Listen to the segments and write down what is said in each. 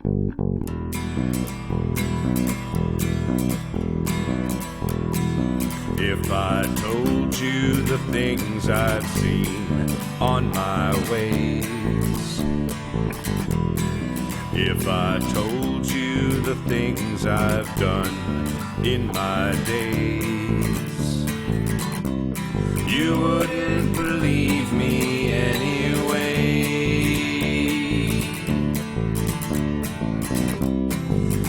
If I told you the things I've seen on my ways, if I told you the things I've done in my days, you wouldn't believe me anyway.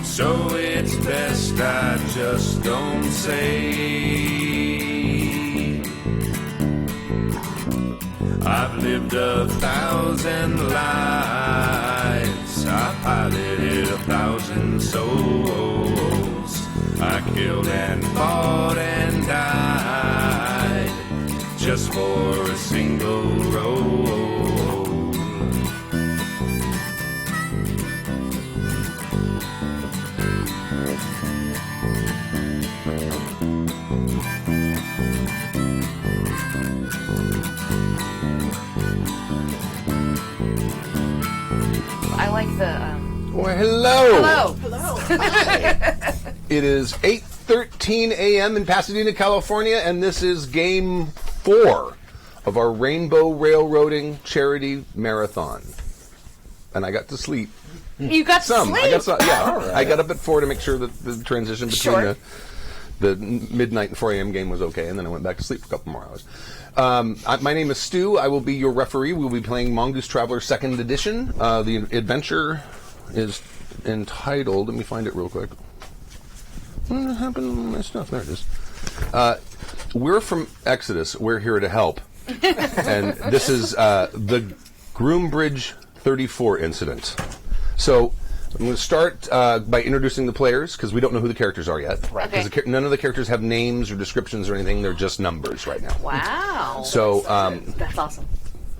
So it's best I just don't say. I've lived 1,000 lives, I piloted 1,000 souls, I killed and fought and died just for a single role. I like the. Well, hello. Hello. It is 8:13 a.m. in Pasadena, California, and this is Game 4 of our Rainbow Railroading Charity Marathon. And I got to sleep. You got Some. sleep. I got some, yeah. Right. I got up at 4 to make sure that the transition between the midnight and 4 a.m. game was okay, and then I went back to sleep for a couple more hours. My name is Stu. I will be your referee. We'll be playing Mongoose Traveler 2nd Edition. The adventure is entitled... Let me find it real quick. What happened to my stuff? There it is. We're from Exodus. We're here to help. And this is the Groombridge 34 incident. So... I'm going to start by introducing the players, because we don't know who the characters are yet. Right. Because none of the characters have names or descriptions or anything. They're just numbers right now. Wow. So, that's awesome.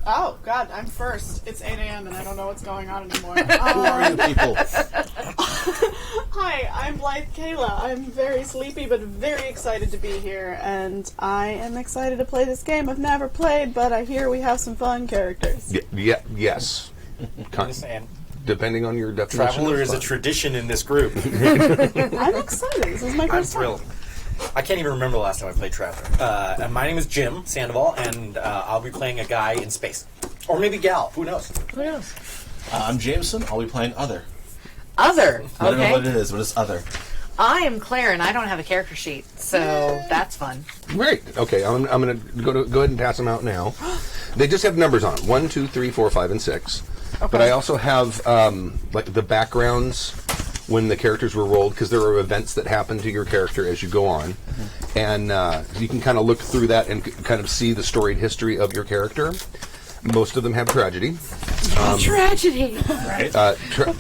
Oh, God, I'm first. It's 8 a.m. and I don't know what's going on anymore. Who are you people? Hi, I'm Blythe Kayla. I'm very sleepy but very excited to be here, and I am excited to play this game. I've never played, but I hear we have some fun characters. Yes. Understand. Depending on your definition. Traveler of is a fun. tradition in this group. I'm excited. This is my I'm first time. thrilled. I can't even remember the last time I played Traveler. And my name is Jim Sandoval, and I'll be playing a guy in space. Or maybe gal. Who knows? Who knows? I'm Jameson. I'll be playing Other. Other. I don't know what Okay. it is, but it's Other. I am Claire, and I don't have a character sheet, so that's fun. Great. Okay, I'm going to go ahead and pass them out now. They just have numbers on 1, 2, 3, 4, 5, and 6. Okay. But I also have like the backgrounds when the characters were rolled, because there are events that happen to your character as you go on, and you can kind of look through that and kind of see the storied history of your character. Most of them have tragedy. Tragedy. Right?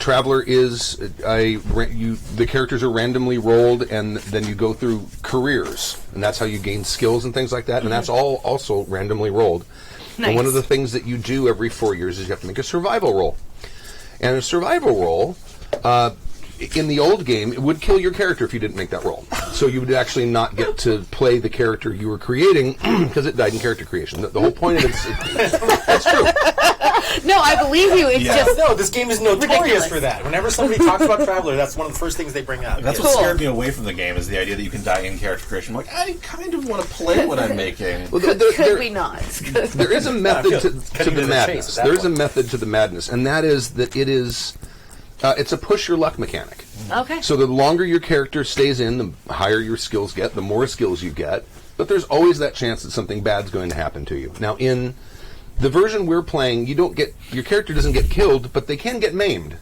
Traveler is the characters are randomly rolled, and then you go through careers, and that's how you gain skills and things like that, and that's all also randomly rolled. Nice. And one of the things that you do every 4 years is you have to make a survival roll. And a survival roll, in the old game, it would kill your character if you didn't make that roll. So you would actually not get to play the character you were creating because it died in character creation. The whole point of it is... That's true. No, I believe you. It's just No, this game is notorious Ridiculous. for that. Whenever somebody talks about Traveler, that's one of the first things they bring up. That's Cool. what scared me away from the game, is the idea that you can die in character creation. I'm like, I kind of want to play what I'm making. Well, could we not? There is a method to cutting the to the chase madness. at that There is a point. method to the madness, and that is that it is... it's a push your luck mechanic. Okay. So the longer your character stays in, the higher your skills get, the more skills you get. But there's always that chance that something bad's going to happen to you. Now, in the version we're playing, your character doesn't get killed, but they can get maimed.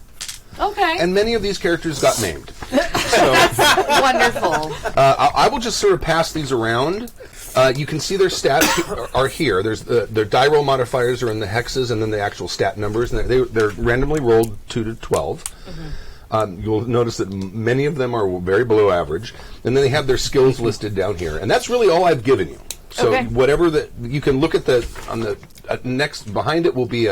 Okay. And many of these characters got maimed. So Wonderful. I will just sort of pass these around. You can see their stats are here. There's their die roll modifiers are in the hexes, and then the actual stat numbers, and they're randomly rolled 2 to 12. You'll notice that many of them are very below average, and then they have their skills listed down here, and that's really all I've given you. So Okay. whatever that you can look at on the next behind it will be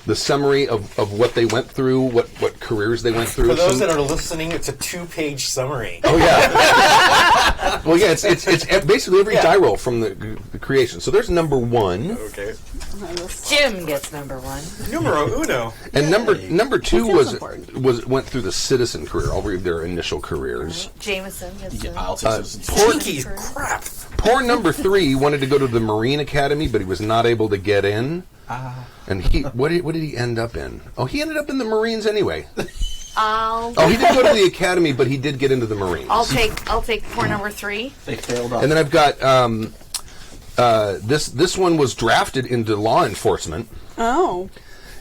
the summary of what they went through, what careers they went through. For those that are listening, it's a 2-page summary. Oh yeah. Well, yeah. It's basically every die roll from the creation. So there's number 1, Okay. Jim gets number 1. Numero uno. and number 2 feels important. went through the citizen career. I'll read their initial careers. Jameson gets Yeah, a- I'll take some. Pinky's crap. Poor number 3 wanted to go to the Marine Academy, but he was not able to get in. And what did he end up in? Oh, he ended up in the Marines anyway. Oh, he didn't go to the academy, but he did get into the Marines. I'll take poor number 3. They failed up. And then I've got this one was drafted into law enforcement, Oh.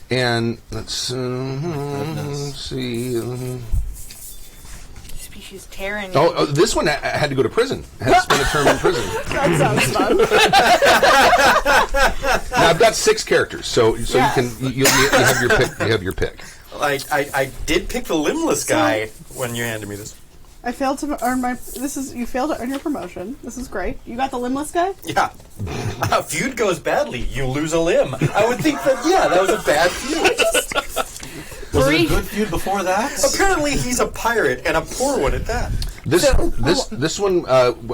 and let's see. Species Terran. Oh, this one had to go to prison. Had to spend a term in prison. That sounds fun. Now I've got 6 characters, so Yeah. you have your pick. You have your pick. I did pick the limbless guy when you handed me this. I failed to earn you failed to earn your promotion. This is great. You got the limbless guy? Yeah. A feud goes badly, you lose a limb. I would think that was a bad feud. Was it a good feud before that? Apparently he's a pirate, and a poor one at that. This one,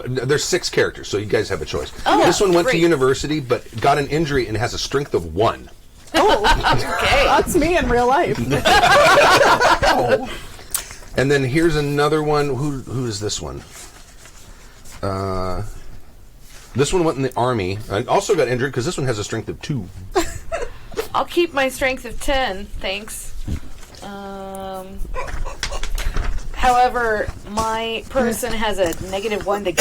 there's 6 characters, so you guys have a choice. Oh, this one went to great. university, but got an injury and has a strength of 1. Okay. That's me in real life. And then here's another one. Who is this one? This one went in the army and also got injured because this one has a strength of 2. I'll keep my strength of 10, thanks. However, my person has a -1 to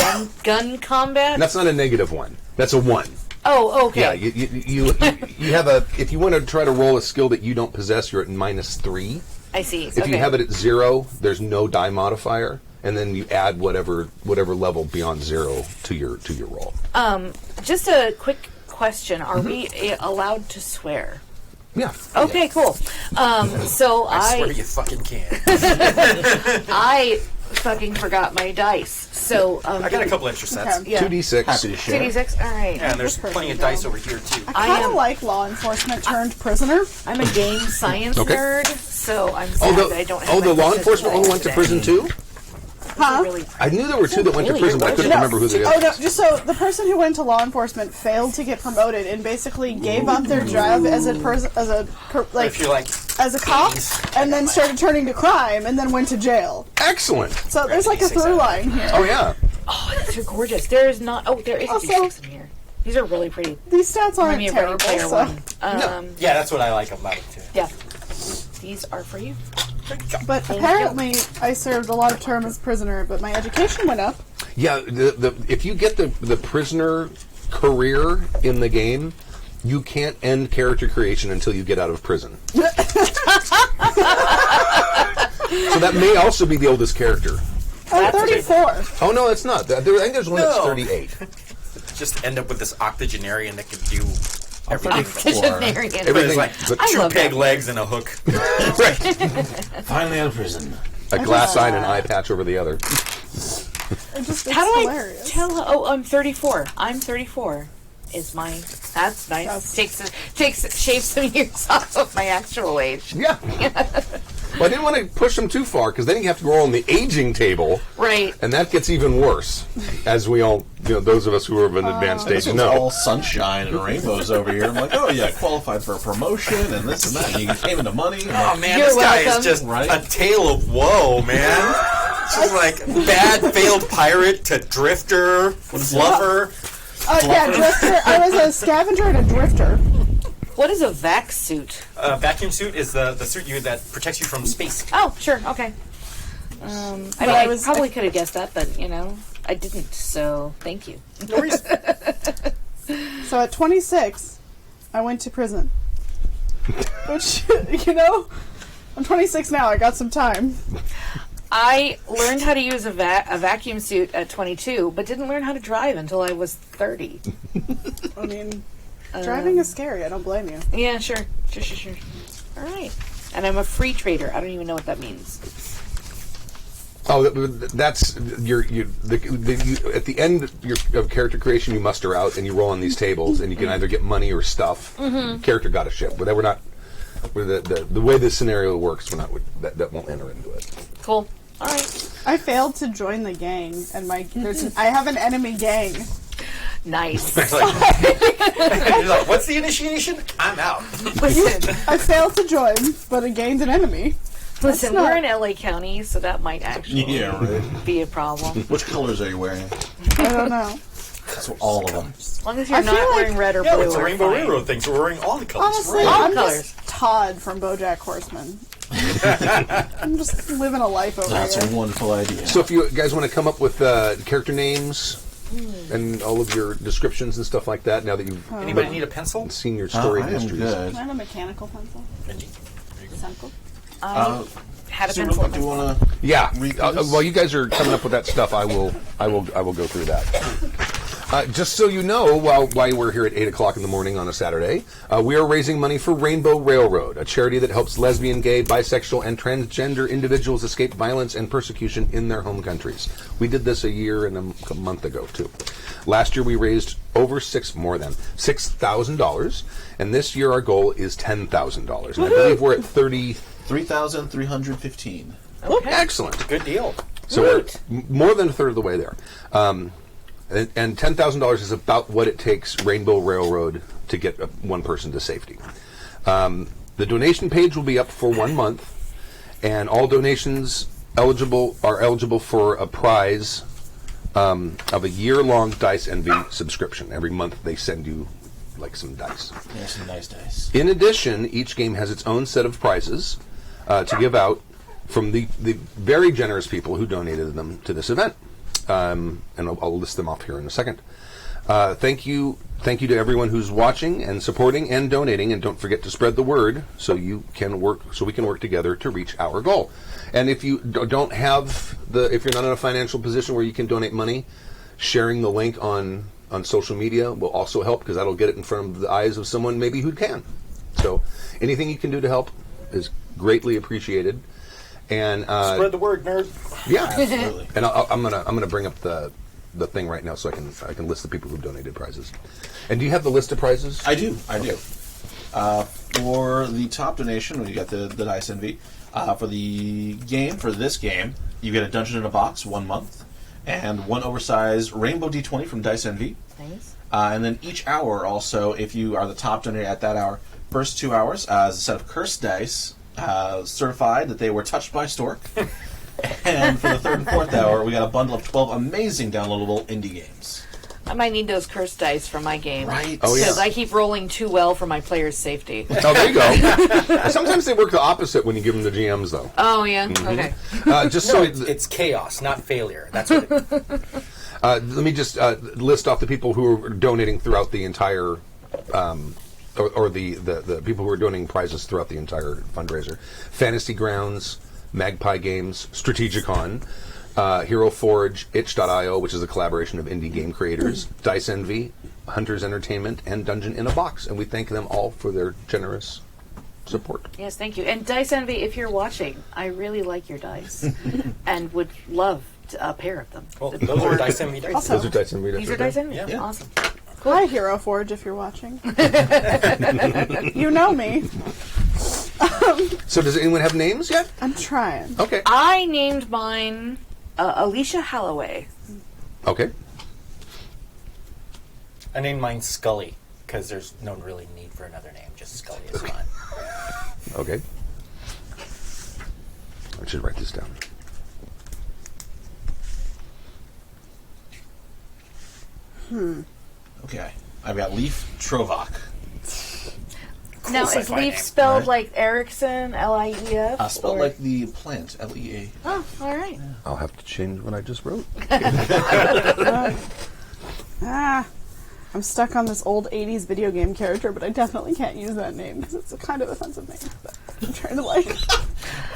gun combat. That's not a -1. That's a 1. Oh, okay. Yeah, you have a. If you want to try to roll a skill that you don't possess, you're at -3. I see. If you have it at 0, there's no die modifier, and then you add whatever level beyond 0 to your roll. Just a quick question: are we allowed to swear? Yeah. Okay, cool. So I swear you fucking can. I fucking forgot my dice. So I got a couple extra sets. Okay. Yeah. 2d6. Happy to share. 2d6. All right. Yeah, and there's plenty of dice over here, too. I kind of am- like law enforcement turned prisoner. I'm a game science Okay. nerd, so I'm Oh, sad that I don't have my the law princess enforcement one dice went to today. prison too? Huh? Really I knew there were 2 that went to Really? prison, but I You're couldn't remember who they Oh were. no! Just so the person who went to law enforcement failed to get promoted and basically gave up their job as a If you like, as a cop, and then started turning to crime, and then went to jail. Excellent. So there's like a through line here. Oh yeah. Oh, these are gorgeous. There is not. Oh, there is Also- D6 in here. These are really pretty. These stats Remind aren't me of Ready terrible. Player So. One. yeah, that's what I like about it, too. Yeah. These are for you. But apparently, I served a lot of term as prisoner, but my education went up. Yeah, if you get the prisoner career in the game, you can't end character creation until you get out of prison. So that may also be the oldest character. I'm 34. Oh no, it's not. I think there's one that's No. 38. Just end up with this octogenarian that can do everything. Octogenarian. But it's Everything like but I 2 love peg that. legs and a hook. right. Finally out of prison. A glass eye and an eye patch over the other. It's How do hilarious. I tell? Oh, I'm 34. I'm 34. Is my that's nice. Yes. Shaves some years off of my actual age. Yeah. Well, I didn't want to push them too far because then you have to roll on the aging table, Right. and that gets even worse, as we all, those of us who are of an advanced This age was know. all sunshine and rainbows over here. I'm like, oh yeah, qualified for a promotion and this and that. And you came into money. Oh man, You're this guy welcome. is just Right? a tale of woe, man. Just like bad failed pirate to drifter, lover. Yeah, drifter. I was a scavenger and a drifter. What is a vac suit? Vacuum suit is the suit that protects you from space. Oh, sure. Okay. I I was- probably could have guessed that, but I didn't. So thank you. No worries. So at 26, I went to prison. Which, I'm 26 now. I got some time. I learned how to use a vacuum suit at 22, but didn't learn how to drive until I was 30. I mean, driving is scary. I don't blame you. Yeah, sure. All right. And I'm a free trader. I don't even know what that means. Oh, that's you at the end of character creation, you muster out and you roll on these tables, and you can either get money or stuff. Character got a ship, but we're not the way this scenario works, that won't enter into it. Cool. All right. I failed to join the gang, and I have an enemy gang. Nice. You're like, what's the initiation? I'm out. Listen, I failed to join, but I gained an enemy. listen. not- We're in LA County, so that might actually Yeah, right. be a problem. Which colors are you wearing? I don't know. So all of them. As long as you're I feel not like- wearing red or Yeah, blue, it's a we're Rainbow fine. Railroad thing, so we're wearing all the colors. Honestly, All I'm colors. just Todd from BoJack Horseman. I'm just living a life over That's here. a wonderful idea. So if you guys want to come up with character names and all of your descriptions and stuff like that, now that you've Anybody need a pencil? seen your story I am mysteries. good. Can I have a mechanical pencil? Pencil? I had a So pencil. do you want to? Yeah. Read this? While you guys are coming up with that stuff, I will go through that. Just so you know, while we're here at 8 o'clock in the morning on a Saturday, we are raising money for Rainbow Railroad, a charity that helps lesbian, gay, bisexual, and transgender individuals escape violence and persecution in their home countries. We did this a year and a month ago, too. Last year we raised over $6,000, and this year our goal is $10,000. And I believe we're at 30. 3,315. Okay. Excellent. Good deal. So we're more than a third of the way there. And $10,000 is about what it takes Rainbow Railroad to get one person to safety. The donation page will be up for 1 month, and all donations are eligible for a prize of a year-long Dice Envy subscription. Every month they send you like some dice. Yeah, some nice dice. In addition, each game has its own set of prizes to give out from the very generous people who donated them to this event. And I'll list them off here in a second. Thank you to everyone who's watching and supporting and donating, and don't forget to spread the word so we can work together to reach our goal. And if you don't have if you're not in a financial position where you can donate money, sharing the link on social media will also help, because that'll get it in front of the eyes of someone maybe who can. So anything you can do to help is greatly appreciated. And Spread the word, nerd. yeah, Absolutely. and I'm gonna bring up the thing right now so I can list the people who've donated prizes. And do you have the list of prizes? I do. For the top donation, we got the Dice Envy. For this game, you get a Dungeon in a Box 1 month, and one oversized Rainbow D20 from Dice Envy. Nice. And then each hour, also, if you are the top donator at that hour, first 2 hours, is a set of cursed dice, certified that they were touched by Stork. And for the third and fourth hour, we got a bundle of 12 amazing downloadable indie games. I might need those cursed dice for my game. Right. Oh, yeah. Because I keep rolling too well for my players' safety. Oh, there you go. Sometimes they work the opposite when you give them the GMs, though. Oh, yeah? Okay. Just No, so it's chaos, not failure. That's what it is. let me just list off the people who are donating throughout the entire, or the people who are donating prizes throughout the entire fundraiser. Fantasy Grounds, Magpie Games, Strategicon, Hero Forge, Itch.io, which is a collaboration of indie game creators, Dice Envy, Hunters Entertainment, and Dungeon in a Box. And we thank them all for their generous support. Yes, thank you. And Dice Envy, if you're watching, I really like your dice and would love a pair of them. Well, those are Dice Envy dice. Also- Those are Dice Envy. These are Dice Envy? Yeah. Awesome. Hi, Hero Forge, if you're watching. You know me. So does anyone have names yet? I'm trying. Okay. I named mine Alicia Halloway. Okay. I named mine Scully, because there's no really need for another name. Just Scully is fine. Okay. I should write this down. Okay. I've got Leaf Trovok. Now, sci-fi is Leaf name, spelled right? like Erickson, Lief? Spelled or- like the plant, Lea. Oh, all right. I'll have to change what I just wrote. I'm stuck on this old 80s video game character, but I definitely can't use that name because it's a kind of offensive name. But I'm trying to like.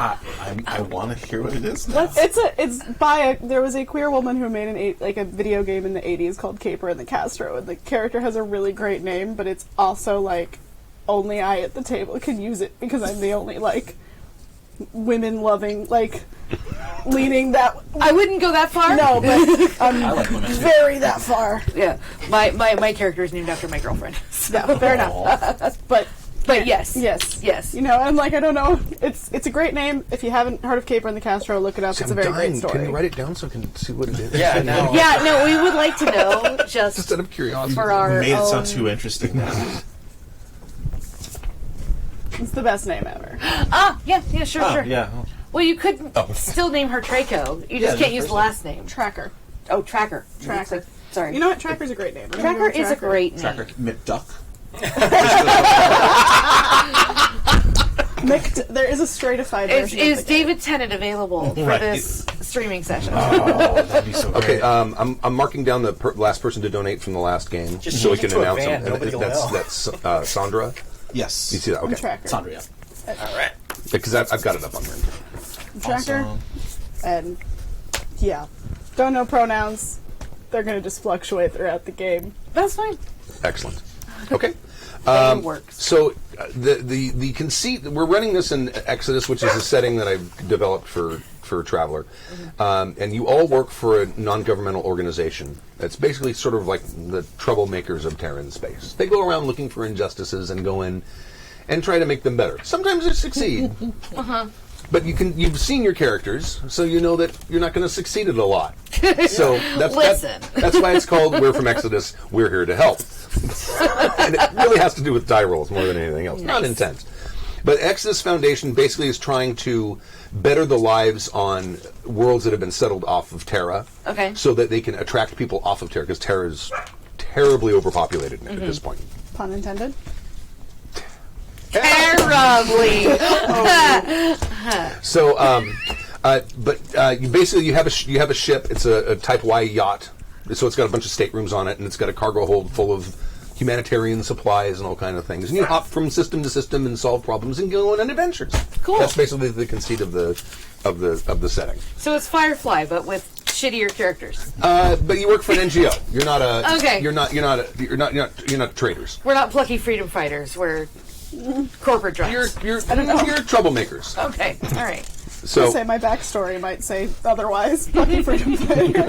I want to hear what it is now. There was a queer woman who made a video game in the 80s called Caper and the Castro, and the character has a really great name, but it's also like only I at the table can use it because I'm the only like women loving leaning that. I wouldn't go that far. No, but I'm I like women too. very that far. Yeah. My character is named after my girlfriend. Yeah, fair enough. But But yes. Yes. Yes. You know, I'm like, I don't know. It's a great name. If you haven't heard of Caper and the Castro, look it up. It's a very great story. Can you write it down so I can see what it is? Yeah, no. Yeah, no, we would like to know just Out of curiosity. for our You made it own... sound too interesting. It's the best name ever. Ah, yeah, sure, Oh, sure. yeah. Well, you could still name her Traco. You just Yeah, can't use first the last name. Tracker. Oh, Tracker. Tracker. Sorry. You know what? Tracker's a great name. I'm gonna Tracker go with is a great name. Tracker McDuck. There is a straightified Is, version. is of the game. David Tennant available for Right. this streaming session? Oh, that'd be so Okay, great. I'm marking down the last person to donate from the last game, Just so we change can it to a announce van, them. nobody will know. That's Sandra. Yes. You see that? I'm Okay, Tracker. Sandra, yeah. All right. because I've got it up on there. Tracker. Awesome. And yeah, don't know pronouns. They're gonna just fluctuate throughout the game. That's fine. Excellent. Okay. It works. So the conceit, we're running this in Exodus, which is a setting that I've developed for Traveler, and you all work for a non-governmental organization. It's basically sort of like the troublemakers of Terran space. They go around looking for injustices and go in and try to make them better. Sometimes they succeed. But you've seen your characters, so you know that you're not going to succeed at a lot. So Listen. that's why it's called We're from Exodus, We're Here to Help. And it really has to do with die rolls more than anything else. Not intense. But Exodus Foundation basically is trying to better the lives on worlds that have been settled off of Terra. Okay. So that they can attract people off of Terra, because Terra is terribly overpopulated at this point. Pun intended. Terribly. So, you have a ship. It's a Type Y yacht. So it's got a bunch of staterooms on it, and it's got a cargo hold full of humanitarian supplies and all kind of things. And you hop from system to system and solve problems and go on adventures. Cool. That's basically the conceit of the setting. So it's Firefly, but with shittier characters. But you work for an NGO. You're not a. Okay. You're not traders. We're not plucky freedom fighters. We're corporate drunks. You're troublemakers. Okay. All right. So Say my backstory might say otherwise. Plucky freedom fighter.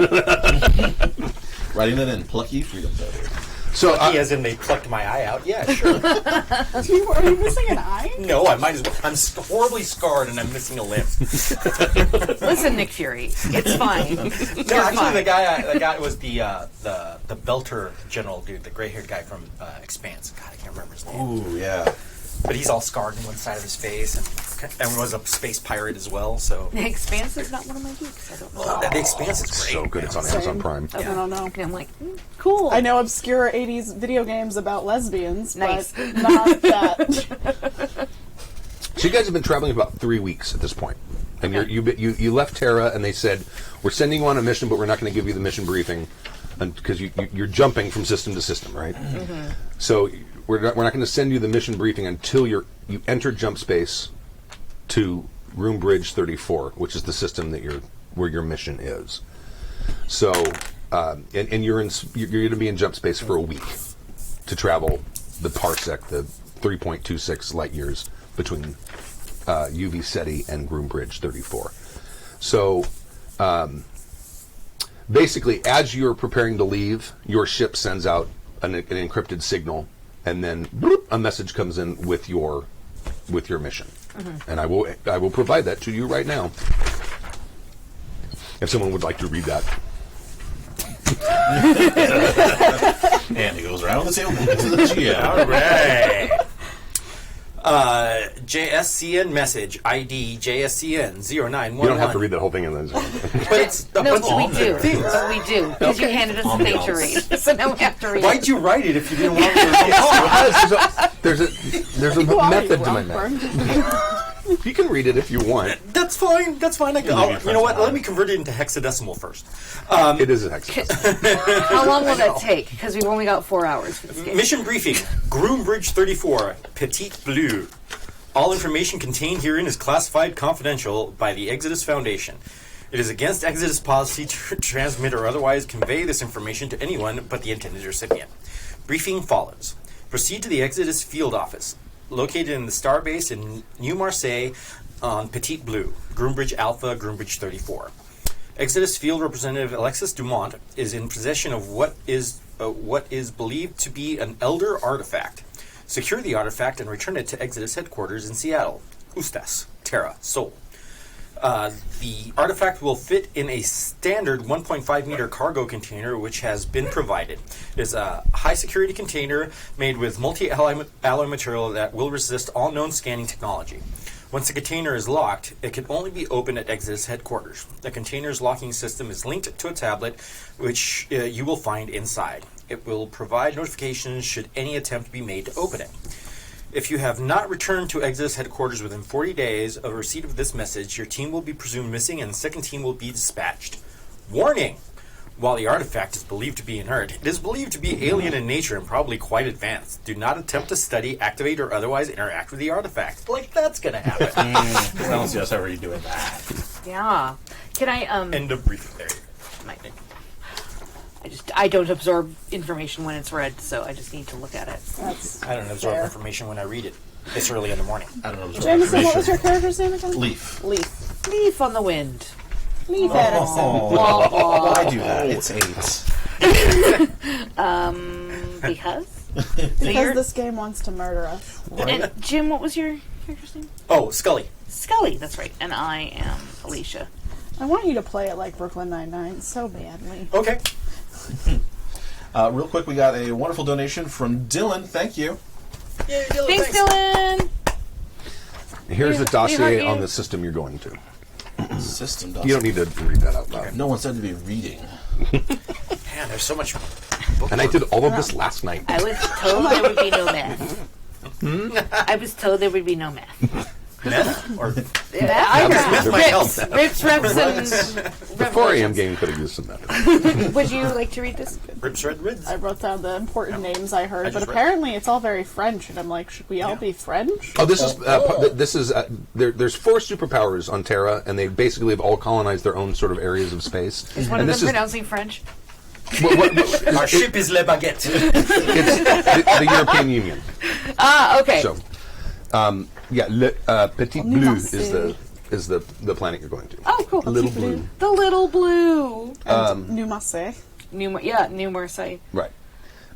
Writing it in. Plucky Freedom Fighter. so He as in they plucked my eye out. Yeah, sure. Are you missing an eye? No, I might as well. I'm horribly scarred and I'm missing a limb. Listen, Nick Fury. It's fine. No, You're actually, fine. the guy was the Belter general dude, the gray-haired guy from Expanse. God, I can't remember his name. Ooh, yeah. But he's all scarred on one side of his face, and was a space pirate as well. So The Expanse is not one of my geeks. I don't know. the Expanse is great. so good. It's on Same. Amazon Prime. I don't know. And I'm like, cool. I know obscure 80s video games about lesbians, Nice. but not that. So you guys have been traveling about 3 weeks at this point, and you left Terra, and they said, "We're sending you on a mission, but we're not going to give you the mission briefing because you're jumping from system to system, right? Mm-hmm. So we're not going to send you the mission briefing until you enter jump space to Room Bridge 34, which is the system where your mission is. So and you're going to be in jump space for a week to travel the parsec, the 3.26 light years between UV Ceti and Room Bridge 34. So basically, as you're preparing to leave, your ship sends out an encrypted signal, and then bloop, a message comes in with your mission. And I will provide that to you right now. If someone would like to read that. And he goes around the table to the GM. All right. JSCN message ID JSCN 0911. You don't have to read the whole thing in this. But it's a No, bunch but of we do. things. But we do. Because you handed us a thing to read. So now we have to read Why'd it. you write it if you didn't want me to read it? there's a method to my madness. You can read it if you want. That's fine. That's fine. You know what? Let me convert it into hexadecimal first. It is a hexagon. How long will that take? Because we've only got 4 hours for this game. Mission briefing. Groom Bridge 34, Petite Bleu. All information contained herein is classified confidential by the Exodus Foundation. It is against Exodus policy to transmit or otherwise convey this information to anyone but the intended recipient. Briefing follows. Proceed to the Exodus field office, located in the Starbase in New Marseille on Petite Bleu, Groombridge Alpha, Groombridge 34. Exodus Field Representative Alexis Dumont is in possession of what is believed to be an elder artifact. Secure the artifact and return it to Exodus headquarters in Seattle. Ustas, Terra, Sol. The artifact will fit in a standard 1.5 meter cargo container which has been provided. It is a high security container made with multi-alloy material that will resist all known scanning technology. Once the container is locked, it can only be opened at Exodus headquarters. The container's locking system is linked to a tablet which you will find inside. It will provide notifications should any attempt be made to open it. If you have not returned to Exodus headquarters within 40 days of receipt of this message, your team will be presumed missing and the second team will be dispatched. Warning! While the artifact is believed to be inert, it is believed to be alien in nature and probably quite advanced. Do not attempt to study, activate, or otherwise interact with the artifact. Like, that's gonna happen. I don't see us ever doing that. Yeah. Can I End of briefing. There you go. I don't absorb information when it's read, so I just need to look at it. That's I don't absorb fair. information when I read it. It's early in the morning. I don't know. Jameson, what was your character's name again? Leaf. Leaf. Leaf on the wind. Leaf Edison. Wah, wah. Why do that? It's 8. Because? Because this game wants to murder us. And Jim, what was your character's name? Oh, Scully. Scully, that's right. And I am Alicia. I want you to play it like Brooklyn Nine-Nine so badly. Okay. Real quick, we got a wonderful donation from Dylan. Thank you. Yay, Dylan, Thanks, Dylan! Here's the We dossier hug you. on the system you're going to. System You don't need to read that out loud. No one said to be reading. Man, there's so much book And I work. did all of this last night. I was told there would be no math. I was told there would be no math. Meth? Or I Smith might help. Rips, reps, and The 4 a.m. game could have used some method. Would you like to read this? Rips, red, rids. I wrote down the important names I heard, I but just read. apparently it's all very French, and I'm like, should we all be French? Oh, this is there's 4 superpowers on Terra, and they basically have all colonized their own sort of areas of space. Is one and of this them pronouncing French? Our ship is Le Baguette. It's the European Union. Ah, okay. So, Petit New Bleu Marseille. is the planet you're going to. Oh, cool. Little Petit Blue. The Little Blue. And New Marseille. New Marseille. Right.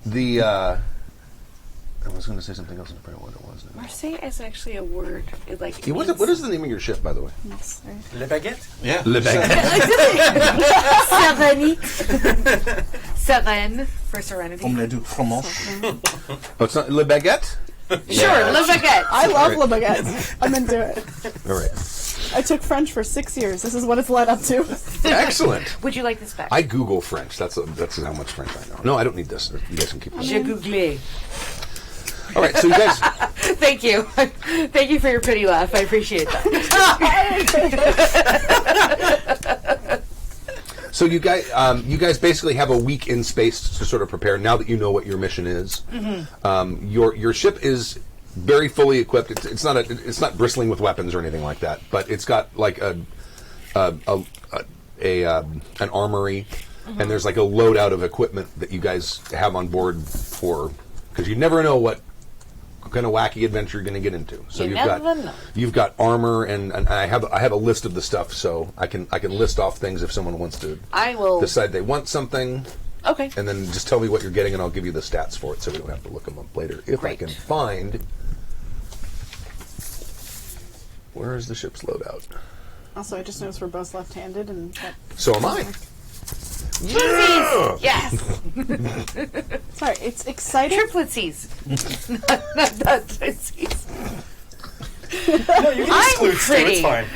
The I was going to say something else, and I forgot what it was. now. Marseille is actually a word. It like Yeah, what is the name of your ship, by the way? Marseille. Le Baguette? Yeah. Le Baguette. Serenity for serenity. Omelette du fromage. Oh, it's not Le Baguette? Sure, Le Baguette. I love Right. Le Baguette. I'm into it. All right. I took French for 6 years. This is what it's led up to. Excellent. Would you like this back? I Google French. That's how much French I know. No, I don't need this. You guys can keep it. Je googlé. All right, so you guys... Thank you. Thank you for your pity laugh. I appreciate that. So you guys basically have a week in space to sort of prepare. Now that you know what your mission is, your ship is very fully equipped. It's not bristling with weapons or anything like that, but it's got like an armory, and there's like a loadout of equipment that you guys have on board because you never know what kind of wacky adventure you're going to get into. So you've got armor, and I have a list of the stuff, so I can list off things if someone wants to. I will decide they want something. Okay. And then just tell me what you're getting, and I'll give you the stats for it, so we don't have to look them up later. If I Great. can find, where is the ship's loadout? Also, I just noticed we're both left-handed, and that, So am I. Twinsies! Yes! sorry, it's exciting. Triplitsies. not twinsies. No, you can I'm exclude Stu, pretty. it's fine.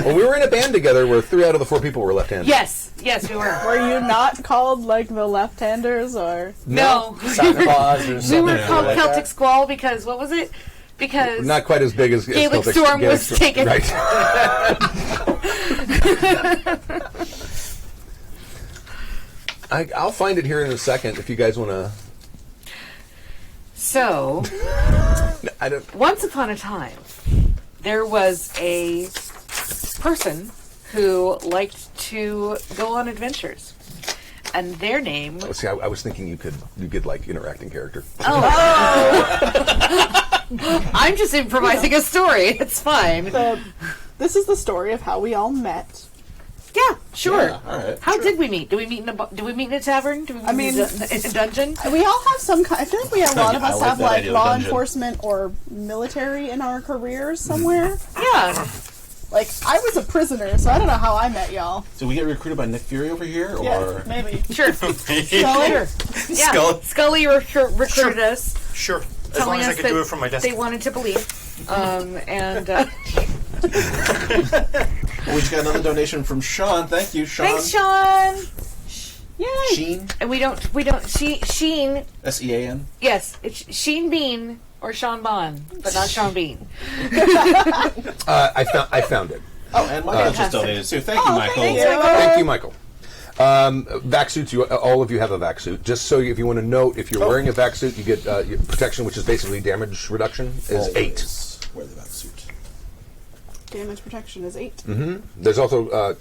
Well, we were in a band together where 3 out of the 4 people were left-handed. Yes, we were. Were you not called, like, the left-handers, or... No. Santa Claus or We something were called like Celtic that. Squall because, what was it? Because Not quite as big as Gaelic Celtic- Storm Gaelic was Storm. taken. Right. I'll find it here in a second if you guys want to. So, I don't. once upon a time, there was a person who liked to go on adventures. And their name... See, I was thinking you could like interacting character. I'm just improvising a story. It's fine. This is the story of how we all met. Yeah, sure. Yeah, all right. How did we meet? Did we meet in a tavern? Did we meet in a dungeon? We all have some kind. I feel like a lot of I us like have that like idea of law dungeon. enforcement or military in our careers somewhere. Yeah. Like I was a prisoner, so I don't know how I met y'all. Did we get recruited by Nick Fury over here, or Yeah, maybe. Sure. Scully? Sure. Yeah. Scully recruited us, Sure. As long telling as I us could that do it from my desk. they wanted to believe. And we just got another donation from Sean. Thank you, Sean. thanks, Sean. Yay! Sheen, And we don't. Sheen. SEAN. Yes, it's Sheen Bean or Sean Bond, but not Sean Bean. I found it. Oh, and Michael just fantastic. donated too. Thank you, Michael. thank you. Thank you, Michael. Vac suits, all of you have a vac suit. Just so if you want to note, if you're wearing a vac suit, you get your protection, which is basically damage reduction, is 8. Always wear the back suit. Damage protection is 8. There's also,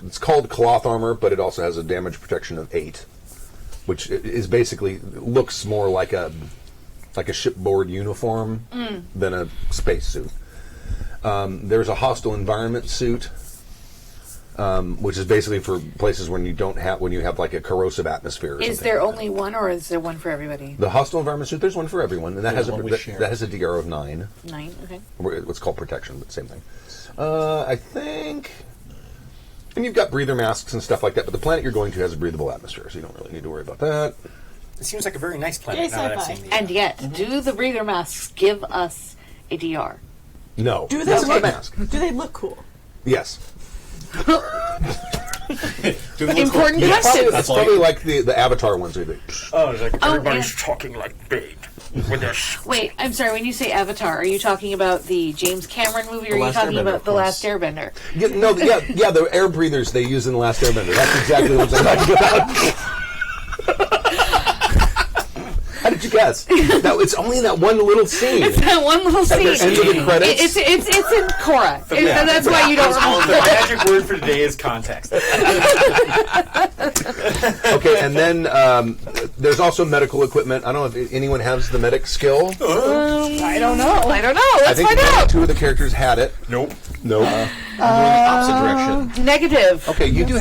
it's called cloth armor, but it also has a damage protection of 8, which is basically, looks more like a shipboard uniform than a spacesuit. There's a hostile environment suit, which is basically for places when you have like a corrosive atmosphere. Or Is something there like only one, or is there one for everybody? that. The hostile environment suit? There's one for everyone, and that There's has one we share. that has a DR of 9. 9. Okay. What's called protection, but same thing. I think. And you've got breather masks and stuff like that, but the planet you're going to has a breathable atmosphere, so you don't really need to worry about that. It seems like a very nice planet Yay, now that I've sci-fi. seen the. And yet, do the breather masks give us a DR? No. Do they That's look? a mask. Do they look cool? Yes. Important It's question. probably like the Avatar ones. Where they, Oh, it's like Oh, everybody's yeah. talking like big with their. Wait, I'm sorry. When you say Avatar, are you talking about the James Cameron movie, or are you Last talking Airbender, about of The Last course. Airbender? the air breathers they use in The Last Airbender. That's exactly what I'm talking about. How did you guess? No, it's only that one little scene. That one little scene. the end of the credits? It's in Korra. That's why you don't The remember. magic word for today is context. Okay, and then there's also medical equipment. I don't know if anyone has the medic skill. I don't know. I don't know. I Let's think find out. 2 of the characters had it. Nope. No. I'm going the opposite direction. Negative. Okay, you do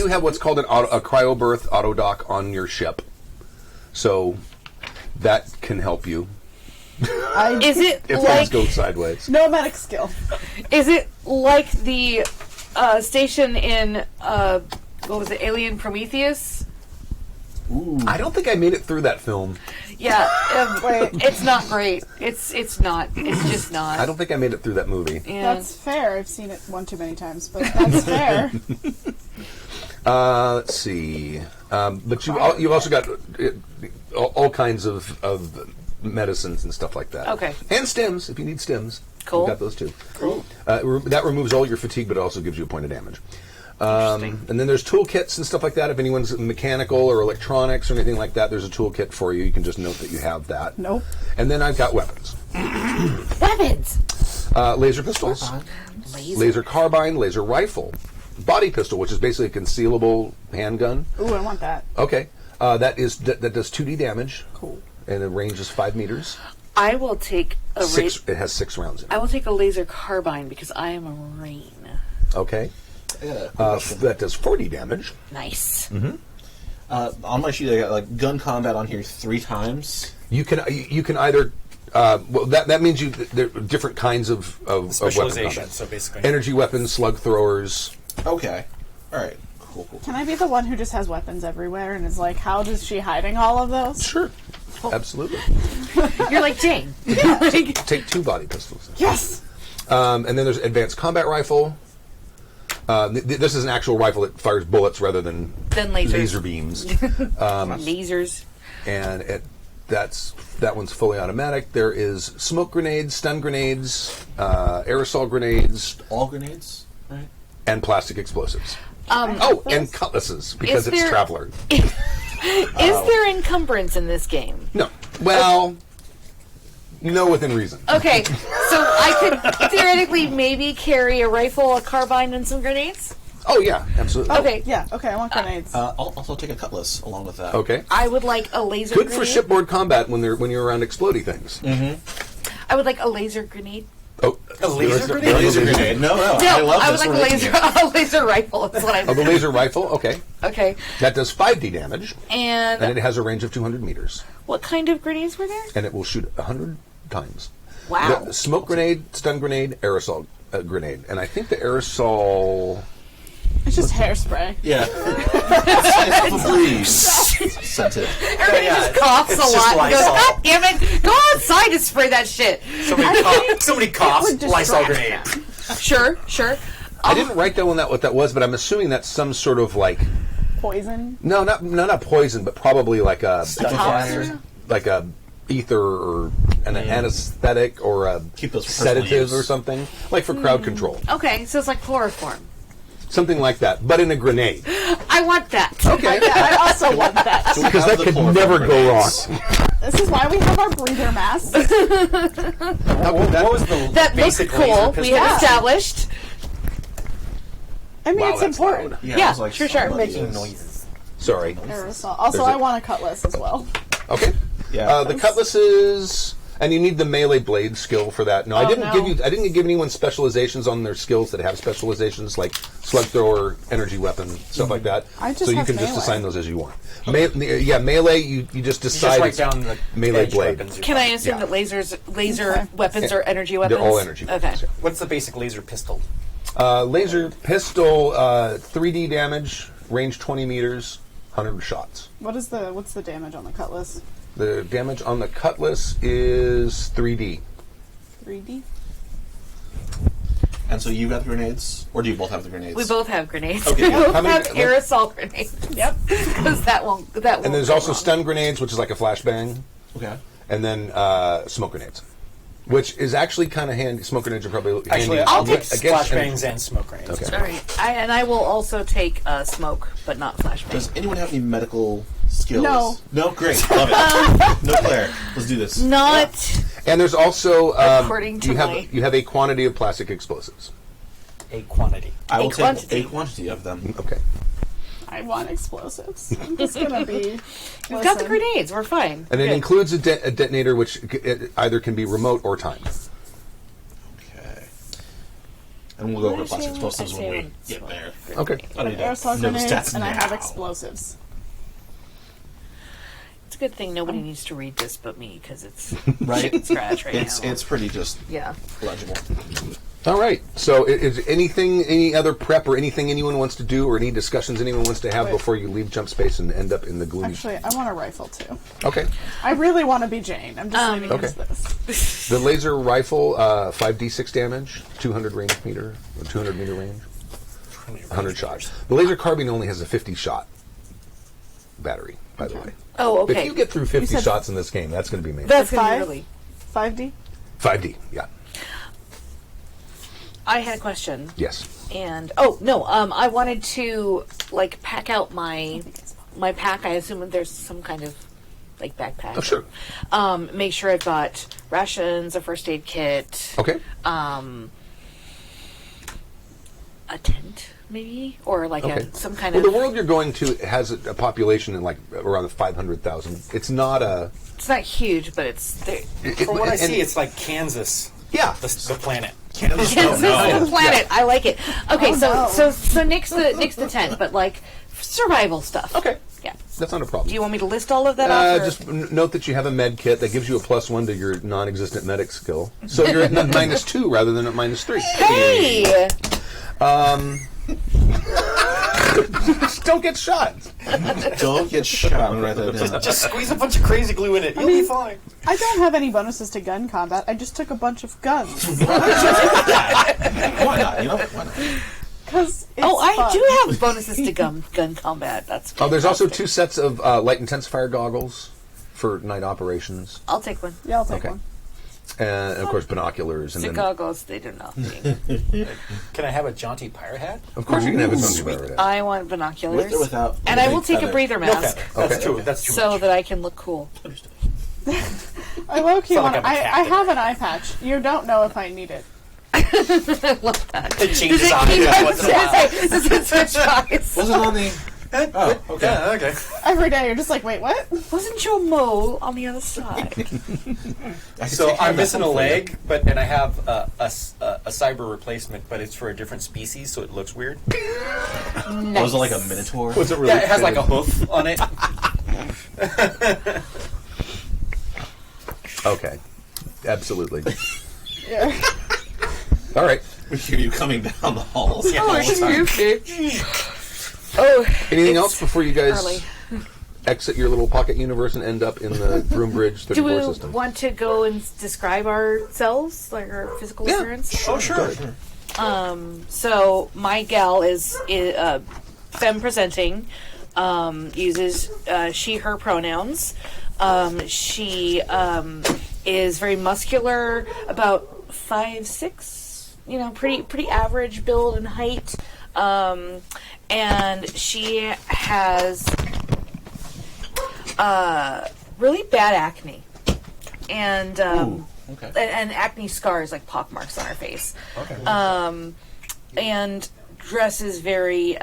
have what's called a cryobirth auto dock on your ship, so that can help you Is it if things like? go sideways. No medic skill. Is it like the station in what was it? Alien Prometheus? I don't think I made it through that film. Yeah. Wait. It's not great. It's not. It's just not. I don't think I made it through that movie. Yeah. That's fair. I've seen it one too many times, but that's fair. Let's see. But you've also got all kinds of medicines and stuff like that. Okay. And stims, if you need stims. Cool. You've got those too. Cool. That removes all your fatigue, but it also gives you a point of damage. And then there's toolkits and stuff like that. If anyone's mechanical or electronics or anything like that, there's a toolkit for you. You can just note that you have that. Nope. And then I've got weapons. Weapons. Laser pistols, laser carbine, laser rifle, body pistol, which is basically a concealable handgun. Ooh, I want that. Okay, that does 2d damage. Cool. And the range is 5 meters. I will take a It has 6 rounds in it. I will take a laser carbine because I am a Marine. Okay, I got a question. that does 40 damage. Nice. On my sheet, I got like gun combat on here 3 times. You can either. Well, that means there are different kinds of weapon Specialization. combat. So basically, Energy weapons, slug throwers. Okay. All right. Cool. Can I be the one who just has weapons everywhere and is like, how is she hiding all of those? Sure, absolutely. You're like Jane. Take 2 body pistols. Yes! And then there's advanced combat rifle. This is an actual rifle that fires bullets rather than Then lasers. laser beams. Lasers. And that one's fully automatic. There is smoke grenades, stun grenades, aerosol grenades, All grenades, right? and plastic explosives. Um, And cutlasses, because Is it's there- Traveler. Is there encumbrance in this game? No. Well, no within reason. Okay, so I could theoretically maybe carry a rifle, a carbine, and some grenades. Oh, yeah, absolutely. Okay, Yeah, okay, I want grenades. I'll also take a cutlass along with that. Okay. I would like a laser. Good grenade. for shipboard combat when you're around explodey things. I would like a laser grenade. Oh, A laser There grenade? is a Laser grenade. No, I No, love I would this. like We're a making laser, it. a laser rifle. That's what Oh, the I'm. laser rifle. Okay, Okay. that does 5d damage, and And it has a range of 200 meters, what kind of grenades were there? and it will shoot 100 times. Wow. The smoke grenade, stun grenade, aerosol grenade, and I think the aerosol. It's just hairspray. Yeah. It's a breeze. Scented. Everybody yeah, just coughs it's a just lot. And goes, Lysol. God damn it! Go outside and spray that shit. Somebody coughs. would Lysol distract grenade. Sure. I didn't write down what that was, but I'm assuming that's some sort of like Poison. not poison, but probably like a Fire. like a ether or an anesthetic or a Keep those for personal sedative use. or something, like for crowd control, Okay, so it's like chloroform. something like that, but in a grenade. I want that. Okay, Yeah, I also want that. because that the could chloroform never go wrong. grenades. This is why we have our breather masks. What was the That looks basic laser cool. We pistol? have established. I mean, Wow, it's that's important. loud. Yeah, Yeah, it was like sure. somebody Making is- noises. Sorry. Aerosol. Also, There's a- I want a cutlass as well. Okay. Yeah. The cutlasses, and you need the melee blade skill for that. No, I Oh, didn't no. give you. I didn't give anyone specializations on their skills that have specializations like slug thrower, energy weapon, stuff like that. I just so you have can just melee. assign those as you want. Melee. You just You just decide. write it's down the melee edge blade. weapons. Can I assume Yeah. that laser Okay. weapons are energy weapons? They're all energy Okay. weapons. Yeah. What's the basic laser pistol? Laser pistol, 3D damage, range 20 meters, 100 shots. What's the damage on the cutlass? The damage on the cutlass is 3D. 3D? And so you got the grenades, or do you both have the grenades? We both have grenades. Okay, We good. both How many- have aerosol grenades. Yep. Because that won't. And there's also stun grenades, which is like a flashbang, Okay. and then smoke grenades, which is actually kind of handy. Smoke grenades are probably Actually, handy I'll take against flashbangs and smoke grenades. Okay. All right. I will also take smoke, but not flashbang. Does anyone have any medical skills? No. No? Great. Love it. No Claire. Let's do this. Not. And there's also According to you have my- you have a quantity of plastic explosives. A quantity. I will A take quantity. a quantity of them. Okay. I want explosives. I'm just gonna be. We've got the grenades. We're fine. And it Good. includes a detonator, which it either can be remote or timed. Okay. And we'll go over What plastic is your- explosives I when say we one get smoke there. grenade. Okay. I need to Aerosol know the grenades, stats and I have now. explosives. It's a good thing nobody needs to read this but me because it's Right? scratch right now. It's pretty just Yeah. legible. All right. So, is any other prep or anything anyone wants to do, or any discussions anyone wants to have Wait. before you leave Jump Space and end up in the gloomy? Actually, I want a rifle too. Okay. I really want to be Jane. I'm just leaving Okay. this. The laser rifle, 5d6 damage, 200 range meter, or 200 meter range, 100 shots. The laser carbine only has a 50 shot battery, by the way. Oh, okay. If you get through 50 said- shots in this game, that's going to be amazing. That's gonna be Five? really. 5D? 5d, yeah. I had a question, Yes. and I wanted to like pack out my pack. I assume that there's some kind of like backpack. Oh, sure. Make sure I've got rations, a first aid kit, Okay. a tent, maybe, or like Okay. some kind Well, of. the world you're going to has a population in like around 500,000. It's not a. It's not huge, but it's there. From what I and- see, it's like Kansas, Yeah. the planet. Kansas is the planet. I like it. Okay, Oh, no. so nix the tent, but like survival stuff. Okay. Yeah. That's not a problem. Do you want me to list all of that off? or- Just note that you have a med kit that gives you a +1 to your non-existent medic skill, so you're at -2 rather than at -3. Hey! Just don't get shot. Don't get shot. I'm gonna write that down. Just squeeze a bunch of crazy glue in it. You'll be fine. I don't have any bonuses to gun combat. I just took a bunch of guns. Why not? You know? Why not? Because Oh, I do have bonuses to gun combat. That's Oh, there's also fantastic. 2 sets of light intensifier goggles for night operations, I'll take one. Yeah, I'll take Okay. one. and of course binoculars, and The then goggles, they do nothing. Can I have a jaunty pirate hat? of course you can have a Thunderbird. I want binoculars. With or without? and I will take a feather? breather No mask feather. That's Okay. That's too so much. that I can look cool. Understood. I low-key Sound want like I'm a I captain. have an eye patch. You don't know if I need it. It changes Does it on keep you once in a while. Does it switch eyes? Was it on the Oh, okay. Yeah, okay. Every day you're just like, wait, what? Wasn't your mole on the other side? I can So take care I'm of that missing a one for you. leg, and I have a cyber replacement, but it's for a different species, so it looks weird. Was it like a minotaur? Was it really? Yeah, it has like a hoof on it. Okay, absolutely. Yeah. All right. We hear you coming down the halls. Yeah. all the time. Oh, Anything it's else before you guys early. exit your little pocket universe and end up in the Broombridge 34 Do we system? want to go and describe ourselves, like our physical Yeah. appearance? Oh, sure. So my gal is femme presenting, uses she, her pronouns. She is very muscular, about 5'6", pretty average build and height. And she has really bad acne. And Okay. and acne scars, like pockmarks on her face. Okay. And dresses very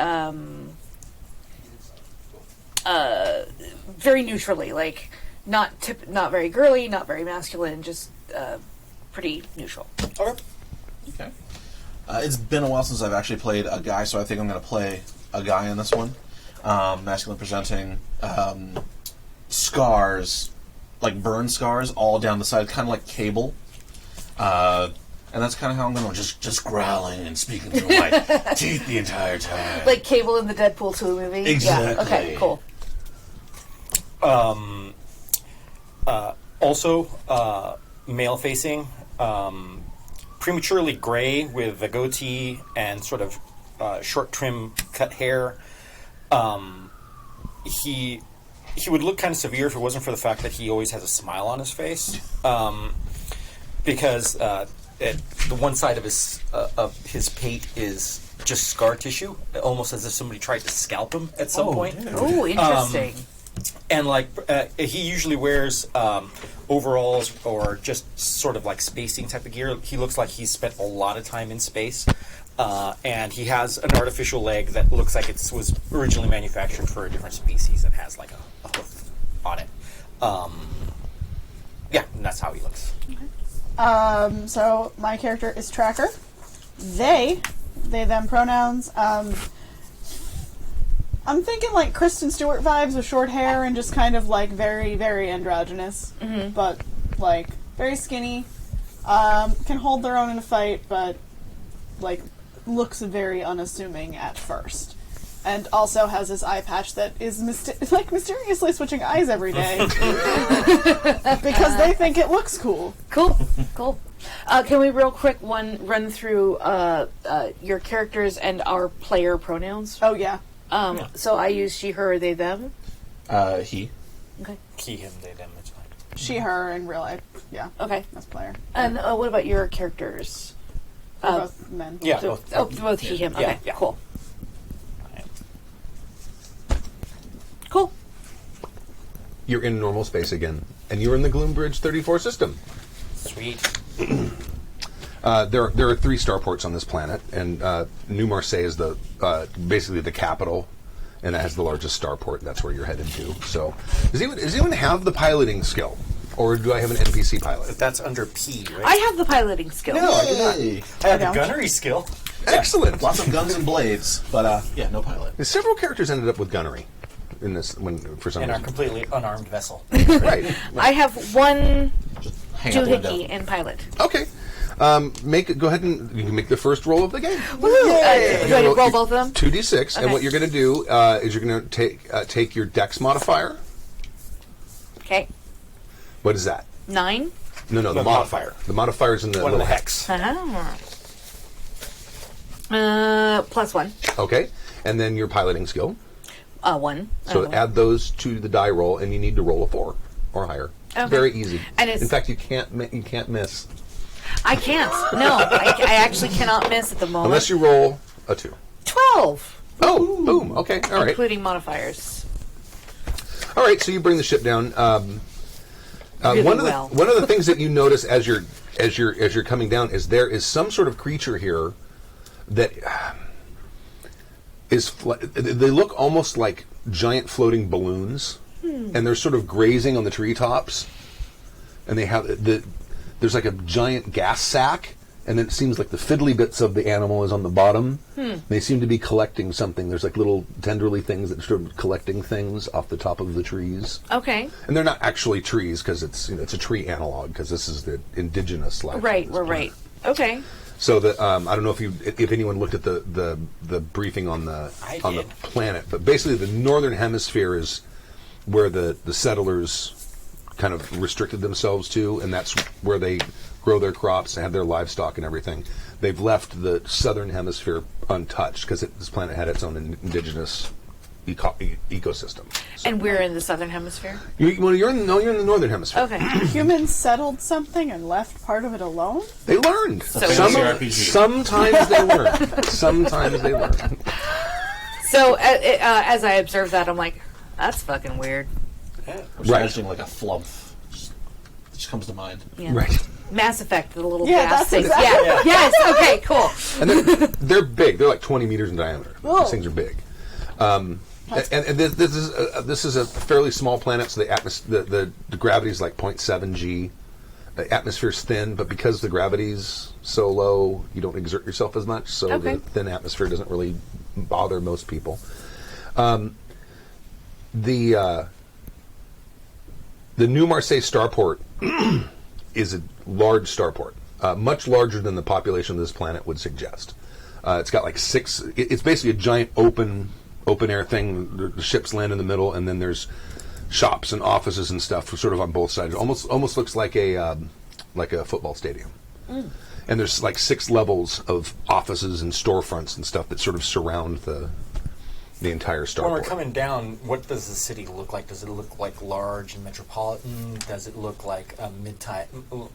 very neutrally, like not very girly, not very masculine, just pretty neutral. Okay. Okay. It's been a while since I've actually played a guy, so I think I'm going to play a guy in this one. Masculine presenting, scars, like burn scars, all down the side, kind of like Cable. And that's kind of how I'm going to just growling and speaking through my teeth the entire time. Like Cable in the Deadpool 2 movie. Exactly. Yeah. Okay. Cool. Also, male facing, prematurely gray with a goatee and sort of short trim cut hair. He would look kind of severe if it wasn't for the fact that he always has a smile on his face, because the one side of his pate is just scar tissue, almost as if somebody tried to scalp him at some point. Oh, interesting. And he usually wears overalls or just sort of like spacing type of gear. He looks like he's spent a lot of time in space. And he has an artificial leg that looks like it was originally manufactured for a different species and has like a hoof on it. Yeah, and that's how he looks. So my character is Tracker. They, them pronouns. I'm thinking like Kristen Stewart vibes with short hair and just kind of like very, very androgynous, but like very skinny. Can hold their own in a fight, but like looks very unassuming at first. And also has this eye patch that is mysteriously switching eyes every day because they think it looks cool. Cool. Can we real quick run through your characters and our player pronouns? Oh yeah. So I use she, her, they, them. He. Okay. He, him, they, them, it's fine. She, her in real life. Yeah. Okay. That's player. And what about your characters? They're both men. Yeah. So, both he, him. Okay. Yeah. Cool. Cool. You're in normal space again, and you're in the Gloombridge 34 system. Sweet. There are 3 starports on this planet, and New Marseille is basically the capital, and that has the largest starport. That's where you're headed to. So, does anyone have the piloting skill, or do I have an NPC pilot? That's under P, right? I have the piloting skill. No, I do not. Hey. I have don't. the gunnery skill. Excellent. Lots of guns and blades, but yeah, no pilot. Several characters ended up with gunnery in this for some In our reason. completely unarmed vessel. Right. I have one Hang out the window. doohickey in pilot. Okay. Go ahead and you can make the first roll of the game. Woo! Do I roll both of them? 2d6, and Okay. what you're going to do is you're going to take your Dex modifier. Okay. What is that? 9. No, the The modifier. The modifier's in the One of little the hex. +1. Okay, and then your piloting skill. 1. So add those to the die roll, and you need to roll a 4 or higher. Okay. Very easy. And it's- in fact, you can't miss I can't. No, I actually cannot miss at the moment. unless you roll a 2. 12, Oh, boom. Okay, all right. including modifiers. All right, so you bring the ship down. Really one of well. the things that you notice as you're coming down is there is some sort of creature here that they look almost like giant floating balloons, and they're sort of grazing on the treetops, and they have there's like a giant gas sack, and then it seems like the fiddly bits of the animal is on the bottom. They seem to be collecting something. There's like little tenderly things that are sort of collecting things off the top of the trees. Okay. And they're not actually trees because it's it's a tree analog because this is the indigenous life. Right. Right. Okay. So I don't know if anyone looked at the briefing on the planet, but basically the northern hemisphere is where the settlers kind of restricted themselves to, and that's where they grow their crops and have their livestock and everything. They've left the southern hemisphere untouched because this planet had its own indigenous ecosystem. So. And we're in the southern hemisphere? You're in the northern hemisphere. Okay. Humans settled something and left part of it alone? They learned. RPG. Sometimes they learn. Sometimes they learn. So as I observe that, I'm like, that's fucking weird. I'm imagining like a flump. Just comes to mind. Yeah. Right. Mass Effect, the little Yeah, gas that's things. exactly- Yeah. Yes. Okay. Cool. And they're big. They're like 20 meters in diameter. Whoa. These things are big. And this is a fairly small planet, so the gravity is like 0.7 g. The atmosphere's thin, but because the gravity's so low, you don't exert yourself as much. So Okay. the thin atmosphere doesn't really bother most people. The New Marseille starport is a large starport, much larger than the population of this planet would suggest. It's got like it's basically a giant open air thing. The ships land in the middle, and then there's shops and offices and stuff sort of on both sides. It almost looks like a football stadium. And there's like 6 levels of offices and storefronts and stuff that sort of surround the entire starport. When we're coming down, what does the city look like? Does it look like large and metropolitan? Does it look like a mid-time,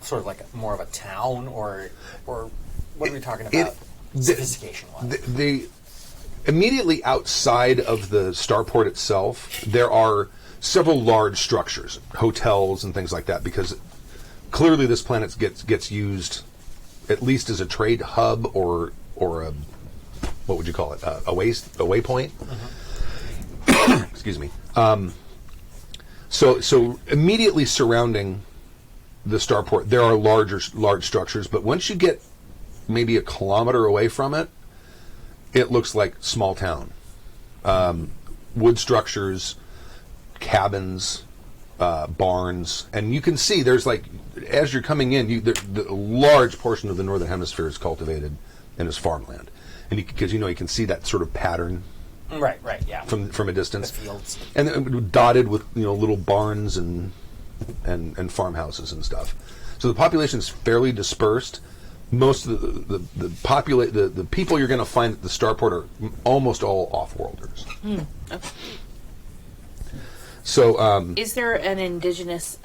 sort of like more of a town, or what are we talking about? Sophistication-wise. The immediately outside of the starport itself, there are several large structures, hotels and things like that, because clearly this planet gets used at least as a trade hub or a, what would you call it, a waypoint. Excuse me. So immediately surrounding the starport, there are large structures, but once you get maybe a kilometer away from it, it looks like small town. Wood structures, cabins, barns, and you can see there's like, as you're coming in, the large portion of the northern hemisphere is cultivated and is farmland, and because you can see that sort of pattern, right, yeah, from a distance, the fields, and dotted with little barns and farmhouses and stuff. So the population is fairly dispersed. Most of the people you're going to find at the starport are almost all off-worlders. Okay. So, is there an indigenous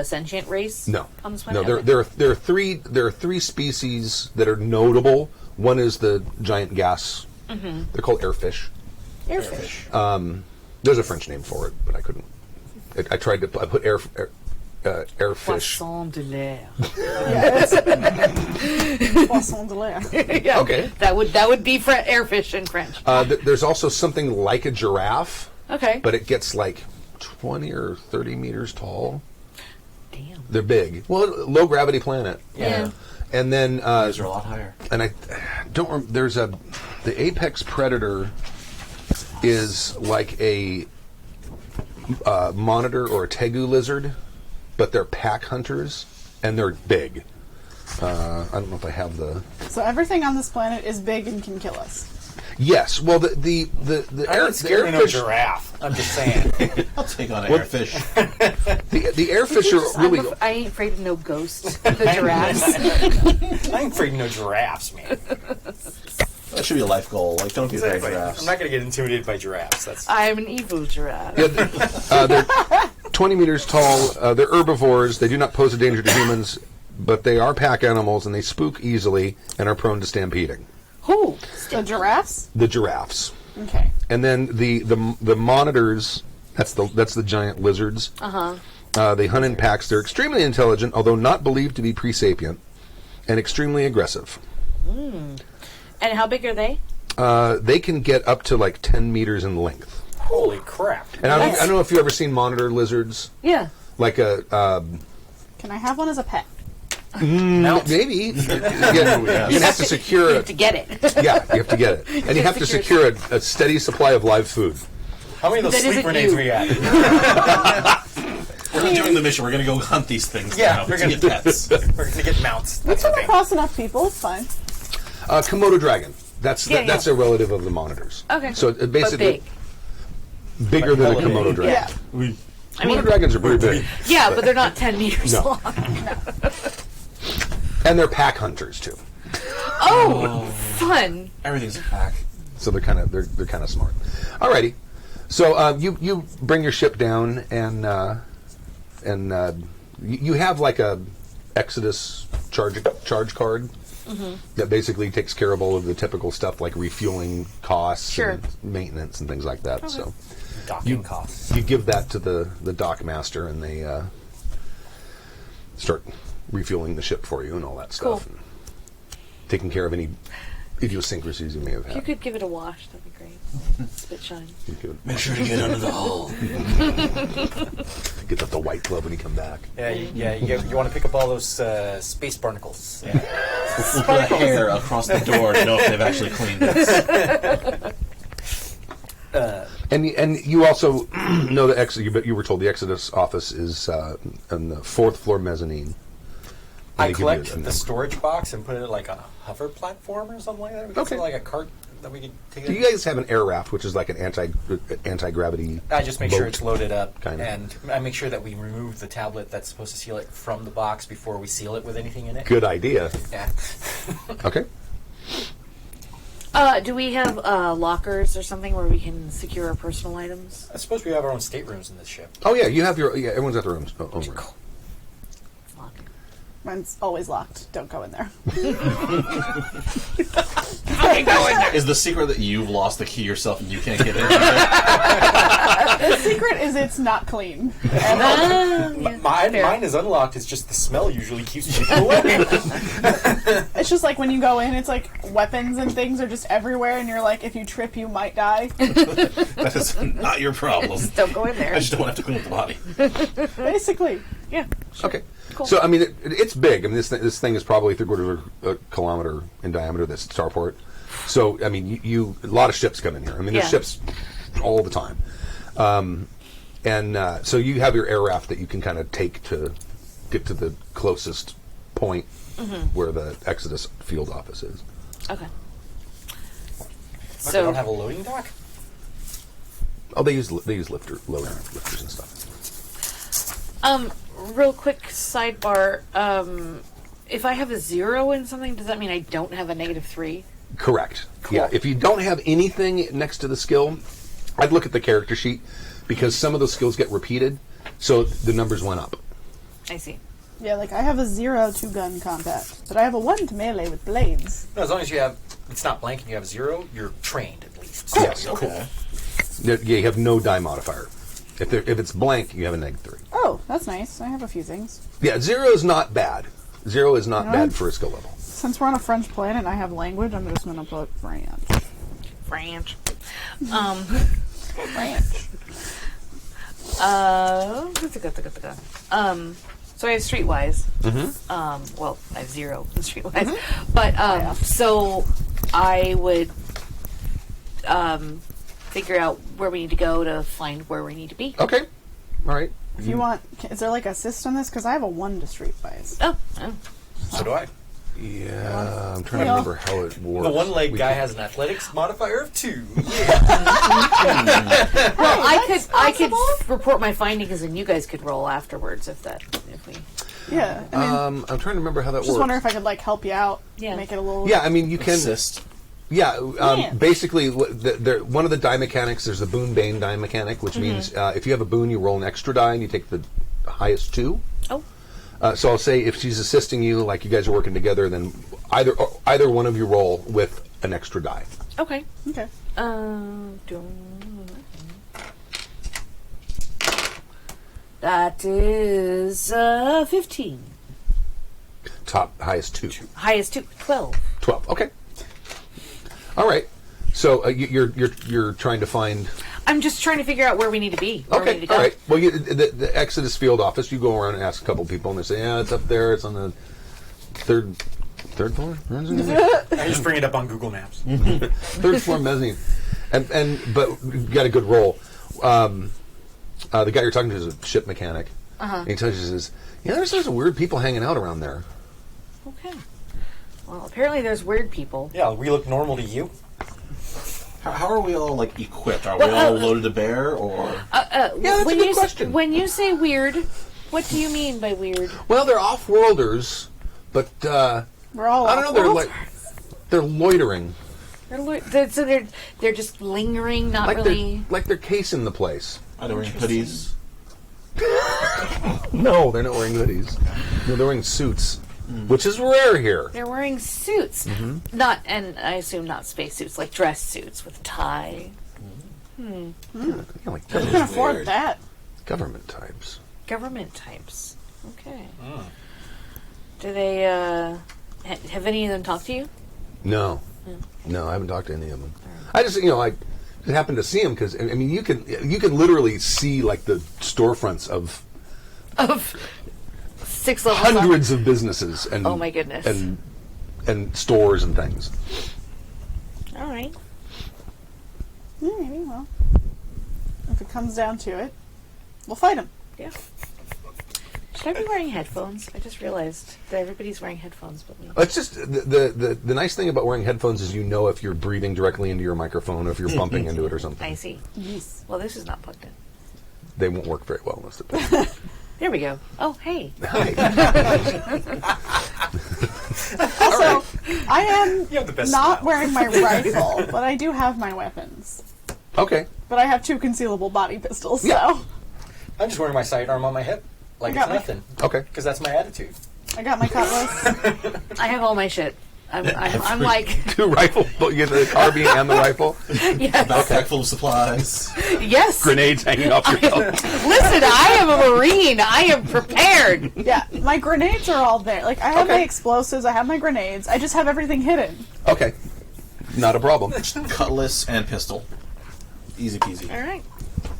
sentient race? No, on this planet? no. There are three species that are notable. One is the giant gas. Mm-hmm. They're called airfish. Airfish. There's a French name for it, but I couldn't. I tried to. I put airfish. Poisson de l'air. Poisson de l'air. Yeah, Okay. That would be airfish in French. There's also something like a giraffe. Okay. But it gets like 20 or 30 meters tall. Damn. They're big. Well, low gravity planet. Yeah. And then These are a lot higher. and I don't remember, there's the apex predator is like a monitor or a tegu lizard, but they're pack hunters and they're big. I don't know if I have the. So everything on this planet is big and can kill us. Yes. Well, the I'm scared of no airfish. giraffe. I'm just saying. I'll take on an airfish. The airfish are really. I ain't afraid of no ghosts. The giraffes. I ain't afraid of no giraffes, man. That should be a life goal. Like, don't be afraid of giraffes. I'm not going to get intimidated by giraffes. That's I'm an evil giraffe. Yeah, they're 20 meters tall. They're herbivores. They do not pose a danger to humans, but they are pack animals and they spook easily and are prone to stampeding. Who? The giraffes? The giraffes. Okay. And then the monitors, that's the giant lizards. They hunt in packs. They're extremely intelligent, although not believed to be pre-sapient, and extremely aggressive. And how big are they? They can get up to like 10 meters in length. Holy crap! And I don't know if you've ever seen monitor lizards. Yeah. Like a Can I have one as a pet? maybe you're gonna have to secure You it. have to get it. Yeah, you have to get it, and you have to secure a steady supply of live food. How many of those That sleep isn't grenades you. we got? We're not doing the mission. We're going to go hunt these things. Yeah, now we're to gonna- get pets. We're gonna get mounts. That's the Come thing. across enough people, it's fine. Komodo dragon. That's Yeah, that's yeah. a relative of the monitors. Okay. So it basically But bigger than a Like Komodo dragon. Yeah. Komodo dragons are pretty big, yeah, but they're not 10 meters No. long. and they're pack hunters too. Oh, fun. Everything's a pack. So they're kind of smart. Alrighty. So you bring your ship down and you have like a Exodus charge card that basically takes care of all of the typical stuff like refueling costs Sure. and maintenance and things like that. So Docking costs. you give that to the dock master and they start refueling the ship for you and all that stuff. Cool. And taking care of any idiosyncrasies you may have If you had. could give it a wash, that'd be great. It's a bit shiny. You could Make sure to get under the hull. get the white glove when you come back. Yeah, you want to pick up all those space barnacles. Put a hair across the door to know if they've actually cleaned it. And you also know that you were told the Exodus office is on the 4th floor mezzanine. And I they give you collect a- the storage box and put it in like a hover platform or something like that. We could Okay. sell, like a cart that we could take. Do you guys have an air raft, which is like an anti-gravity? I just make sure boat? it's loaded up, Kinda. and I make sure that we remove the tablet that's supposed to seal it from the box before we seal it with anything in it. Good idea. Yeah. Okay. Do we have lockers or something where we can secure our personal items? I suppose we have our own staterooms in this ship. Oh yeah, you have your everyone's at their own room. Lock. Mine's always locked. Don't go in there. Is the secret that you've lost the key yourself and you can't get in? The secret is it's not clean. Mine is unlocked. It's just the smell usually keeps people away. It's just like when you go in, it's like weapons and things are just everywhere, and you're like, if you trip, you might die. That is not your problem. Just don't go in there. I just don't have to clean up the body. Basically. Yeah. Okay. Cool. So I mean, it's big. I mean, this thing is probably 3/4 of a kilometer in diameter. This starport. So I mean, you a lot of ships come in here. I mean, there's Yeah. ships all the time. So you have your air raft that you can kind of take to get to the closest point where the Exodus field office is. Okay. But they don't have a loading dock? Oh, they use lifters and stuff. Real quick sidebar. If I have a 0 in something, does that mean I don't have a -3? Correct. Cool. Yeah. If you don't have anything next to the skill, I'd look at the character sheet because some of those skills get repeated, so the numbers went up. I see. Yeah, like I have a 0 to gun combat, but I have a 1 to melee with blades. No, as long as you have, it's not blank and you have 0, you're trained at least. Yes. you're Okay. Yeah, you have no die modifier. If it's blank, you have a -3. Oh, that's nice. I have a few things. Yeah, 0 is not bad. 0 is not No. bad for a skill level. Since we're on a French planet and I have language, I'm just gonna put French. French. French. So I have streetwise. Well, I have 0 in streetwise. But so I would figure out where we need to go to find where we need to be. Okay. All right. If you want, is there like assist on this? Because I have a 1 to streetwise. Oh. So do I. Yeah, I'm trying to Yeah. remember how it works. The one-leg We guy can- has an athletics modifier of 2. Well, I could report my findings, and you guys could roll afterwards if we. Yeah. I mean, I'm trying to remember how that just works. wonder if I could like help you out. Yeah. Make it a little. Yeah, I mean, you can. Assist. Yeah, Yeah. basically, one of the die mechanics, there's the Boon Bane die mechanic, which means if you have a boon, you roll an extra die and you take the highest 2. Oh. So I'll say if she's assisting you, like you guys are working together, then either one of you roll with an extra die. Okay. Okay. That is 15. Highest 2. Highest 2, 12. 12. Okay. All right. So you're trying to find. I'm just trying to figure out where we need to be. Where we Okay, need to go. all right. Well, the Exodus field office. You go around and ask a couple people, and they say, "Yeah, it's up there. It's on the third floor." I just bring it up on Google Maps. Third floor mezzanine, but you got a good roll. The guy you're talking to is a ship mechanic. And he tells you, he says, "Yeah, there's some weird people hanging out around there." Okay. Well, apparently there's weird people. Yeah, we look normal to you. How are we all like equipped? Are we all loaded to bear, or that's a good question. When you say weird, what do you mean by weird? Well, they're off-worlders, but We're all I don't know. They're loitering, They're just lingering, not like really. they're casing the place. are they wearing hoodies? No, they're not wearing hoodies. No, they're wearing suits, which is rare here. They're wearing suits, not, and I assume not space suits, like dress suits with tie. Yeah, like Who can afford Weird. that? government types. Government types. Okay. Do they? Have any of them talked to you? No, I haven't talked to any of them. I just, I happened to see them because I mean, you can literally see like the storefronts of Of 6 levels up? hundreds of businesses and Oh my goodness. and stores and things. All right. Maybe, well, if it comes down to it, we'll fight him. Yeah. Should I be wearing headphones? I just realized that everybody's wearing headphones but me. It's just the nice thing about wearing headphones is if you're breathing directly into your microphone or if you're bumping into it or something. I see. Yes. Well, this is not plugged in. They won't work very well unless they're plugged in. There we go. Oh, hey. Hi. Also, I am You have the best not style. wearing my rifle, but I do have my weapons. Okay. But I have 2 concealable body pistols, Yeah. so I'm just wearing my sidearm on my hip, like I it's got nothing. Okay. Because that's my attitude. I got my cutlass. I have all my shit. I'm like, Two rifle. You get the carbine and the rifle. yes. Backpack full of supplies. Yes. Grenades hanging off your belt. Listen, I am a Marine. I am prepared. Yeah, my grenades are all there. Like, I have Okay. my explosives, I have my grenades. I just have everything hidden. Okay. Not a problem. Cutlass and pistol. Easy peasy. All right.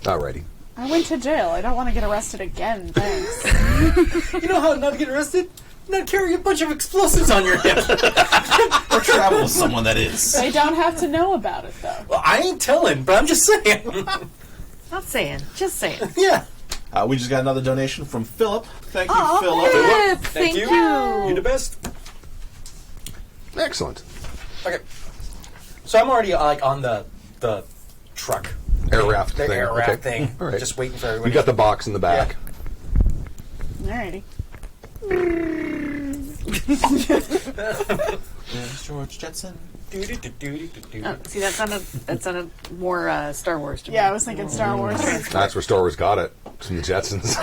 Alrighty. I went to jail. I don't want to get arrested again, thanks. You know how not to get arrested? Not carry a bunch of explosives on your hip. Or travel with someone that is. They don't have to know about it, though. Well, I ain't telling, but I'm just saying. Not saying. Just saying. Yeah. We just got another donation from Philip. Thank you, Aw, Philip. Philip, Thank you. you. You're the best. Excellent. Okay. So I'm already like on the truck. Air raft The thing. air raft Okay. thing. All right. Just waiting for We everybody. got the box in the back. Alrighty. There's George Jetson. Oh, see, that sounded more Star Wars to me. Yeah, I was thinking Star Wars. That's where Star Wars got it. From the Jetsons.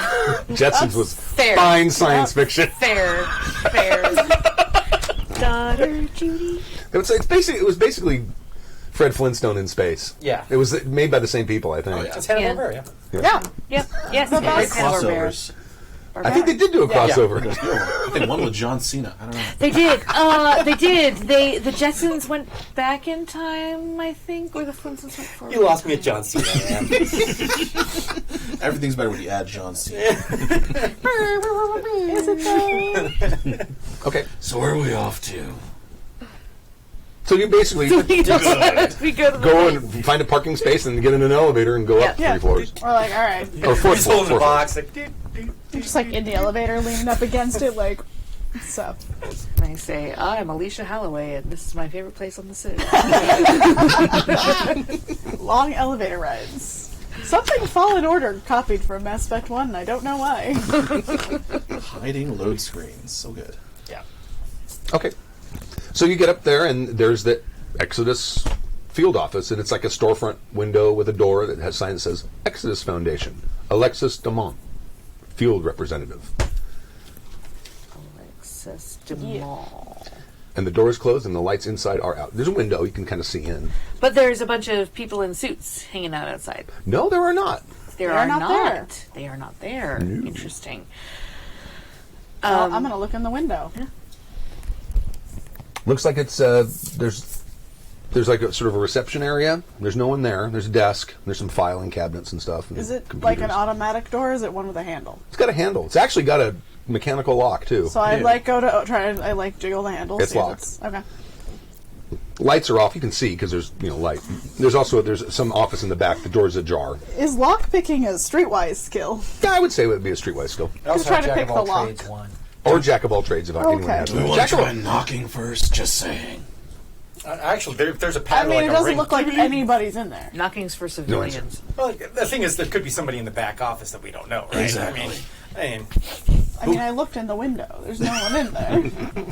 Jetsons was fair. fine science fiction. Fair. Daughter Judy. It was basically Fred Flintstone in space. Yeah. It was made by the same people, I think. Oh, yeah. It's Hanna Yeah. Barbera, yeah. Yeah. Yep. Yes. The Great best. Crossovers. I think they did do a crossover. I think one with John Cena. I don't know. They did. They did. The Jetsons went back in time, I think, or the Flintstones went forward. You lost me at John Cena, man. Everything's better when you add John Cena. Is it though? Okay. So where are we off to? So you basically we go to the go and find a parking space and get in an elevator and go up Yeah. 3 floors. We're like, alright. Or 4th He's floor. holding the 4th floor. box. Like, I'm just like in the elevator leaning up against it, like, what's up? I say, I'm Alicia Holloway, and this is my favorite place on the city. Long elevator rides. Something Fallen Order copied from Mass Effect 1, I don't know why. Hiding load screens. So good. yeah. Okay. So you get up there, and there's the Exodus field office, and it's like a storefront window with a door that has a sign that says Exodus Foundation, Alexis Demont, field representative. Alexis Dumont. And the door is closed, and the lights inside are out. There's a window you can kind of see in. But there's a bunch of people in suits hanging out outside. No, there are not. There They're are not there. They are not there. No. Interesting. Well, I'm gonna look in the window. Looks like it's there's there's like a sort of a reception area. There's no one there. There's a desk. There's some filing cabinets and stuff. And Is it computers. like an automatic door? Or is it one with a handle? It's got a handle. It's actually got a mechanical lock too. So I go to try to jiggle the handle. It's see if locked. Okay. Lights are off. You can see because there's light. There's some office in the back. The door's ajar. Is lock picking a streetwise skill? Yeah, I would say it would be a streetwise skill. I also try have to Jack pick of all the lock. trades one. Or jack of all trades if anyone Okay. has We one. want Jack to of all- try knocking first, just saying. Actually, there's a I pattern mean, like it a doesn't ring. look like anybody's in there. Knockings for civilians. Well, the thing is, there could be somebody in the back office that we don't know, right? Exactly. I mean, I mean, I looked in the window. There's no one in there.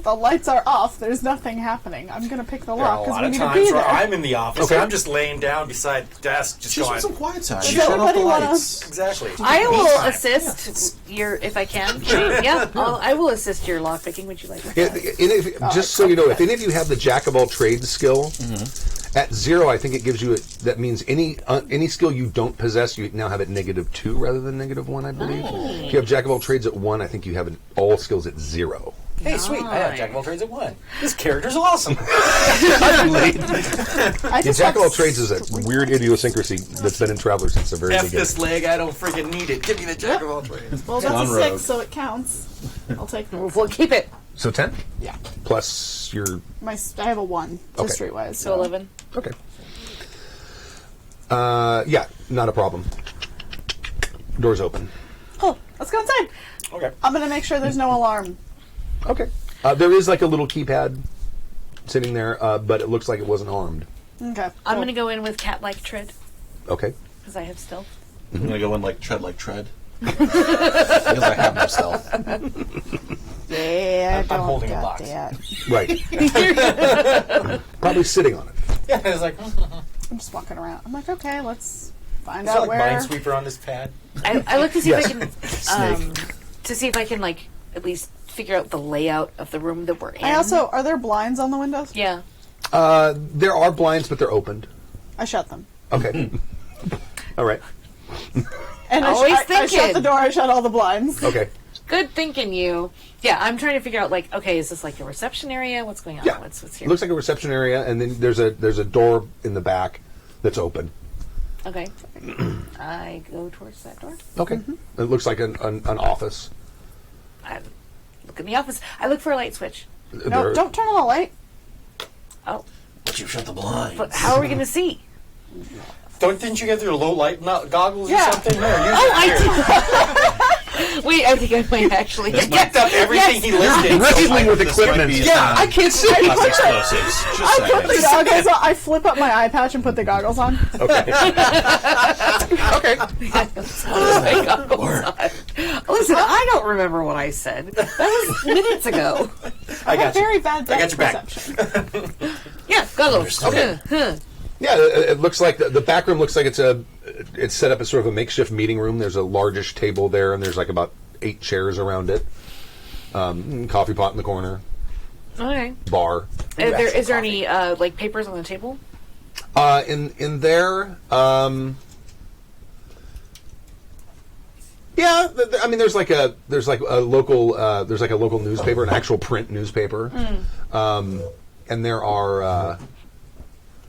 The lights are off. There's nothing happening. I'm gonna pick the there are lock a because lot we of need to be times there. where I'm in the office Okay. and I'm just laying down beside the desk, just Just going. want some quiet time. Does Shut off the anybody wanna- lights. Exactly. I will Me time. assist your, if I can. Yeah, I will assist your lock picking. Would you like that? Just so you know, if any of you have the jack of all trades skill, at 0, I think it gives you that means any skill you don't possess, you now have at -2 rather than -1, I believe. If you have jack of all trades at 1, I think you have all skills at 0. Hey, sweet! I have Jack of all trades at 1. This character's awesome. I The just jack of all want trades is a weird idiosyncrasy that's been in Traveler since the very F beginning. this leg, I don't freaking need it. Give me the Jack of all trades. Well, that's On a road. 6, so it counts. I'll take We'll keep it. So 10 Yeah. plus your I have a 1 to Okay. streetwise. So 11. okay. Yeah, not a problem. Doors open. Oh, let's go inside. Okay. I'm gonna make sure there's no alarm. Okay. There is like a little keypad sitting there, but it looks like it wasn't armed. Okay. I'm going to go in with cat-like tread Okay. because I have stealth. I'm gonna go in like tread. Because I have no stealth. Yeah, I'm holding a box. that. Right. Probably sitting on it. Yeah, it's like, I'm just walking around. I'm like, okay, let's find is there out like where. Minesweeper on this pad? I look to see Yes. if I can, to see if I can like at least figure out the layout of the room that we're in. Are there blinds on the windows? Yeah. There are blinds, but they're opened. I shut them. Okay. All right. And Always I shut thinking. the door. I shut all the blinds. Okay. Good thinking, you. Yeah, I'm trying to figure out like, okay, is this like a reception area? What's going on? Yeah. What's here? Looks like a reception area, and then there's a door in the back that's open. Okay. I go towards that door. Okay. It looks like an office. I look in the office. I look for a light switch. No, There- don't turn on the light. Oh, But you shut the blinds. but how are we going to see? Didn't you get your low light goggles Yeah. or something? No, use Oh, it I here. did. Wait, I think I might actually. Picked up everything he listed. Wrestling with This might equipment. be, Yeah, I can't see. Plus explosives. Just I put the saying. goggles on. I flip up my eye patch and put the goggles on. Okay. Okay. Oh my God. Listen, I don't remember what I said. That was minutes ago. I got you. Very bad I got depth your back. perception. Yeah, goggles. Okay. Yeah, it looks like the back room looks like it's set up as sort of a makeshift meeting room. There's a largish table there, and there's like about 8 chairs around it. Coffee pot in the corner. Okay. Bar. Is there any like papers on the table? In there, yeah. I mean, there's like a local newspaper, an actual print newspaper, and there are.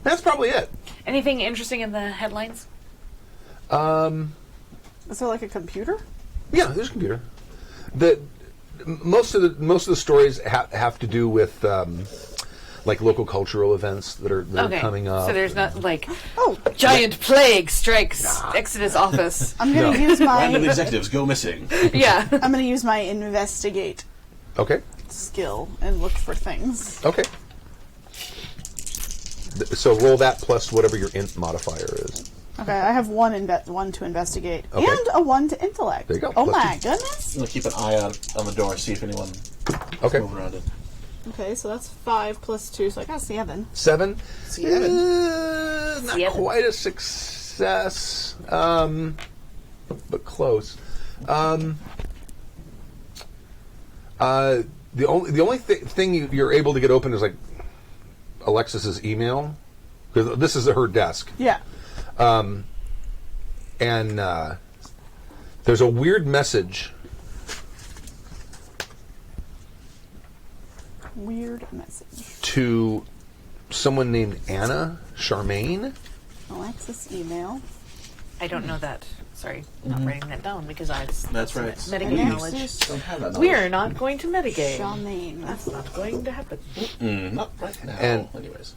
That's probably it. Anything interesting in the headlines? Is there like a computer? Yeah, there's a computer. Most of the stories have to do with like local cultural events that are coming up. So there's not like Oh, giant plague strikes Exodus office. I'm gonna use Random my. executives go missing. Yeah. I'm gonna use my investigate Okay. skill and look for things. Okay. So roll that plus whatever your int modifier is. Okay, I have one to investigate Okay. and a 1 to intellect. There you go. Oh Plus my 2. goodness. I'm gonna keep an eye out on the door, see if anyone Okay. moves around it. Okay, so that's 5 plus 2, so I got 7. 7. Not 7. quite a success, but close. The only thing you're able to get open is like Alexis's email, because this is her desk, Yeah. and there's a weird message. Weird message. to someone named Anna Charmaine. Alexis email. I don't know that. Sorry, not writing that down because I That's right. metagame knowledge. Don't have that We knowledge. are not going to metagame. Charmaine. That's not going to happen. Not right now. And- anyways.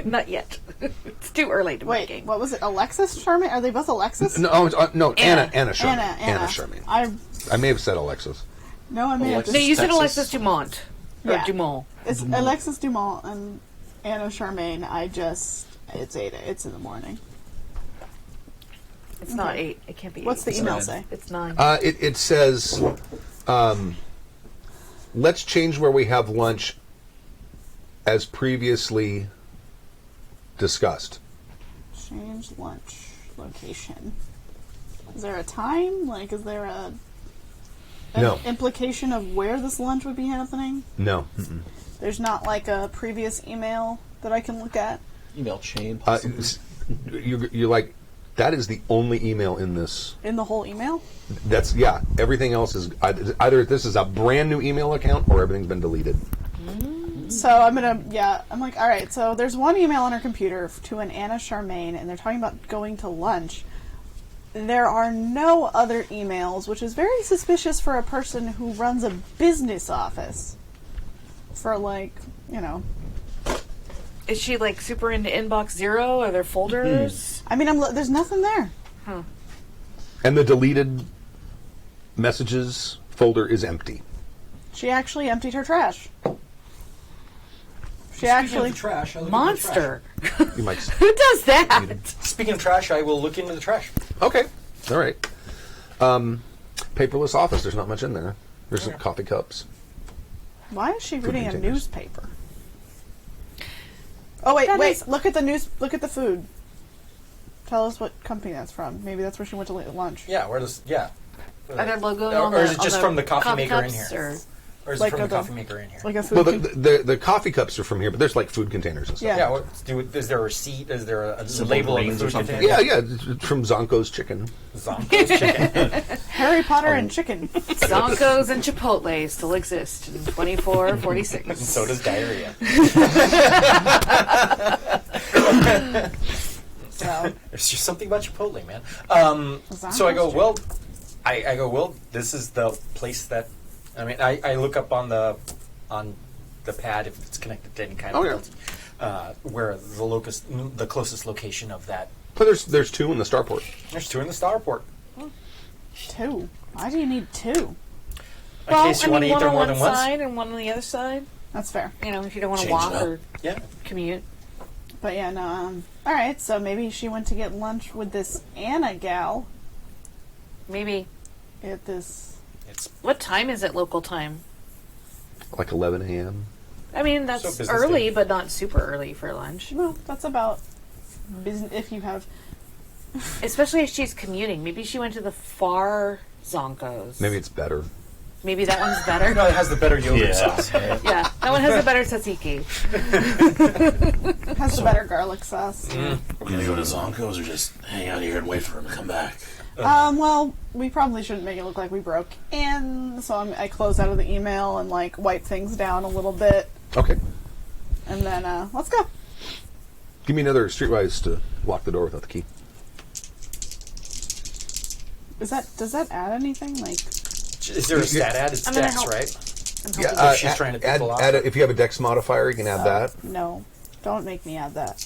Not yet. It's too early to Wait, metagame. what was it? Alexis Charmaine? Are they both Alexis? No, no, Anna Anna. Charmaine. Anna. Charmaine. I may have said Alexis. No, I may have Alexis. No, just... you said Texas. Alexis Dumont. Or Yeah. Dumont. It's Alexis Dumont and Anna Charmaine. It's 8. It's in the morning. It's not 8. It can't be 8. What's the email say? It's 9. It says, let's change where we have lunch as previously discussed. Change lunch location. Is there a time? Like, is there an No. implication of where this lunch would be happening? No. Mm-mm. There's not like a previous email that I can look at. Email chain, possibly. You're like, that is the only email in this. In the whole email? That's, yeah. Everything else is either this is a brand new email account or everything's been deleted. So I'm like, all right, so there's one email on her computer to an Anna Charmaine, and they're talking about going to lunch. There are no other emails, which is very suspicious for a person who runs a business office. For, like, you know. Is she like super into inbox 0? Are there folders? I mean, there's nothing there. And the deleted messages folder is empty. She actually emptied her trash. She Speaking actually... of the trash, I look at the Monster. You might. Who does that? trash. Speaking of trash, I will look into the trash. Okay. All right. Paperless office. There's not much in there. There's some coffee cups. Why is she reading a containers. newspaper? Oh, wait, That wait. is- Look at the food. Tell us what company that's from. Maybe that's where she went to lunch. Yeah, where does Are there logos or, on or is the- it just on the from the coffee maker in cups, here? or- Or is Like it from the a- coffee maker in here? Like a food. Well, the coffee cups are from here, but there's like food containers and stuff. Yeah. Yeah, is there a receipt? Is there a Simple label of the greens or food something? container? Yeah, it's from Zonko's Chicken. Zonko's chicken. Harry Potter and chicken. Zonkos and Chipotle still exist in 2446. And so does diarrhea. So There's just something about Chipotle, man. So I go, well, I go, well, this is the place that. I mean, I look up on the pad if it's connected to any kind of building, where the closest location of that. But there's two in the starport. There's 2 in the starport. 2. Why do you need 2? In case you want to eat one there on more one than once. side and one on the other side. That's fair. You know, if you don't want to Change it walk up. or Yeah. commute. But yeah, no. All right, so maybe she went to get lunch with this Anna gal Maybe. at this. It's What time is it local time? Like 11 a.m. I mean, that's business early, day. but not super early for lunch. No, that's about business. If you have. Especially if she's commuting. Maybe she went to the far Zonkos. Maybe it's better. Maybe that one's better. no, it has the better yogurt Yeah. sauce. Yeah, that one has a better tzatziki. Has the better garlic sauce. We're gonna go to Zonko's or just hang out here and wait for him to come back. Well, we probably shouldn't make it look like we broke in, so I close out of the email and like wipe things down a little bit, Okay. and then let's go. Give me another streetwise to lock the door without the key. Does that add anything? Like, Is there a stat ad? It's I'm gonna Dex, help. right? Yeah, she's trying to pick the lock. if you have a dex modifier, you can add that. no, don't make me add that.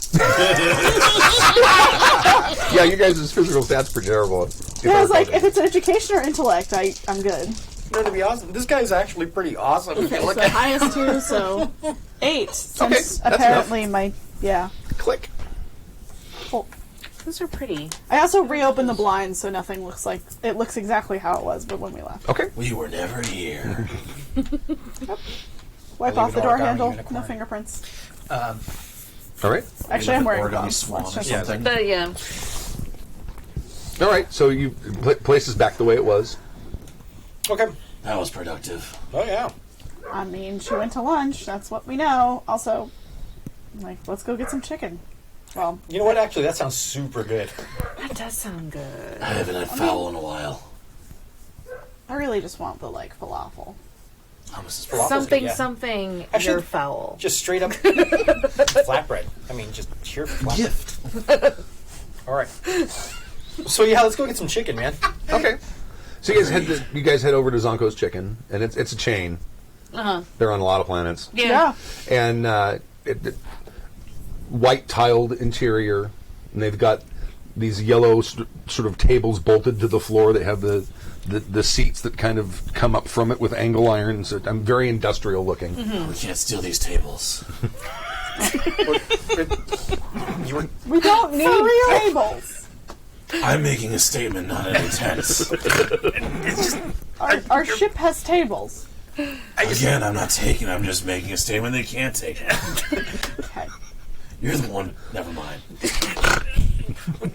Yeah, you guys' physical stats are terrible. Yeah, I was like, if it's education or intellect, I'm good. No, to be awesome. This guy's actually pretty awesome. If you Okay, look so at highest 2, so 8. Since that's apparently enough. yeah. Click. Cool. Those are pretty. I also reopened the blinds so nothing looks like it looks exactly how it was, but when we left. Okay. We were never here. Wipe leave off an the door origami handle, unicorn. no fingerprints. All right. Actually, I'm wearing Origami gloves. swan Let's or just- something. But yeah, All right. So you place is back the way it was. Okay. That was productive. Oh yeah. I mean, she went to lunch. That's what we know. Also, like, let's go get some chicken. Well, You know what? Actually, that sounds super good. that does sound good. I haven't had fowl in a while. I really just want the like falafel. Falafels, something, yeah. something, Actually, you're foul. Just straight up flatbread. I mean, just pure flatbread. Gift. All right. So yeah, let's go get some chicken, man. Okay. So you guys head over to Zonko's Chicken, and it's a chain. Uh-huh. They're on a lot of planets. Yeah. And white tiled interior, and they've got these yellow sort of tables bolted to the floor. They have the seats that kind of come up from it with angle irons. I'm very industrial looking. We can't steal these tables. We don't need tables. I'm making a statement, not an intent. Our ship has tables. Again, I'm not taking. I'm just making a statement. They can't take it. Okay. You're the one. Never mind.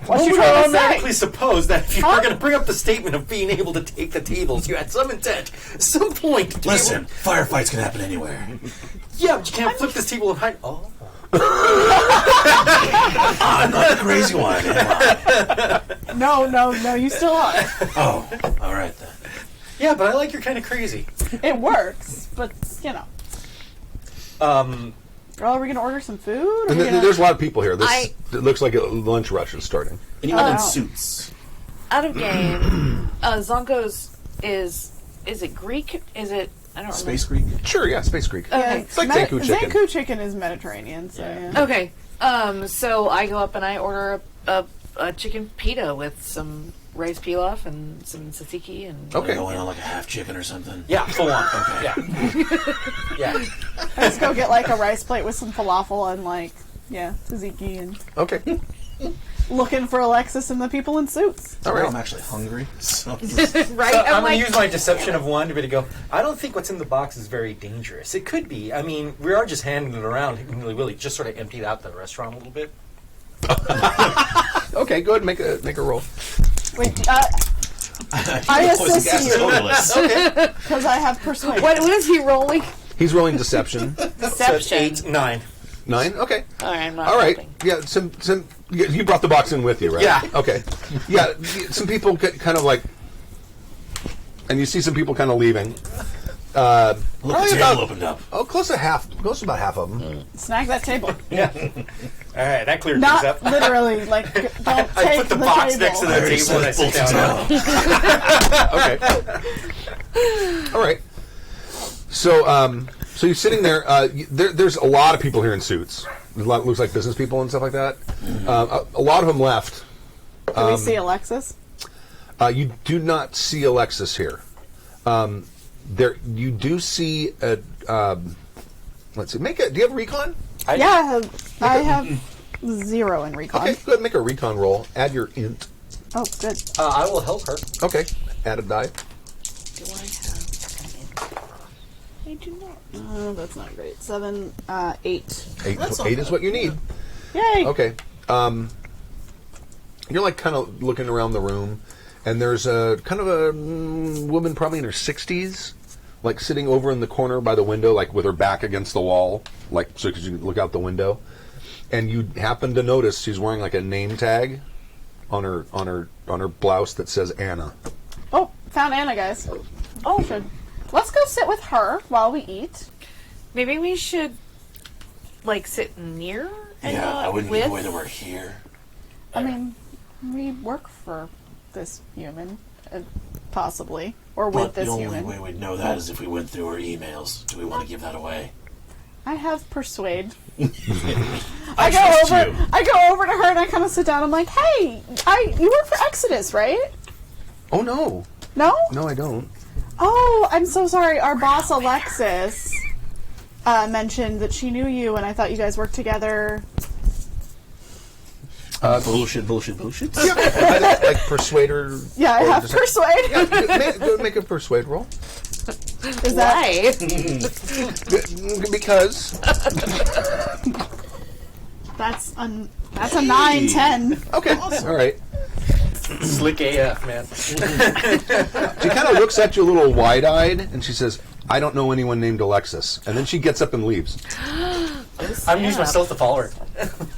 What You you trying to automatically say? suppose that if you Huh? were going to bring up the statement of being able to take the tables, you had some intent, some point. To be Listen, firefights can happen anywhere. yeah, but you can't flip this table and hide. Oh. I'm not the crazy one, am I? No, you still are. Oh, all right then. Yeah, but I like you're kind of crazy. It works, but you know. Are we gonna order some food? Or And we gonna... there's a lot of people here. I- It looks like a lunch rush is starting. Anyone in Oh. suits? Out of game, Zonko's is it Greek? Is it, I don't Space Greek? Sure, yeah, Space Greek. Yeah, It's like Zanku chicken. Zanku chicken is Mediterranean, so yeah. remember. Okay. So I go up and I order a chicken pita with some rice pilaf and some tzatziki and Okay. Going on like a half chicken or something? Yeah, full on. Okay. Yeah. Yeah. Let's go get like a rice plate with some falafel and like tzatziki and Okay. looking for Alexis and the people in suits. All Well, right. I'm actually hungry. So. right. I'm going like, to use my deception of one to go, I don't think what's in the box is very dangerous. It could be. I mean, we are just handing it around willy-willy, just sort of emptied out the restaurant a little bit. Okay, go ahead and make a roll. Wait, I assist you because I have persuasion. what is he rolling? He's rolling deception. So it's Deception. 8, 9. 9? Okay. All right, I'm not All right. helping. Yeah, you brought the box in with you, right? Yeah. Okay. Yeah, some people get kind of like, and you see some people kind of leaving. Look, the Probably table about- opened up. Close to about half of them. Snag that table. Yeah. All right, that cleared things Not up. literally, like, don't I take put the box table. next to the already table and I said sit down. Okay. All right. So you're sitting there. There's a lot of people here in suits. There's a lot, looks like business people and stuff like that. A lot of them left. Can we see Alexis? You do not see Alexis here. There, you do see a. Let's see. Do you have recon? Yeah, I have 0 in recon. Okay, go ahead and make a recon roll. Add your int. Oh, good. I will help her. Okay, add a die. Do I have? I do not. That's not great. 7, 8. Eight is what you need. Yay! Okay. You're like kind of looking around the room, and there's a kind of a woman, probably in her 60s, like sitting over in the corner by the window, like with her back against the wall, like so you can look out the window. And you happen to notice she's wearing like a name tag on her blouse that says Anna. Oh, found Anna, guys. Oh, should. Let's go sit with her while we eat. Maybe we should, like, sit near and Yeah, not I wouldn't with. give away that we're here. I mean, we work for this human, possibly, or with But this the only human. way we'd know that is if we went through her emails. Do we want to give that away? I have persuade. I trust you. I go over to her and I kind of sit down. I'm like, "Hey, you work for Exodus, right? Oh no, No? no, I don't. Oh, I'm so sorry. Our boss Alexis mentioned that she knew you, and I thought you guys worked together. Bullshit. Like persuader. Yeah, I or have just- persuade. Go make a persuade roll. Is that Why? Because that's a 9, 10. okay, all right. Slick AF, man. She kind of looks at you a little wide-eyed, and she says, "I don't know anyone named Alexis." And then she gets up and leaves. I'm using myself to follow her.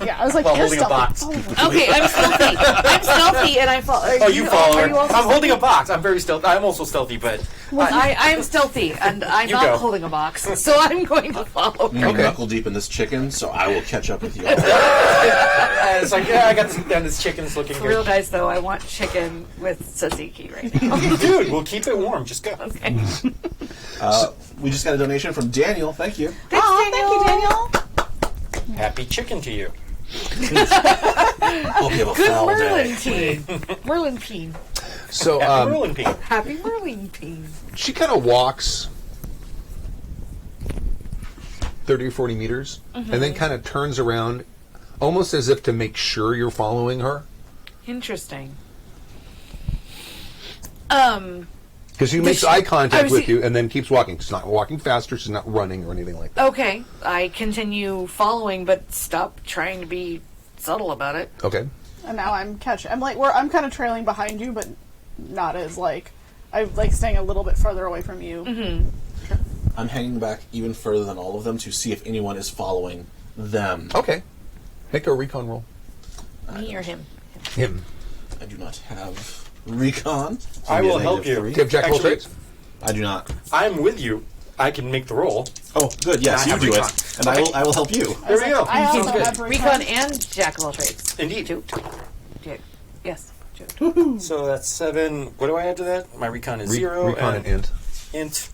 Yeah, I was like, While you're holding a box. stealthy. Oh, Okay, I'm stealthy. I'm stealthy, and I follow. Oh, you follow her. Are you also I'm holding a box. I'm very stealthy. I'm also stealthy, but I am stealthy, and I'm You not go. holding a box, so I'm going to follow her. I'm knuckle deep in this chicken, so I will catch up with you. it's like, yeah, I got this chicken's looking For real, good. guys, though, I want chicken with tzatziki right now. Dude, we'll keep it warm. Just go. Okay. We just got a donation from Daniel. Thank you. Thanks, Aw, thank you, Daniel. Happy chicken to you. Hope you have a Good foul Merlin day. teen. Merlin peen. So Happy rolling pea. Happy Merlin peen. she kind of walks 30 or 40 meters and then kind of turns around almost as if to make sure you're following her. Interesting. Because she makes she- eye I contact was with see- you and then keeps walking. She's not walking faster. She's not running or anything like that. Okay, I continue following, but stop trying to be subtle about it. Okay. And now I'm catching. I'm kind of trailing behind you, but not as like. I'm like staying a little bit further away from you. Mm-hmm. I'm hanging back even further than all of them to see if anyone is following them. Okay. Make a recon roll. Me or him? Him. I do not have recon. I will help -3. you. Do you have jack of all Actually- trades? I do not. I'm with you. I can make the roll. Oh, good. Yes, I you have do recon. it, and Okay. I will help you. There we go. I also Sounds good. have Recon and jack of all trades. Indeed. Two. Yes. Two. So that's 7. What do I add to that? My recon is 0. Recon and int. int.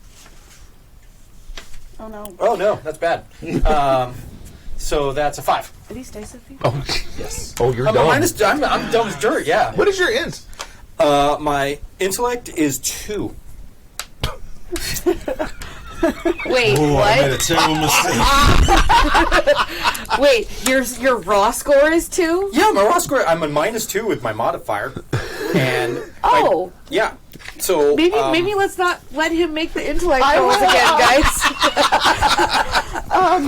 Oh no. Oh no, that's bad. So that's a 5. Are these dice of people? Oh, Yes. oh, you're I'm dumb. I'm dumb as dirt. Yeah. What is your int? My intellect is 2. Wait, I made a what? terrible mistake. Wait, your raw score is 2? Yeah, my raw score. I'm a -2 with my modifier, and Oh, yeah. So maybe let's not let him make the intellect I rolls will, again, guys. Well,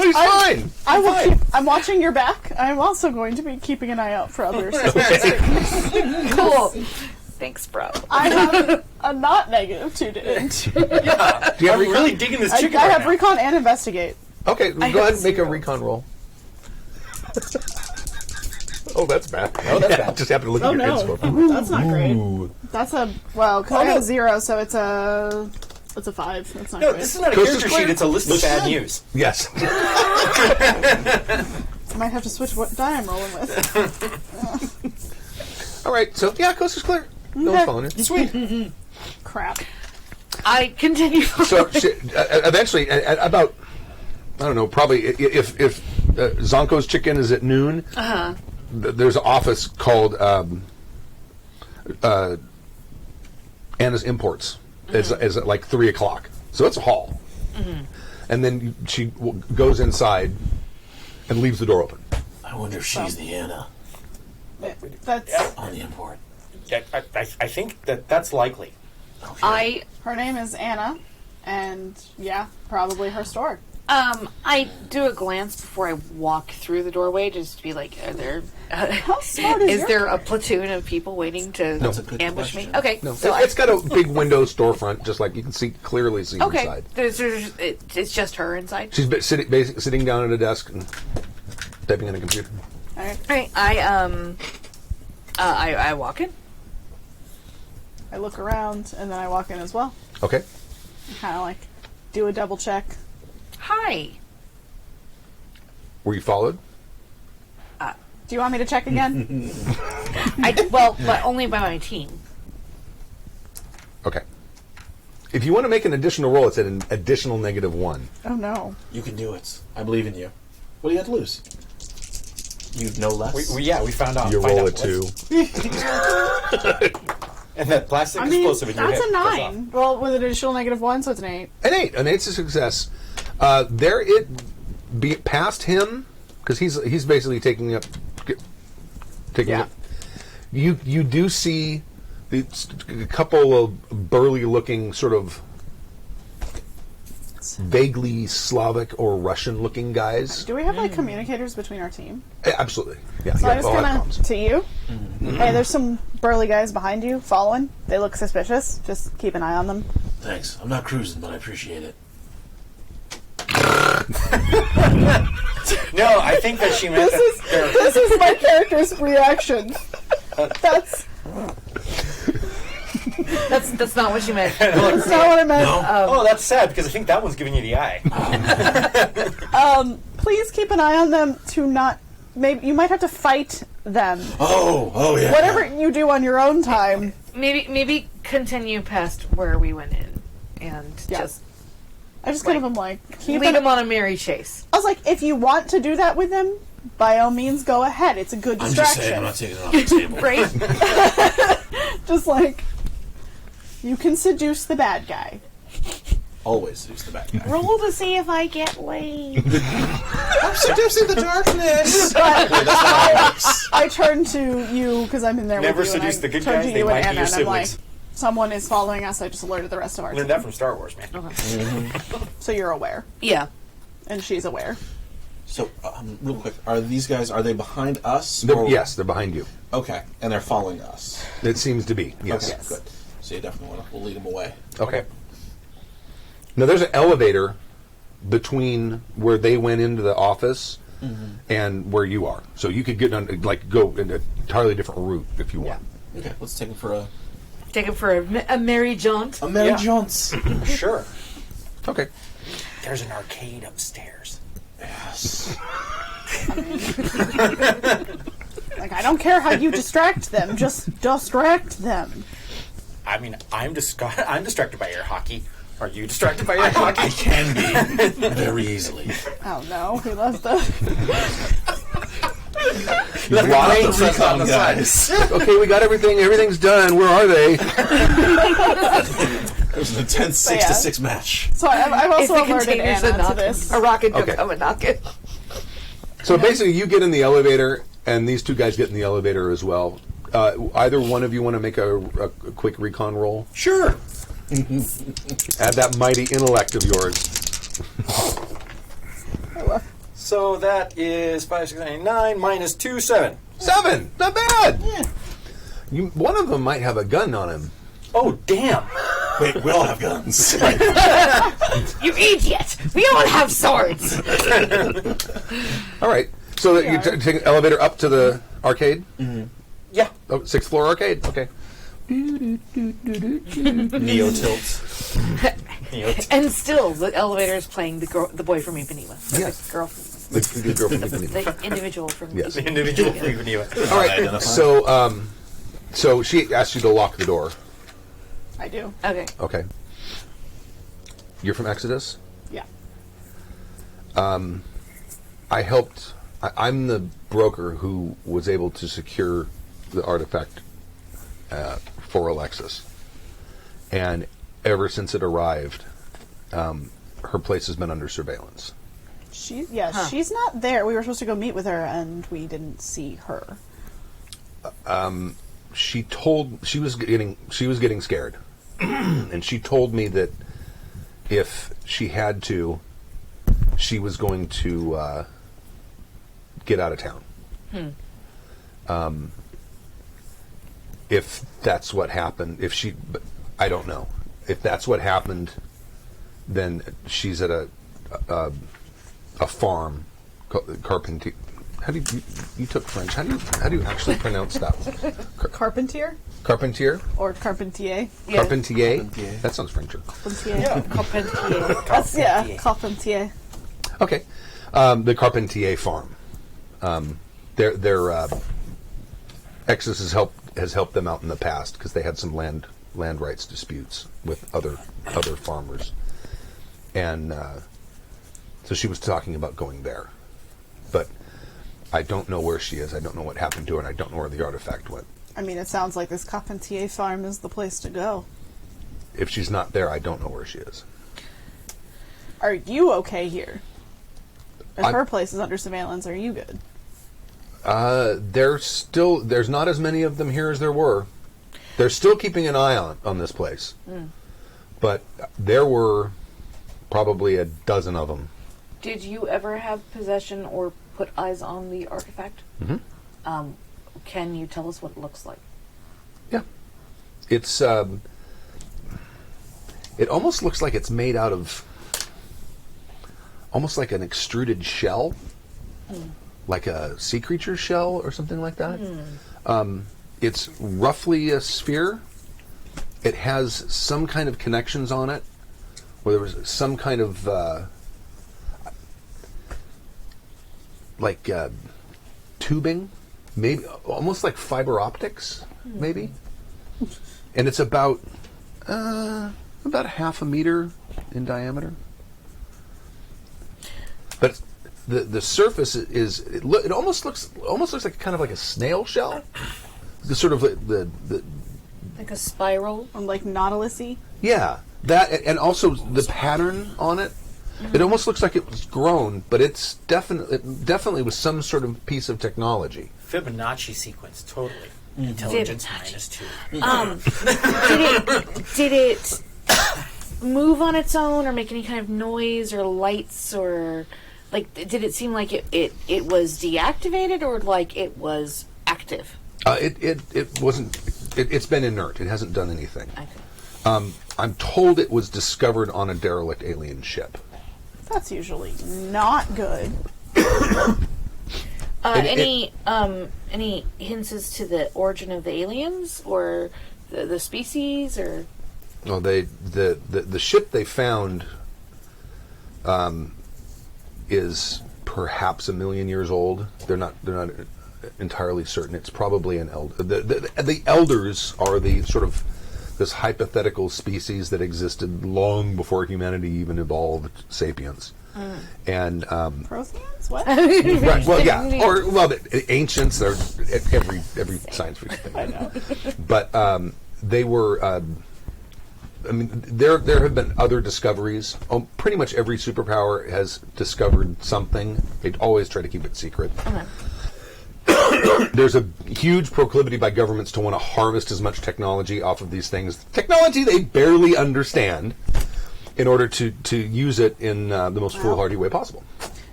he's fine. I will keep. I'm watching your back. I'm also going to be keeping an eye out for others. Cool. Thanks, bro. I have a not -2 to int. Do you have I'm recon? really digging this I chicken right have now. recon and investigate. Okay, go have ahead and make a 0. recon roll. Oh, that's bad. Oh, that's bad. Just happened to look Oh at your no, int score. that's not great. That's a because I have no. a 0, so it's a 5. That's not No, great. this is not a Coast character is clear. sheet. It's a list of bad news. Yes. I might have to switch what die I'm rolling with. All right. So yeah, coast is clear. No one's following you. Sweet. Crap. I continue. So eventually, at about I don't know, probably if Zonko's chicken is at noon, there's an office called Anna's Imports. Is at like 3:00, so it's a hall. And then she goes inside and leaves the door open. I wonder if she's the Anna That's on the import. I think that's likely. I her name is Anna, and yeah, probably her store. I do a glance before I walk through the doorway just to be like, are there? How smart is Is your there a platoon of people waiting to That's a good ambush question. me? Okay, No, so it's got a big window storefront, just like you can clearly see okay. inside. It's just her inside. She's sitting down at a desk and typing on a computer. All right. All right, I walk in. I look around and then I walk in as well. Okay. Kind of like do a double check. Hi. Were you followed? Do you want me to check again? But only by my team. Okay. If you want to make an additional roll, it's at an additional -1. Oh no. You can do it. I believe in you. What do you have to lose? You know less. We found out. You find roll out a 2. and that plastic I mean, explosive in your that's hip a goes off. 9. Well, with an additional -1, so it's an 8. An 8. An 8's a success. Be past him because he's basically taking up. Yeah. You do see a couple of burly-looking, sort of vaguely Slavic or Russian-looking guys. Do we have like communicators between our team? Absolutely. Yeah. So yeah, I just all have kind comms. of to you. Hey, there's some burly guys behind you following. They look suspicious. Just keep an eye on them. Thanks. I'm not cruising, but I appreciate it. No, I think that she meant This is my character's reaction. That's not what you meant. not what I meant. oh, that's sad because I think that one's giving you the eye. Please keep an eye on them to not. Maybe you might have to fight them. Oh yeah. Whatever you do on your own time. Maybe continue past where we went in and just I just kind of am like, lead him on a merry chase. I was like, if you want to do that with them, by all means, go ahead. It's a good I'm just distraction. saying, I'm not taking it off the table. Right? Just like, you can seduce the bad guy. Always seduce the bad guy. Roll to see if I get laid. I'm seducing the darkness. I turn to you because I'm in there Never with you. seduce and the I good turn guys, to they you might and be Anna, your and I'm like, siblings. someone is following us. I just alerted the rest of our Learned team. that from Star Wars, man. So you're aware, Yeah. and she's aware. So, real quick, are these guys, are they behind us? Yes, they're behind you. Okay, and they're following us. It seems to be, yes. Okay, good. So you definitely we'll lead them away. Okay. Now, there's an elevator between where they went into the office and where you are. So you could get on, go in an entirely different route if you want. Okay, let's take them for a Take him for a merry jaunt. Mary Yeah. Jones. Sure. Okay. There's an arcade upstairs. Yes. Like, I don't care how you distract them. Just distract them. I mean, I'm distracted by air hockey. Are you distracted by air hockey? I can be very easily. Oh no, we left the. Lots of recon guys. Okay, we got everything. Everything's done. Where are they? It was an intense 6-6 match. So I've also If the alerted containers Anna are to knocking, this. a rocket could Okay. come and knock it. So basically, you get in the elevator, and these two guys get in the elevator as well. Either one of you want to make a quick recon roll? Sure. Add that mighty intellect of yours. So that is 5, 6, 9 minus 2, 7. 7! Not bad! One of them might have a gun on him. Oh, damn. Wait, we all have guns. You idiot! We all have swords! All right. So that you take an elevator up to the arcade? Yeah. Oh, 6th floor arcade? Okay. Neo tilts. And still, the elevator is playing the boy from Ipanema. Yes. The girl, The girl from Ipanema. the individual from Yes. The individual from Ipanema. All right. So she asked you to lock the door. I do. Okay. Okay. You're from Exodus? Yeah. I helped. I'm the broker who was able to secure the artifact for Alexis. And ever since it arrived, her place has been under surveillance. She's not there. We were supposed to go meet with her, and we didn't see her. She was getting scared, and she told me that if she had to, she was going to get out of town. If that's what happened, I don't know. If that's what happened, then she's at a farm, Carpentier. How do you took French? How do you actually pronounce that one? Carpentier Carpentier? or Carpentier? Yeah. Carpentier? Carpentier. That sounds Frencher. Carpentier. Yeah. Carpentier. That's Carpentier. Okay. The Carpentier farm. Their Exodus has helped them out in the past because they had some land rights disputes with other farmers, and so she was talking about going there, but I don't know where she is. I don't know what happened to her, and I don't know where the artifact went. I mean, it sounds like this Carpentier farm is the place to go. If she's not there, I don't know where she is. Are you okay here? If I'm- her place is under surveillance, are you good? There's not as many of them here as there were. They're still keeping an eye on this place, but there were probably a dozen of them. Did you ever have possession or put eyes on the artifact? Mm-hmm. Can you tell us what it looks like? Yeah, it's it almost looks like it's made out of almost like an extruded shell, like a sea creature shell or something like that. It's roughly a sphere. It has some kind of connections on it, where there was some kind of tubing, maybe almost like fiber optics, maybe. And it's about half a meter in diameter. But the surface it almost looks like kind of like a snail shell. The sort of the Like a spiral. Or like Nautilus-y. yeah, that, and also the pattern on it. It almost looks like it was grown, but it's definitely was some sort of piece of technology. Fibonacci sequence, totally. Intelligence Fibonacci. -2. Did it move on its own, or make any kind of noise or lights, or like did it seem like it was deactivated, or like it was active? It wasn't. It's been inert. It hasn't done anything. Okay. I'm told it was discovered on a derelict alien ship. That's usually not good. Any hints as to the origin of the aliens or the species, or Well, the ship they found is perhaps 1 million years old. They're not entirely certain. It's probably an elder. The elders are the sort of this hypothetical species that existed long before humanity even evolved sapiens. And Protheans? What? right, well, yeah, or the ancients. They're every science fiction thing. I know. But they were. I mean, there have been other discoveries. Pretty much every superpower has discovered something. They always try to keep it secret. Okay. There's a huge proclivity by governments to want to harvest as much technology off of these things. Technology they barely understand, in order to use it in the most foolhardy way possible.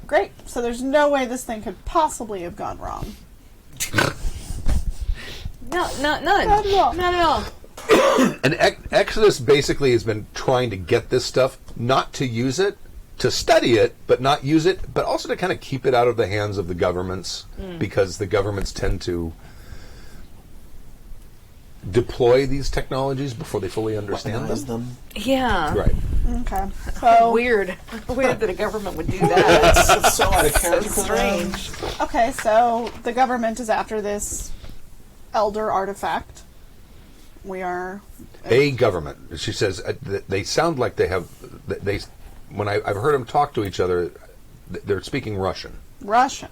Great. So there's no way this thing could possibly have gone wrong. none. Not at all. Not at all. And Exodus basically has been trying to get this stuff, not to use it, to study it, but not use it, but also to kind of keep it out of the hands of the governments, because the governments tend to deploy these technologies before they fully understand Weaponize them. them. Yeah. Right. Okay. So Weird that a government would do that. It's so out of character So for them. strange. Okay, so the government is after this elder artifact. We are. A government. She says they sound like they have. They when I've heard them talk to each other, they're speaking Russian. Russian.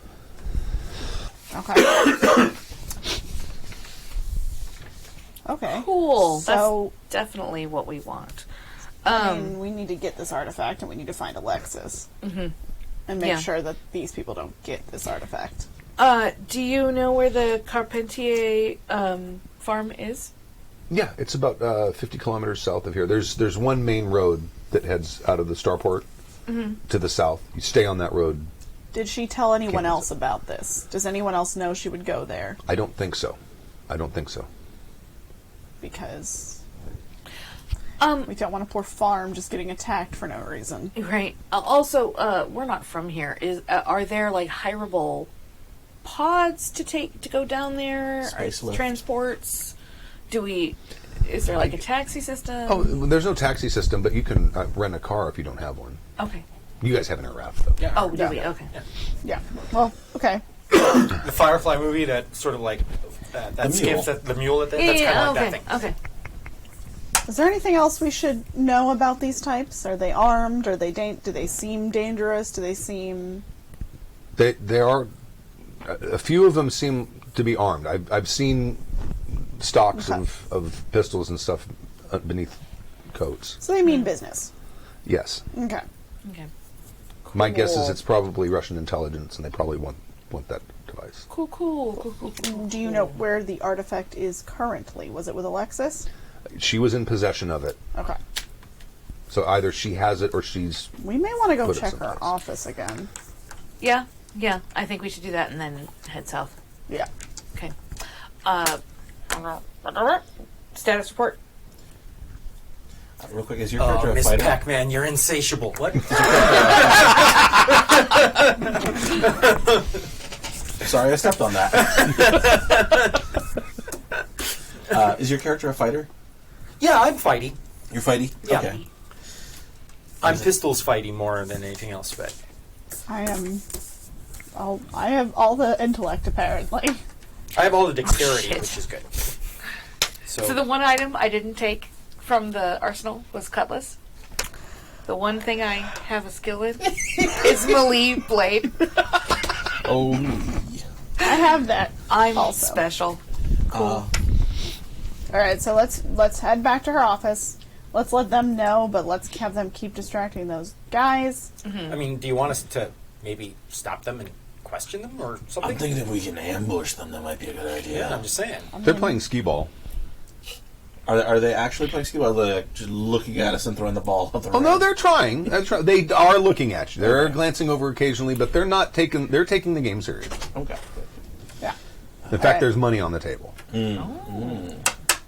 Okay. Okay. Cool. So That's definitely what we want. I mean, we need to get this artifact, and we need to find Alexis, and make Yeah. sure that these people don't get this artifact. Do you know where the Carpentier farm is? Yeah, it's about 50 kilometers south of here. There's one main road that heads out of the starport to the south. You stay on that road. Did she tell anyone Can't else about this? Does anyone else know she would go there? I don't think so. Because Um, we don't want a poor farm just getting attacked for no reason. Right. Also, we're not from here. Are there like hireable pods to go down there? Space Or lift. transports? Is there like a taxi system? Oh, there's no taxi system, but you can rent a car if you don't have one. Okay. You guys have an raft, though. Yeah. Oh, do Yeah. we? Okay. Yeah. Well, okay. The Firefly movie that sort of like that The skips mule. the mule. That's kind of like okay. that thing. Okay. Is there anything else we should know about these types? Are they armed? Are they do they seem dangerous? Do they seem? They are. A few of them seem to be armed. I've seen stocks Okay. of pistols and stuff beneath coats. So they mean business. Yes. Okay. Okay. My guess is Cool. it's probably Russian intelligence, and they probably want that device. Cool. Do you know where the artifact is currently? Was it with Alexis? She was in possession of it, Okay. so either she has it or she's. We may want to go Put it check her someplace. office again. Yeah. I think we should do that and then head south. Yeah. Okay. Status report. Real quick, is your character a Miss fighter? Pac-Man, you're insatiable. What? Sorry, I stepped on that. Is your character a fighter? Yeah, I'm fighty. You're fighty? Yeah. Okay. I'm pistols fighty more than anything else, but I have all the intellect apparently. I have all the dexterity, shit. which is good. So the one item I didn't take from the arsenal was cutlass. The one thing I have a skill in is melee blade. Oh. I have that. I'm Also. special. All right, so let's head back to her office. Let's let them know, but let's have them keep distracting those guys. I mean, do you want us to maybe stop them and question them or something? I'm thinking if we can ambush them, that might be a good idea. Yeah, I'm just saying. They're playing skee ball. Are they actually playing skee ball? Or are they like, just looking at us and throwing the ball up the Oh ring? no, they're trying. They are looking at you. They're glancing over occasionally, but they're not taking. They're taking the game serious. Okay. Yeah. In fact, right. there's money on the table.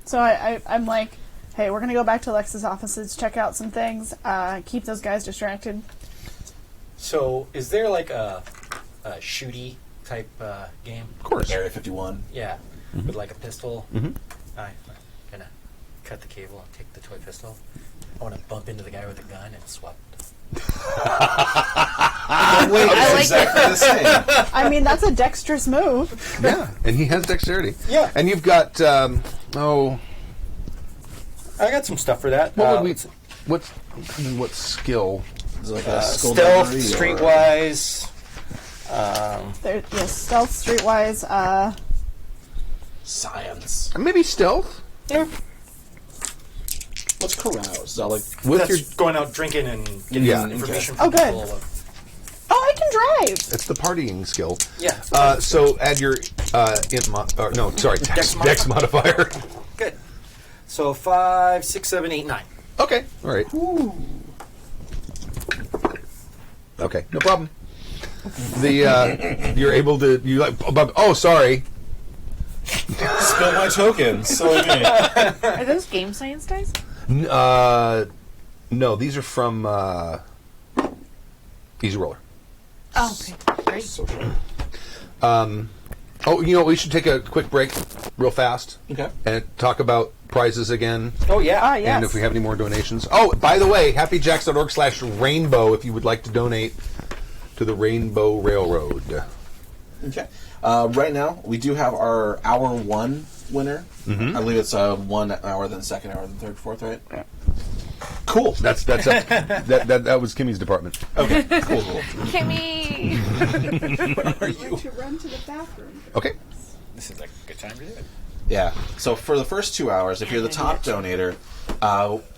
So I'm like, hey, we're gonna go back to Alexa's offices, check out some things, keep those guys distracted. So, is there like a shooty type game? Of course. Area 51. Yeah, with like a pistol. I'm gonna cut the cable and take the toy pistol. I want to bump into the guy with the gun and swap. Wait, I like exactly the same. I mean, that's a dexterous move. Yeah, and he has dexterity. Yeah. And you've got I got some stuff for that. what would we? What skill? Is it like a stealth, skullduggery or- streetwise. Yes, stealth, streetwise. Science. Maybe stealth. Yeah, What's carouse? Is that like With that's your. going out drinking and getting Yeah. information Oh, from good. people. Oh, I can drive. It's the partying skill. Yeah. So add your dex modifier. Good. So 5, 6, 7, 8, 9. Okay. All right. Okay. No problem. You're able to sorry. spill my token? So me. Are those game science dice? No, these are from Easy Roller. Oh, okay. Great. We should take a quick break, real fast, Okay. and talk about prizes again. Oh, yeah. Ah, yes. And if we have any more donations. Oh, by the way, happyjacks.org/rainbow if you would like to donate to the Rainbow Railroad. Okay. Right now, we do have our hour one winner. I believe it's 1 hour, then second hour, then third, fourth, right? Yeah. Cool. That's that was Kimmy's department. Okay. Cool. Kimmy! Are you? To run to the bathroom. Okay. This is like a good time to do it. Yeah. So for the first 2 hours, if you're the top donator,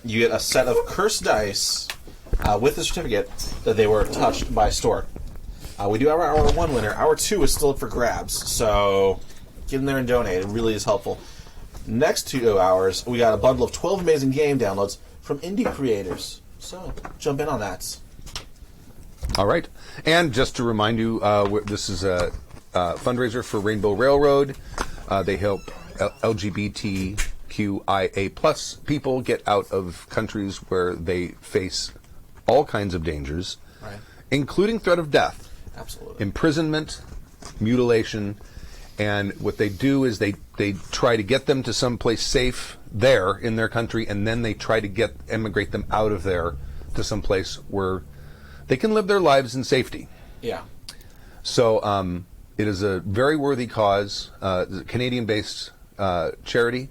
you get a set of cursed dice with the certificate that they were touched by Stork. We do have our hour one winner. Hour two is still up for grabs, so get in there and donate. It really is helpful. Next 2 hours, we got a bundle of 12 amazing game downloads from indie creators. So jump in on that. All right. And just to remind you, this is a fundraiser for Rainbow Railroad. They help LGBTQIA plus people get out of countries where they face all kinds of dangers, Right. including threat of death, Absolutely. imprisonment, mutilation. And what they do is they try to get them to someplace safe there in their country, and then they try to emigrate them out of there to someplace where they can live their lives in safety. Yeah. So it is a very worthy cause. It's a Canadian-based charity.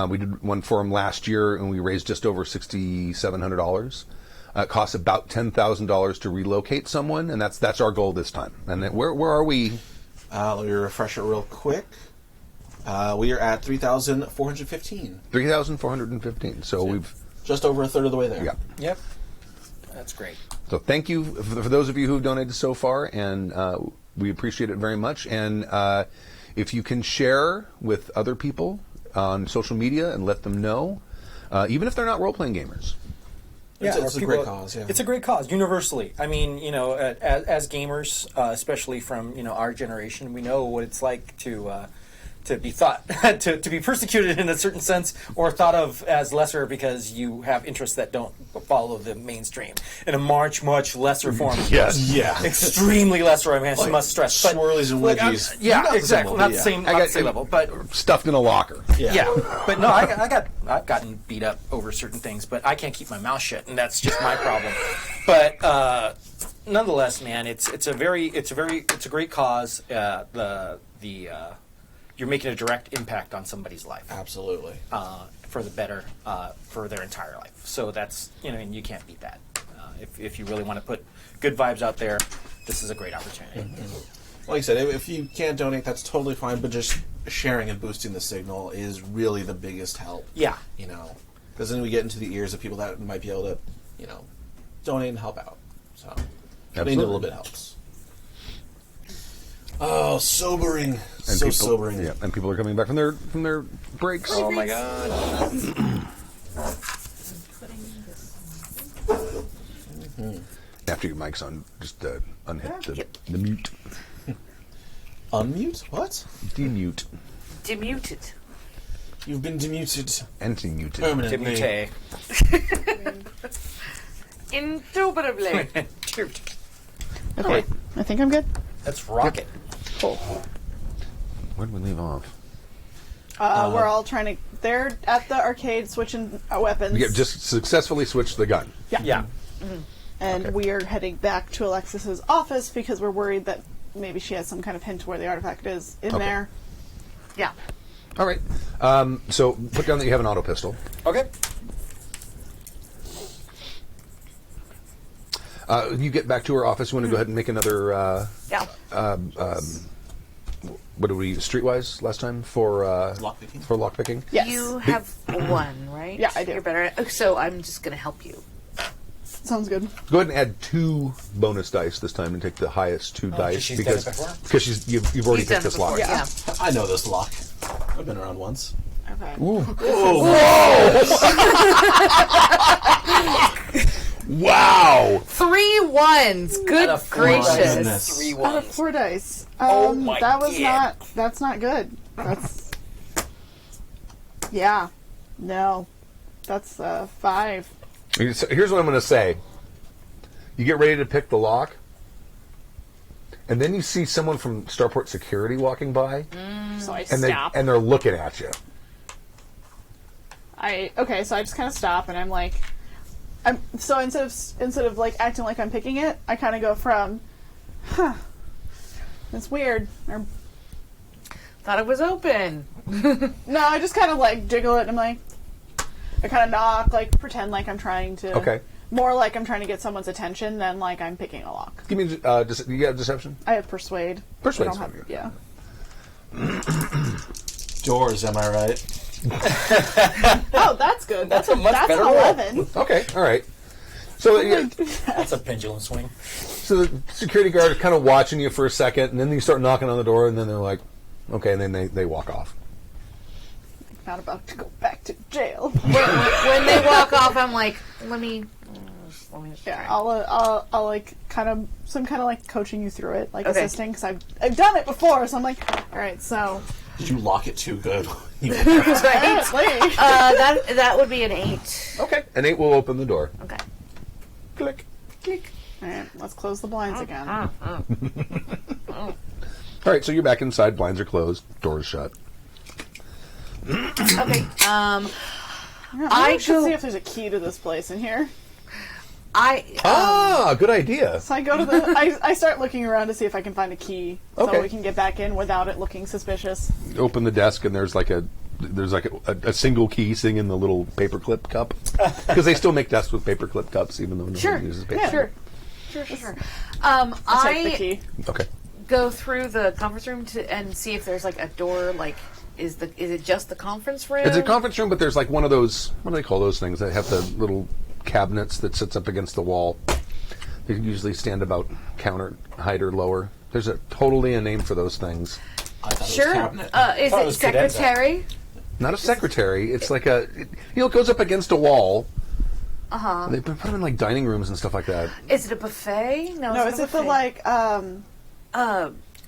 We did one for them last year, and we raised just over $6,700. It costs about $10,000 to relocate someone, and that's our goal this time. And then where are we? Let me refresh it real quick. We are at 3,415. 3,415. So we've Just over a third of the way there. yeah. Yep. That's great. So thank you for those of you who've donated so far, and we appreciate it very much. And if you can share with other people on social media and let them know, even if they're not role-playing gamers. It's a great cause, yeah. It's a great cause, universally. I mean, as gamers, especially from our generation, we know what it's like to to be thought to be persecuted in a certain sense, or thought of as lesser because you have interests that don't follow the mainstream in a much lesser form. Yes. Yeah. Extremely lesser. I mean, I must stress. But Swirlies and like, wedgies. yeah, Not the exactly. same Not level, the yeah. same, not the same level, but Stuffed in a locker. yeah. But no, I've gotten beat up over certain things, but I can't keep my mouth shut, and that's just my problem. But nonetheless, man, it's a great cause. You're making a direct impact on somebody's life. Absolutely. For the better, for their entire life. So that's, and you can't beat that. If you really want to put good vibes out there, this is a great opportunity. Mm-hmm. Like I said, if you can't donate, that's totally fine. But just sharing and boosting the signal is really the biggest help. Yeah. Because then we get into the ears of people that might be able to, donate and help out. So, donating a little bit helps. Oh, sobering! And So sobering. Yeah, and people are coming back from their breaks. Oh my god. After your mic's on, just unhit Yep. the mute. Unmute? What? Demute. Demuted. You've been demuted Anti-muted. permanently. Demute. Indubitably. Okay, I think I'm good. Let's rock it. Cool. Where did we leave off? We're all trying to. They're at the arcade switching weapons. We just successfully switched the gun. Yeah. And Okay. we are heading back to Alexis's office because we're worried that maybe she has some kind of hint where the artifact is in Okay. there. Yeah. All right. So put down that you have an auto pistol. Okay. You get back to her office. You want to go ahead and make another. Yeah. What did we streetwise last time for Lockpicking? For lockpicking. Yes. You have one, right? Yeah, I do. You're better. So I'm just going to help you. Sounds good. Go ahead and add 2 bonus dice this time and take the highest 2 dice she's done it before? because you've already He's done picked it this lock. before, Yeah. I know this lock. I've been around once. Okay. Wow! 3 ones. Good Out of 4 gracious. dice, Goodness. 3 Out of ones. 4 dice. Oh my that was God. That's not good. That's. Yeah. No. That's 5. Here's what I'm going to say. You get ready to pick the lock, and then you see someone from Starport Security walking by, So I and stop. they're looking at you. So I just kind of stop and I'm like, so instead of like acting like I'm picking it, I kind of go from, that's weird, or Thought it was open. no, I just kind of like jiggle it and I'm like, I kind of knock, like pretend like I'm trying to, Okay. more like I'm trying to get someone's attention than like I'm picking a lock. Give me. You have deception? I have persuade. Persuade, I don't have, yeah. Doors, am I right? Oh, that's good. That's a much better an roll. 11. Okay. All right. So That's a pendulum swing. So the security guard is kind of watching you for a second, and then you start knocking on the door, and then they're like, okay, and then they walk off. Not about to go back to jail. When they walk off, I'm like, let me Yeah, I'll like kind of like coaching you through it, like Okay. assisting, because I've done it before. So I'm like, all right, so Did you lock it too good? apparently, that would be an 8. Okay. And 8 will open the door. Okay. Click. Click. all right, let's close the blinds again. All right, so you're back inside. Blinds are closed. Doors shut. Okay. I I should go- see if there's a key to this place in here. Good idea. So I go to the. I start looking around to see if I can find a key, Okay. so we can get back in without it looking suspicious. Open the desk, and there's like a single key sitting in the little paperclip cup because they still make desks with paperclip cups, even though no Sure. one uses paper. Yeah. Sure. I'll take the I key. Okay. go through the conference room and see if there's like a door. Like, is it just the conference room? It's a conference room, but there's like one of those. What do they call those things that have the little cabinets that sits up against the wall? They usually stand about counter height or lower. There's totally a name for those things. I thought Sure. it was cabinet. Is thought it it was cadenza. secretary? Not a secretary. It's like it goes up against a wall. Uh-huh. They put them in like dining rooms and stuff like that. Is it a buffet? No, it's is not a it the buffet.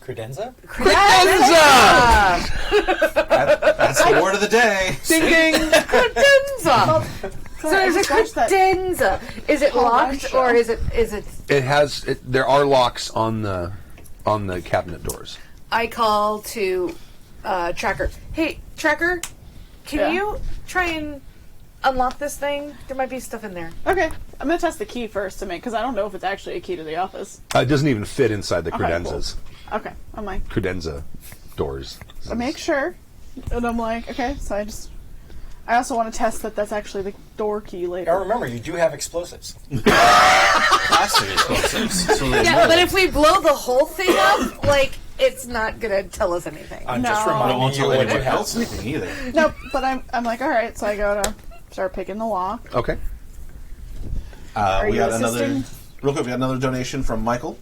like Credenza? That's the word of the day. Ding ding. Credenza. So there's a Scratch that. credenza. Is it locked or is it? It has. There are locks on the cabinet doors. I call to Tracker. Hey, Tracker, can Yeah. you try and unlock this thing? There might be stuff in there. Okay, I'm gonna test the key first to make because I don't know if it's actually a key to the office. It doesn't even fit inside the Okay, credenzas. Okay, I'm like, Credenza doors. I make sure, and I'm like, okay, so I also want to test that that's actually the door key later. Now remember, you do have explosives. Plastic explosives. So they Yeah, know. but if we blow the whole thing up, like, it's not gonna tell us anything. I'm No. just But it I reminding won't you tell what anyone you have. else anything either. Nope, but I'm like, all right, so I go to start picking the lock. Okay. We you got another. assisting? Real quick, we got another donation from Michael.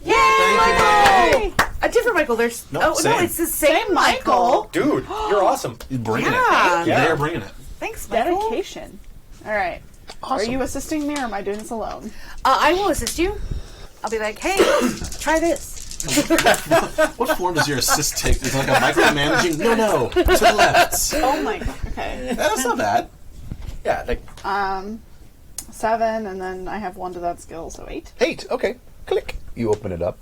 Yay, Thank Michael! A different Michael. There's No, no, same. it's the same Michael. Dude, you're awesome. He's bringing Yeah. it. Yeah. They're bringing it. Thanks, Michael. Dedication. All right. Are you assisting me or am I doing this alone? I will assist you. I'll be like, hey, try this. What form does your assist take? Is it like a micromanaging? No, to the left. Oh my. Okay. That's not bad. Yeah, like 7, and then I have 1 to that skill, so 8. 8. Okay. Click. You open it up.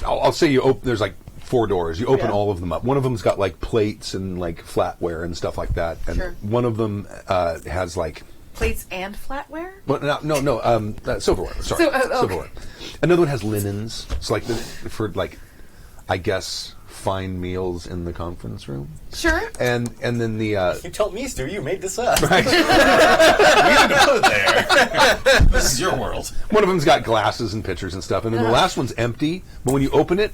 I'll say you open. There's like 4 doors. You open Yeah. all of them up. One of them's got like plates and like flatware and stuff like that. And Sure. one of them has like Plates and flatware? well, no, silverware. Sorry, okay. silverware. Another one has linens. It's like for like, I guess, fine meals in the conference room. Sure. And then the you told me, Stu, you made this up. This is your world. one of them's got glasses and pitchers and stuff, and then the last one's empty. But when you open it,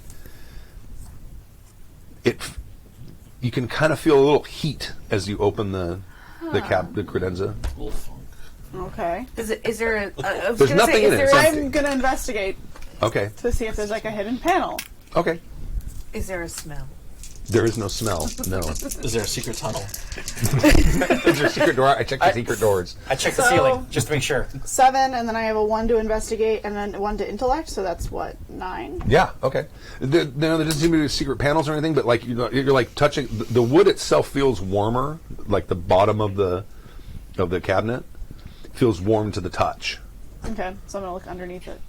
you can kind of feel a little heat as you open the credenza. Little funk. Okay. Is there a I was There's gonna nothing say, in is it. there It's a- I'm gonna investigate Okay, to see if there's like a hidden panel. okay. Is there a smell? There is no smell. No. Is there a secret tunnel? Is there a secret door? I checked the secret doors. I checked the So- ceiling just to make sure. 7, and then I have a 1 to investigate, and then 1 to intellect, so that's what, 9? Yeah. Okay. There doesn't seem to be secret panels or anything, but like you're like touching the wood itself feels warmer. Like the bottom of the cabinet feels warm to the touch. Okay, so I'm gonna look underneath it.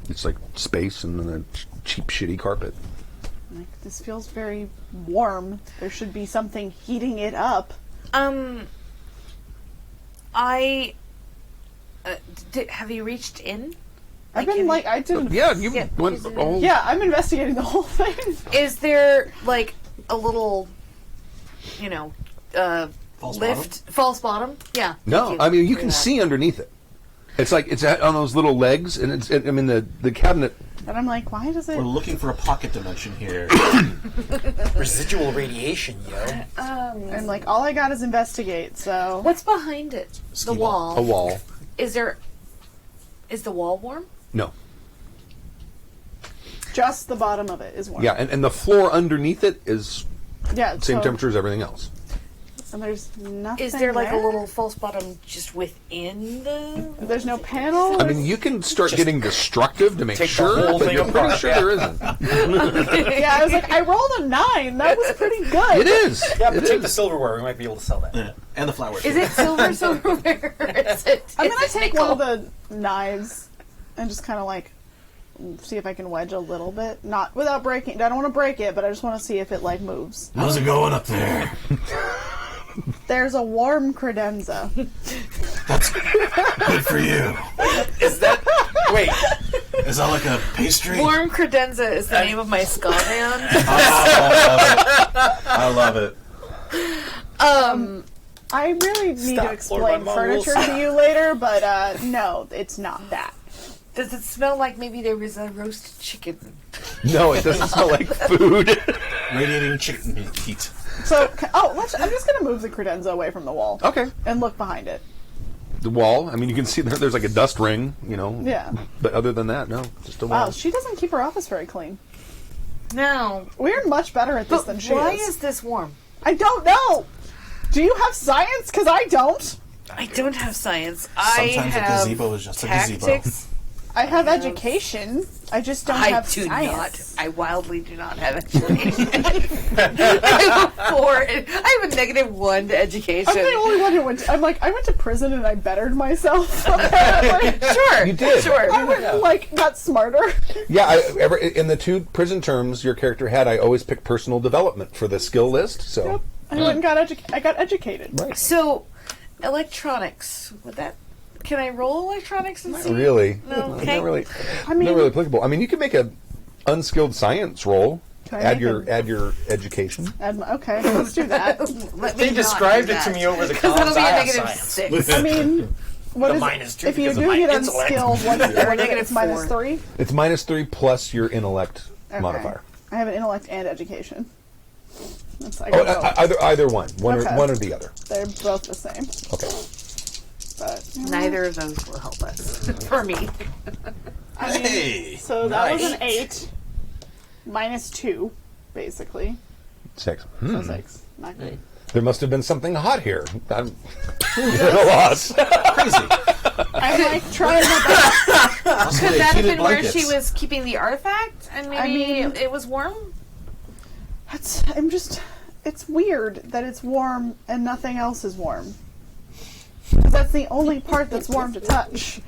It's like space and then a cheap, shitty carpet. Like, this feels very warm. There should be something heating it up. Have you reached in? I've been like, I didn't. Yeah, you Yeah, went is it- all. Yeah, I'm investigating the whole thing. Is there like a little, False lift, false bottom? Yeah. No, thank I mean you for can that. see underneath it. It's like it's on those little legs, and the cabinet. And I'm like, why does it? We're looking for a pocket dimension here. Residual radiation, yo. And like, all I got is investigate. So What's behind it? Ski The ball. wall. A wall. Is the wall warm? No. just the bottom of it is warm. Yeah, and the floor underneath it is Yeah. same so- temperature as everything else. And there's nothing. Is there like a there? little false bottom just within the? There's no panel. I mean, you can start getting destructive to make take the sure, whole but thing you're pretty apart, sure yeah. there isn't. Yeah, I was like, I rolled a 9. That was pretty good. It is. Yeah, but It take is. the silverware. We might be able to sell that. Yeah. And the flower. Is it silverware? Is it? I'm is gonna it take nickel? one of the knives and just kind of like see if I can wedge a little bit, not without breaking. I don't want to break it, but I just want to see if it like moves. How's it going up there? There's a warm credenza. Good for you. Is that... Wait. Is that like a pastry? Warm credenza is the name of my ska band. I love it. I really need Stop, to explain Lord, my mom furniture will to you later, but no, it's not that. Does it smell like maybe there was a roast chicken? No, it doesn't smell like food. Radiating chicken heat. So, I'm just gonna move the credenza away from the wall. Okay. And look behind it. The wall. I mean, you can see there's like a dust ring, you know. Yeah. But other than that, no, just a wall. Wow, she doesn't keep her office very clean. No. We're much better at this But than she why is. is this warm? I don't know. Do you have science? Because I don't. I don't have science. Sometimes I a have gazebo is just a gazebo. tactics I have education. I just don't I have do science. not. I wildly do not have education. I have a 4. I have a -1 to education. I'm the only one who went. I went to prison and I bettered myself. Apparently. Sure, You did. Sure. I went and, got smarter. Yeah, in the 2 prison terms your character had, I always picked personal development for the skill list. So Yep. I went and got educated. right, So, electronics. Would that? Can I roll electronics and not see? really, No, okay. not really, I mean, not really applicable. I mean, you can make a unskilled science roll. Can I Add make your education. okay, let's do that. Let me They not described do it to that. me over the Because comms. that'll be I a have negative science. 6. I mean, what The is -2 if you because of do my get intellect. unskilled? What is it? negative It's minus 4. 3. It's -3 plus your intellect Okay. modifier. I have an intellect and education. I Oh, got both. either one, Okay. one or the other. They're both the same. Okay. But Neither of those will help us. For me. Hey, so that was nice. an 8 minus 2, basically. 6. So 6. Not great. There must have been something hot here. I'm at a loss. Crazy. I'm like trying my best. Could that have been where she was keeping the artifact? And maybe I mean- it was warm? It's weird that it's warm and nothing else is warm. Because that's the only part that's warm to touch.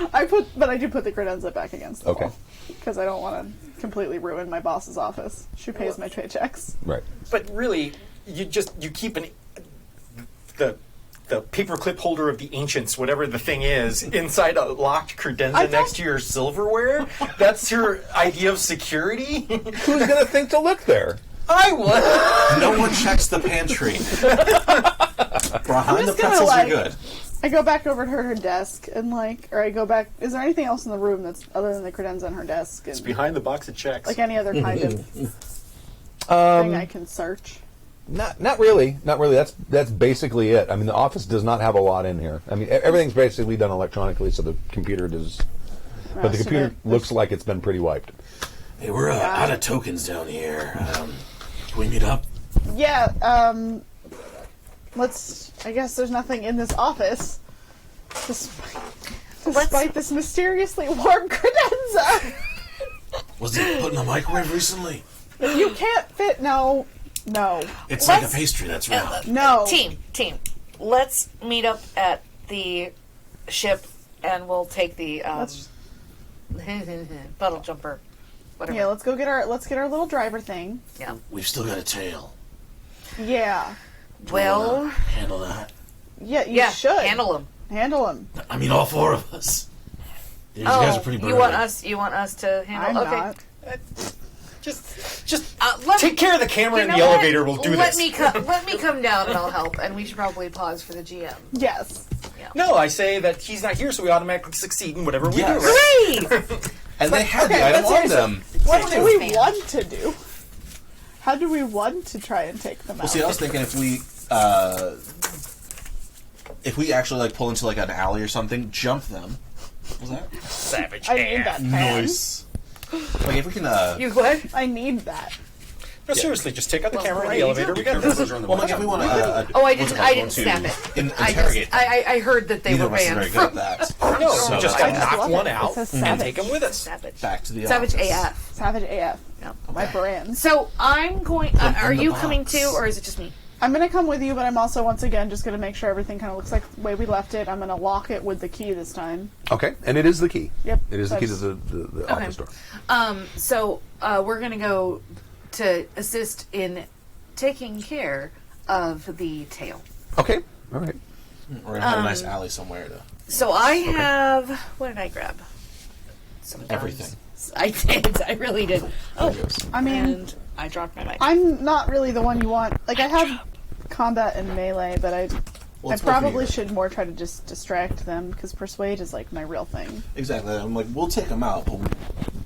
But I do put the credenza back against the Okay. wall. Because I don't want to completely ruin my boss's office. She pays my paychecks. Right. But really, you keep the paperclip holder of the ancients, whatever the thing is, inside a locked credenza next to your silverware. That's your idea of security. Who's going to think to look there? I would. No one checks the pantry. Behind the just gonna, pretzels like- are good. I go back over to her desk and or I go back. Is there anything else in the room that's other than the credenza on her desk? It's And, behind the box of checks. like any other kind of thing I can search? Not really. Not really. That's basically it. I mean, the office does not have a lot in here. I mean, everything's basically done electronically, so the computer does. But the So computer there- looks like it's been pretty wiped. Hey, we're out of tokens down here. Can we meet up? Yeah, I guess there's nothing in this office. Despite this mysteriously warm credenza. Was it put in the microwave recently? You can't fit, no. It's like a Let's- pastry that's round. No. Team. Let's meet up at the ship and we'll take the Let's- puddle jumper. Whatever. Yeah, let's get our little driver thing. Yeah. We've still got a tail. Yeah. Well, Handle that. Yeah, you yeah, should. handle him. Handle him. I mean, all 4 of us. These guys are pretty burly. you want us to handle? I'm okay. not. Just Let take me, care of the camera you in know the what? elevator. We'll do let this. Let me come down and I'll help. And we should probably pause for the GM. Yes. No, I say that he's not here, so we automatically succeed in whatever we Yes. do. Right? Great. And they had Okay, the item let's on hear them. What do we fan. want to do? How do we want to try and take them out? Well, see, I was thinking if we actually like pull into like an alley or something, jump them. What was that? Savage. I need that fan. Like if we can. You what? I need that. No, seriously, just take out the camera in right. the elevator. We got this. Well, like if we want to. Oh, I didn't snap it. Interrogate. I heard that they Neither were of us are banned very good from at that. No, So just that's- gotta I just knock love one it. It out says and savage. take him with us. Savage. Back to the Savage office. AF. Savage AF. Yeah. My brand. So I'm going. Are in the you coming box. too, or is it just me? I'm going to come with you, but I'm also, once again, just going to make sure everything kind of looks like the way we left it. I'm going to lock it with the key this time. Okay, and it is the key. Yep. It is the key to the office door. So we're going to go to assist in taking care of the tail. Okay, all right. We're gonna have a nice alley somewhere to. So I have. What did I grab? Some guns. Everything. I did. I really did. Oh, I mean, and I dropped my mic. I'm not really the one you want. Like, I have combat and melee, but I Well, I it's both of probably you. should more try to just distract them, because persuade is, like, my real thing. Exactly. I'm like, we'll take them out, but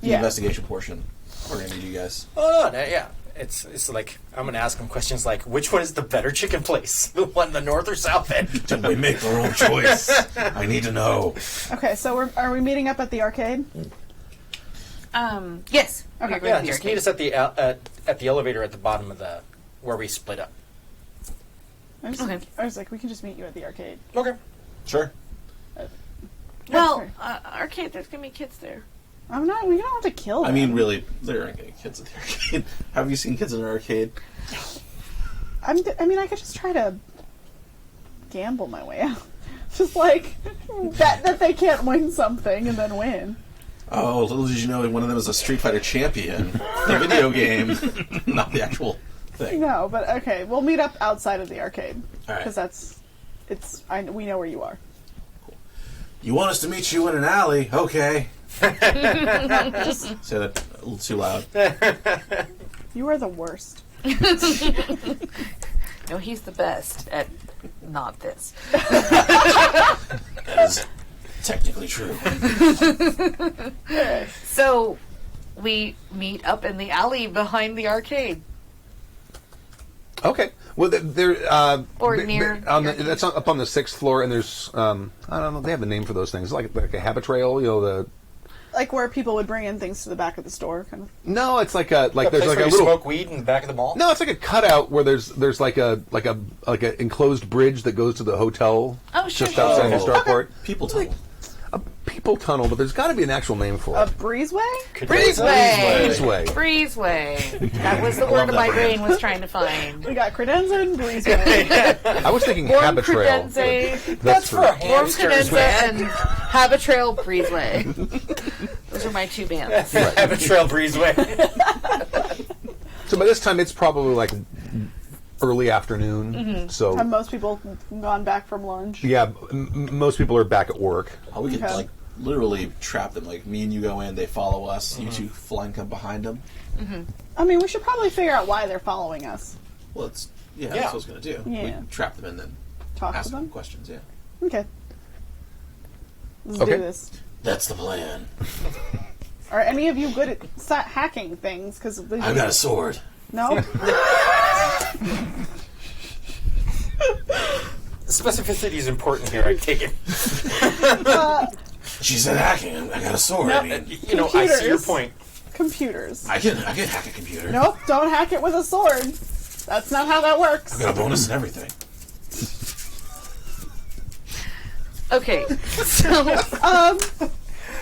the Yeah. investigation portion, we're gonna need you guys. Oh, no, yeah. It's like, I'm going to ask him questions like, which one is the better chicken place? The one in the north or south end? Did we make our own choice? I need to know. Okay, so are we meeting up at the arcade? Yes. Okay. We're going Yeah, to the just arcade. meet us at the elevator at the bottom of where we split up. I was, Okay. I was like, we can just meet you at the arcade. Okay. Sure. Well, arcade. There's gonna be kids there. I'm not. We don't have to kill them. I mean, really, there aren't any kids at the arcade. Have you seen kids in an arcade? I mean, I could just try to gamble my way out. Just like bet that they can't win something and then win. Oh, little did you know one of them is a Street Fighter champion. The video game, not the actual thing. No, but okay, we'll meet up outside of the arcade All right. because we know where you are. You want us to meet you in an alley? Okay. Just Say that a little too loud. you are the worst. No, he's the best at not this. That is technically true. So we meet up in the alley behind the arcade. Okay. Well, Or near that's up on the 6th floor, and there's I don't know. They have a name for those things, like a habit trail. You know the. Like where people would bring in things to the back of the store, kind of. No, it's like The there's place like where a you little. smoke weed in the back of the mall. No, it's like a cutout where there's like a enclosed bridge that goes to the hotel Oh, sure, just sure. outside of Oh. Starport. People tunnel. A people tunnel, but there's got to be an actual name for A it. breezeway? Breezeway. Breezeway. Breezeway. That was the love word that my brand. brain was trying to find. We got credenza and breezeway. I was thinking Warm habit trail. credenza. That's for a Warm hamsters, Cadenza man. and Habitrail Breezeway. Those are my two bands. Have a trail breezeway. So by this time, it's probably like early afternoon. Mm-hmm. So Have most people gone back from lunch? yeah, most people are back at work. Oh, we could Okay. like literally trap them. Like me and you go in, they follow us. You two flank up behind them. I mean, we should probably figure out why they're following us. Well, that's Yeah. that's what I was gonna do. Yeah. We trap them and then Talk ask to them them? questions. Yeah, Okay. Let's Okay. do this. that's the plan. Are any of you good at hacking things? Because I've got a sword. No? Specificity is important here, I take it. She said hacking. I got a sword. No. I mean, You know, I see your Computers. point. Computers. I can hack a computer. Nope, don't hack it with a sword. That's not how that works. I've got a bonus and everything. Okay, so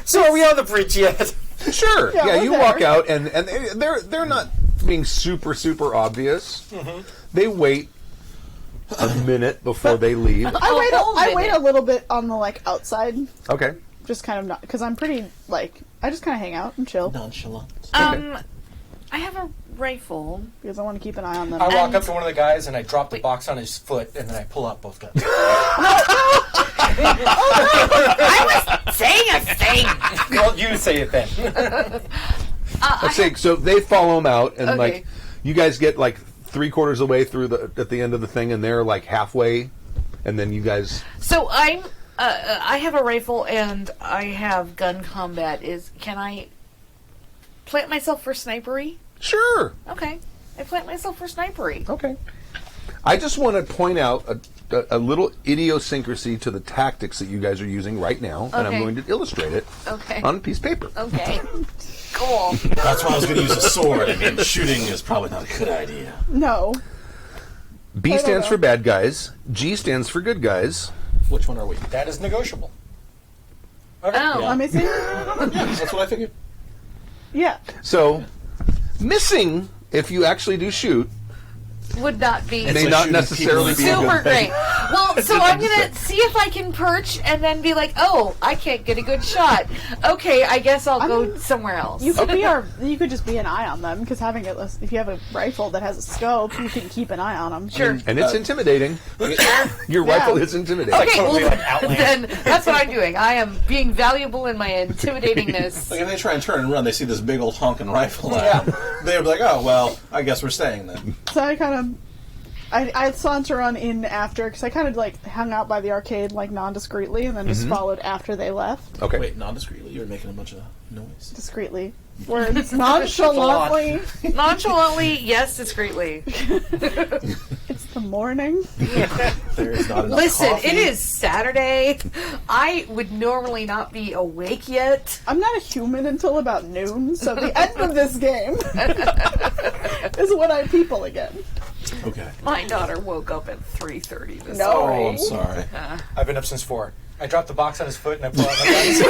So are we on the bridge yet? Sure. Yeah, Yeah, we're you there. walk out, and they're not being super obvious. They wait a minute before they leave. I wait a little bit on the outside, Okay. just kind of not because I'm pretty I just kind of hang out and chill Nonchalant. I have a rifle. because I want to keep an eye on them. I walk up to one of the guys and I drop the box on his foot and then I pull out both guns. Saying a thing. Well, you say it then. Let's see. So they follow them out, and Okay. you guys get 3/4 of the way through at the end of the thing, and they're halfway, and then you guys. So I'm. I have a rifle and I have gun combat. Can I plant myself for snipery? Sure. Okay, I plant myself for snipery. Okay. I just want to point out a little idiosyncrasy to the tactics that you guys are using right now, and I'm Okay. going to illustrate it Okay. on a piece of paper. Okay. Cool. That's why I was going to use a sword. I mean, shooting is probably not a good idea. No, B don't stands know. for bad guys. G stands for good guys. Which one are we? That is negotiable. Okay. Oh. let me see. Yeah, that's what I figured. Yeah, So, missing, if you actually do shoot, Would not be may like not shooting necessarily be people a super good thing. great. Well, so I'm gonna see if I can perch and then be like, oh, I can't get a good shot. Okay, I guess I'll go mean, somewhere else. you could you could just be an eye on them because if you have a rifle that has a scope, you can keep an eye on them. Sure. And it's intimidating. Your rifle is intimidating. Okay, Totally well, like Outland. then that's what I'm doing. I am being valuable in my intimidatingness. Like if they try and turn and run, they see this big old honking rifle at them. They're like, oh, well, I guess we're staying then. So I kind of. I saunter on in after because I kind of hung out by the arcade non-discreetly and then just followed after they left Okay. Wait, non-discreetly? You were making a bunch of noise. discreetly. Words nonchalantly. Nonchalantly, yes, discreetly. It's the morning. There is not enough Listen, coffee. it is Saturday. I would normally not be awake yet. I'm not a human until about noon, so the end of this game is when I people again. Okay. My daughter woke up at 3:30 this No. Oh, I'm sorry. I've been up since 4. I dropped the box on his foot and I pull out my guns.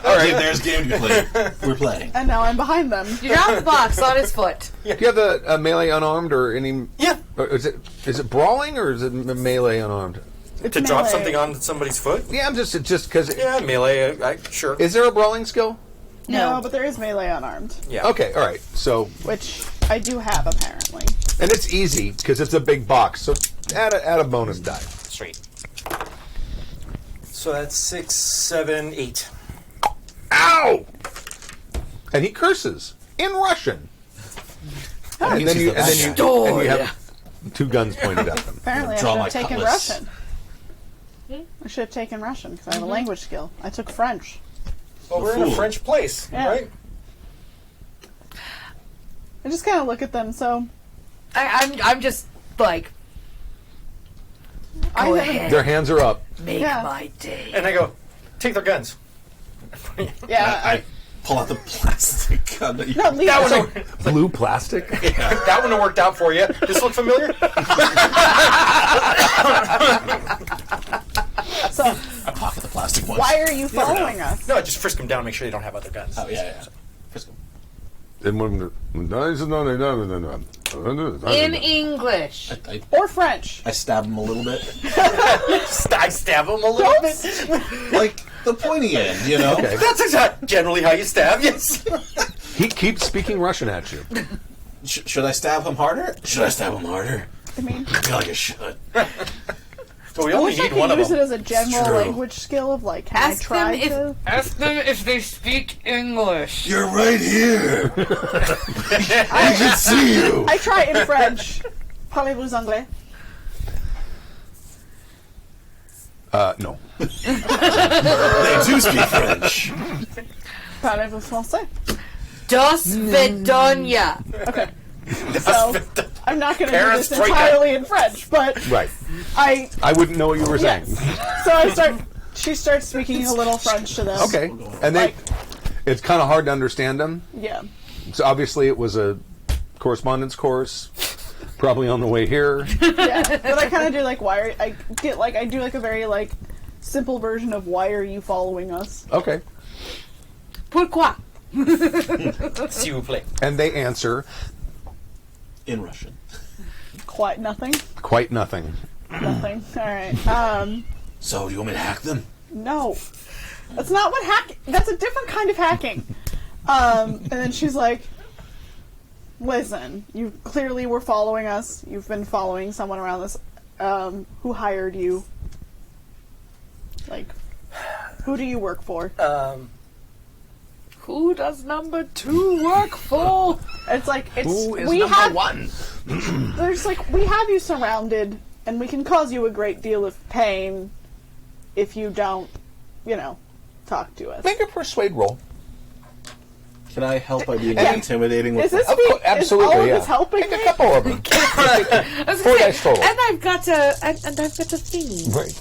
All right, there's game to be played. We're playing. And now I'm behind them. You dropped the box on his foot. Do you have the melee unarmed or any? Yeah. Or is it brawling or is it melee unarmed? It's To drop melee. something on somebody's foot? Yeah, I'm just because. Yeah, melee. Sure. Is there a brawling skill? No, but there is melee unarmed, Yeah. Okay, all right. So, which I do have apparently. and it's easy because it's a big box. So add a bonus die. Straight. So that's 6, 7, 8. Ow! And he curses in Russian. And then you have two guns pointed at them. Apparently, I Draw should my have taken cutlass. Russian. I should have taken Russian because I have a language skill. I took French. Well, we're in a Fool. French place, Yeah. right? I just kind of look at them. So I'm just like, I go haven't- ahead, Their hands are up. make Yeah. my day. And I go, take their guns. Yeah, I pull out the plastic gun that you. no, leave That it. one, Blue plastic. that one worked out for you. This look familiar? So I pocket the plastic ones. why are you following us? No, just frisk them down, make sure they don't have other guns. Oh yeah. Frisk 'em. In English. I Or French? stab him a little bit, I stab them a little bit. like the pointy end, you know. Okay. That's generally how you stab, yes. He keeps speaking Russian at you. Should I stab him harder? Should I stab him harder? I mean, I feel like I should. But we I only wish I need could one of use it them. as a general true. language skill of like, can Ask I try them if- to? Ask them if they speak English. You're right here. I can see you. I try in French. Parlez-vous anglais? No. They do speak French. Parlez-vous français? Dos Vidonia. So I'm not going to do Paris this Troika. entirely in French, but Right. I I wouldn't know what you were saying. yes. So I start. She starts speaking a little French to them. Okay. And it's kind of hard to understand them. Yeah. So obviously it was a correspondence course, probably on the way here. Yeah. But I kind of do like why are I do like a very like simple version of why are you following us? Okay. Pourquoi? S'il vous plaît. And they answer In Russian. Quite nothing. quite nothing. Nothing. All right. So, do you want me to hack them? No, that's not what hack. That's a different kind of hacking. And then she's like, "Listen, you clearly were following us. You've been following someone around this. Who hired you? Like, who do you work for?" Who does number 2 work for? It's like it's Who is we number have. one? There's like we have you surrounded, and we can cause you a great deal of pain if you don't, talk to us. Make a persuade roll. Can I help by being Yeah. intimidating with Is this Of course, absolutely, is all yeah. of this helping Make me? a couple of them. I was 4 gonna dice total. and I've got a thing Right.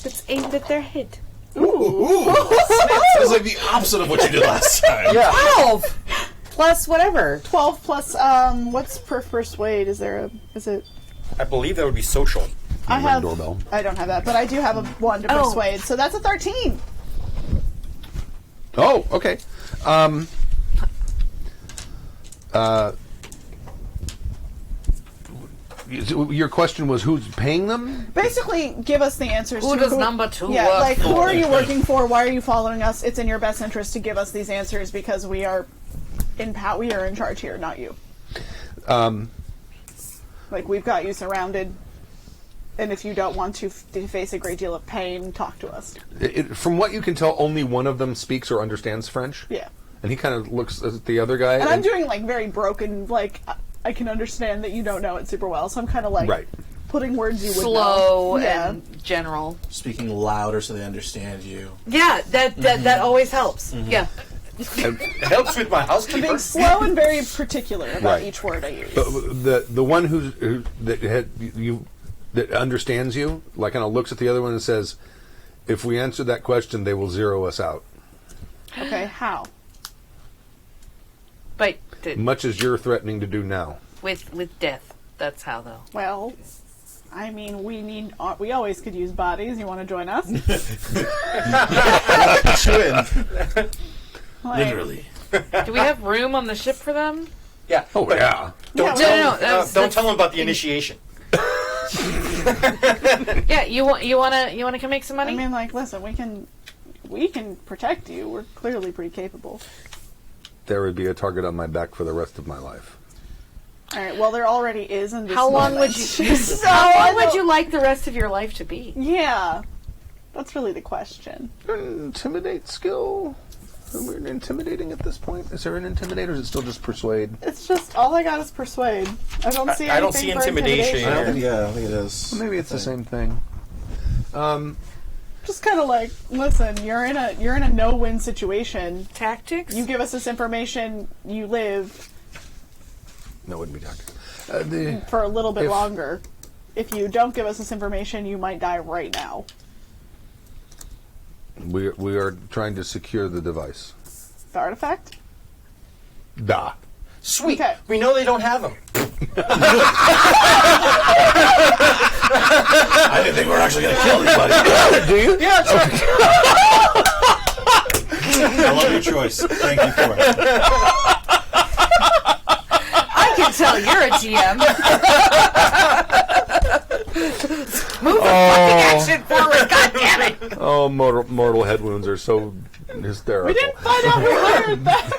that's aimed at their head. It's like the opposite of what you did last time. Yeah. 12 plus whatever. 12 plus what's persuade? Is it? I believe that would be social. I have. doorbell. I don't have that, but I do have a one to Oh. persuade, so that's a 13. Oh, okay. Your question was who's paying them? Basically, give us the answers. Who to does number 2 Yeah, work like for? who are you working for? Why are you following us? It's in your best interest to give us these answers because we are we are in charge here, not you. Like we've got you surrounded, and if you don't want to face a great deal of pain, talk to us. From what you can tell, only one of them speaks or understands French. Yeah. And he kind of looks at the other guy. And I'm doing like very broken, like I can understand that you don't know it super well, so I'm kind of like Right. putting words you would Slow know. Yeah. and general. Speaking louder so they understand you. Yeah, that always helps. Yeah. It helps with my I'm housekeeper. being slow and very particular about Right. each word I use. the one that understands you, like kind of looks at the other one and says, "If we answer that question, they will zero us out." Okay, how? But Much as you're threatening to do now. with death. That's how though. Well, I mean, we always could use bodies. You want to join us? Twin. Like, Literally. Do we have room on the ship for them? Yeah. Oh, yeah. Don't Yeah, tell no, them, don't tell them about the initiation. Yeah, you wanna come make some money? I mean, like, listen, we can protect you. We're clearly pretty capable. There would be a target on my back for the rest of my life. All right. Well, there already is in this how long moment. would you? So, How I long would don't- you like the rest of your life to be? Yeah, that's really the question. Intimidate skill? We're intimidating at this point. Is there an intimidate, or is it still just persuade? It's just all I got is persuade. I don't see. I don't see anything for intimidation. I don't think, I think it is. Maybe it's the same thing. Just kind of like, listen, you're in a no-win situation. Tactics. You give us this information, you live No, it wouldn't be tactical. for a little bit If- longer. If you don't give us this information, you might die right now. We are trying to secure the device. The artifact? Da. Sweet. Okay. We know they don't have them. I didn't think we were actually going to kill anybody. Do you? Yeah, I love your choice. Thank you for it. I can tell you're a GM. Move the fucking action forward, God damn it! Oh, mortal head wounds are so hysterical. We didn't find out who hired them.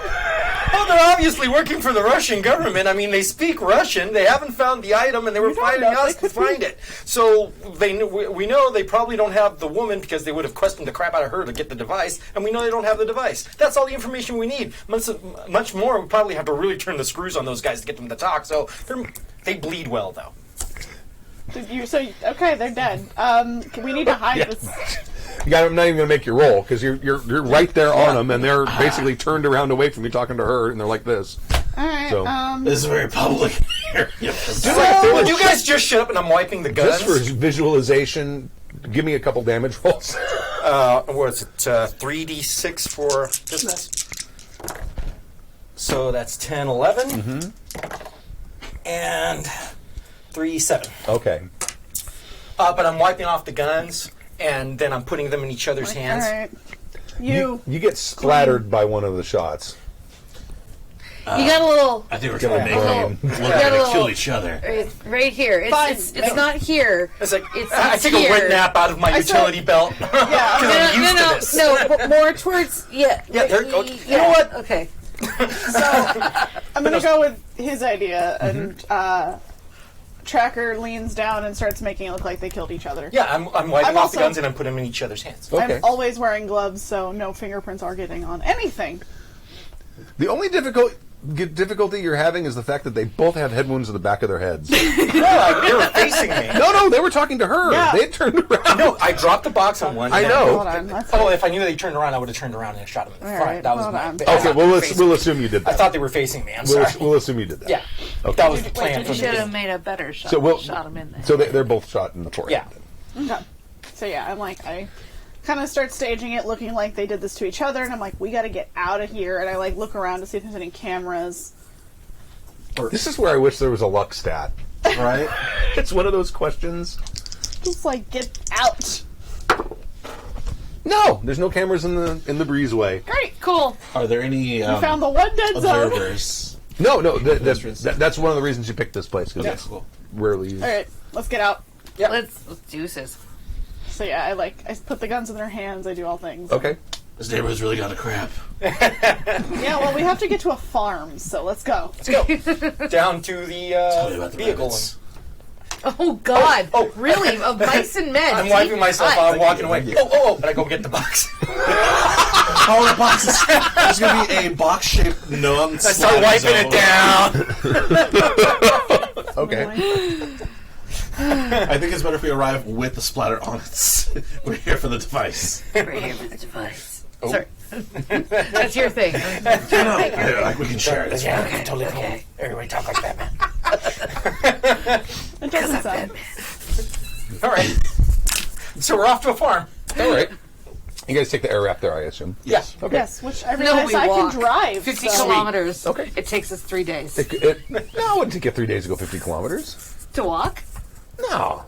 Well, they're obviously working for the Russian government. I mean, they speak Russian. They haven't found the item, and they were We don't finding know. us They to could be- find it. So we know they probably don't have the woman because they would have questioned the crap out of her to get the device, and we know they don't have the device. That's all the information we need. Much more, we probably have to really turn the screws on those guys to get them to talk. So they bleed well, though. Okay, they're dead. We need to hide this. I'm not even going to make you roll because you're right there on them, and they're basically turned around away from you talking to her, and they're like this. All right. So- This is very public area. Would you guys just shut up and I'm wiping the guns? Just for visualization, give me a couple damage rolls. What is it? 3d6 for this. So that's 10, 11. And 3, 7. Okay. But I'm wiping off the guns, and then I'm putting them in each other's hands. All right. You. You get splattered by one of the shots. You got a little I think we're trying to make Brain. them look got like a they little- kill each other. it's right here. Fine. It's not here. It's like It's I take here. a wet nap out of my utility belt. Yeah. 'Cause I'm used to this. No, but more towards Yeah, there- y- you know what? Okay. I'm gonna go with his idea, and Tracker leans down and starts making it look like they killed each other. Yeah, I'm wiping I'm off the also- guns and I'm putting them in each other's hands. Okay. I'm always wearing gloves, so no fingerprints are getting on anything. The only difficulty you're having is the fact that they both have head wounds in the back of their heads. They were facing me. No, they were talking to her. Yeah. They had turned around. No, I dropped the box on one. I and know. Hold on. That's Oh, if I knew they turned around, I would have turned around and shot them in the All front. right, That was hold my. on. I Okay, thought well, they were we'll facing- assume you did I that. thought they were facing me. I'm sorry. We'll assume you did that. Yeah, Okay. that was the plan You from the should have beginning. made a better shot. So we'll shot him in there. So they're both shot in the forehead. Yeah. Okay. So yeah, I kind of start staging it, looking like they did this to each other, and I'm like, we got to get out of here. And I like look around to see if there's any cameras. This is where I wish there was a luck stat. Right? It's one of those questions. Just like get out. No, there's no cameras in the breezeway. Great, cool. Are there any Found the one dead zone. observers? No, that's one of the reasons you picked this place because Okay, it's cool. rarely used. All right, let's get out. Yeah. Let's deuces. So yeah, I put the guns in their hands. I do all things. Okay. This neighborhood's really gone to crap. Yeah, well, we have to get to a farm, so let's go. Let's go down to Tell me the about the vehicle. rabbits. Oh God! Oh. Really? Of mice and men? I'm wiping myself out. I'm walking away. Thank you. Oh! And I go get the box. Oh, the box is... There's going to be a box-shaped non I start wiping it down. Okay. I think it's better if we arrive with the splatter on it. We're here for the device. Right here for the device. Sorry. That's your thing. We can share it. Yeah, okay, totally cool. Everybody talk like that, man. It doesn't sound. All right. So we're off to a farm. All right. You guys take the air wrap there, I assume. Yes. Okay. Yes, which I No, realize we I walk. can drive. 50 so- kilometers. Okay. It takes us 3 days No, it wouldn't take you 3 days to go 50 kilometers. to walk. No.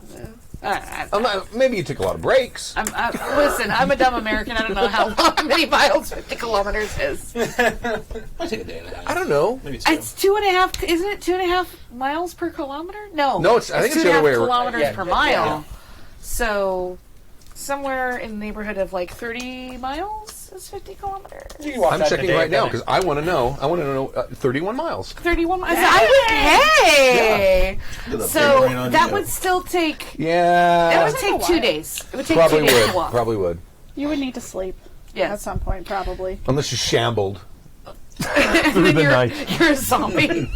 Maybe you took a lot of breaks. Listen, I'm a dumb American. I don't know how many miles 50 kilometers is. Might take a day and a half. I don't know. Maybe 2. It's 2.5. Isn't it 2.5 miles per kilometer? No, No, I think it's the other way around. kilometers per mile. Yeah. So somewhere in the neighborhood of like 30 miles is 50 kilometers. You can walk I'm that in a checking day, right now then. because I want to know. 31 miles. 31 miles. Hey! With a big So rain on that you. would still take. It Yeah. would take 2 days. It would take Probably 2 days to would. walk. Probably would. You would need to sleep Yes. at some point, probably. Unless you shambled. And then you're a zombie.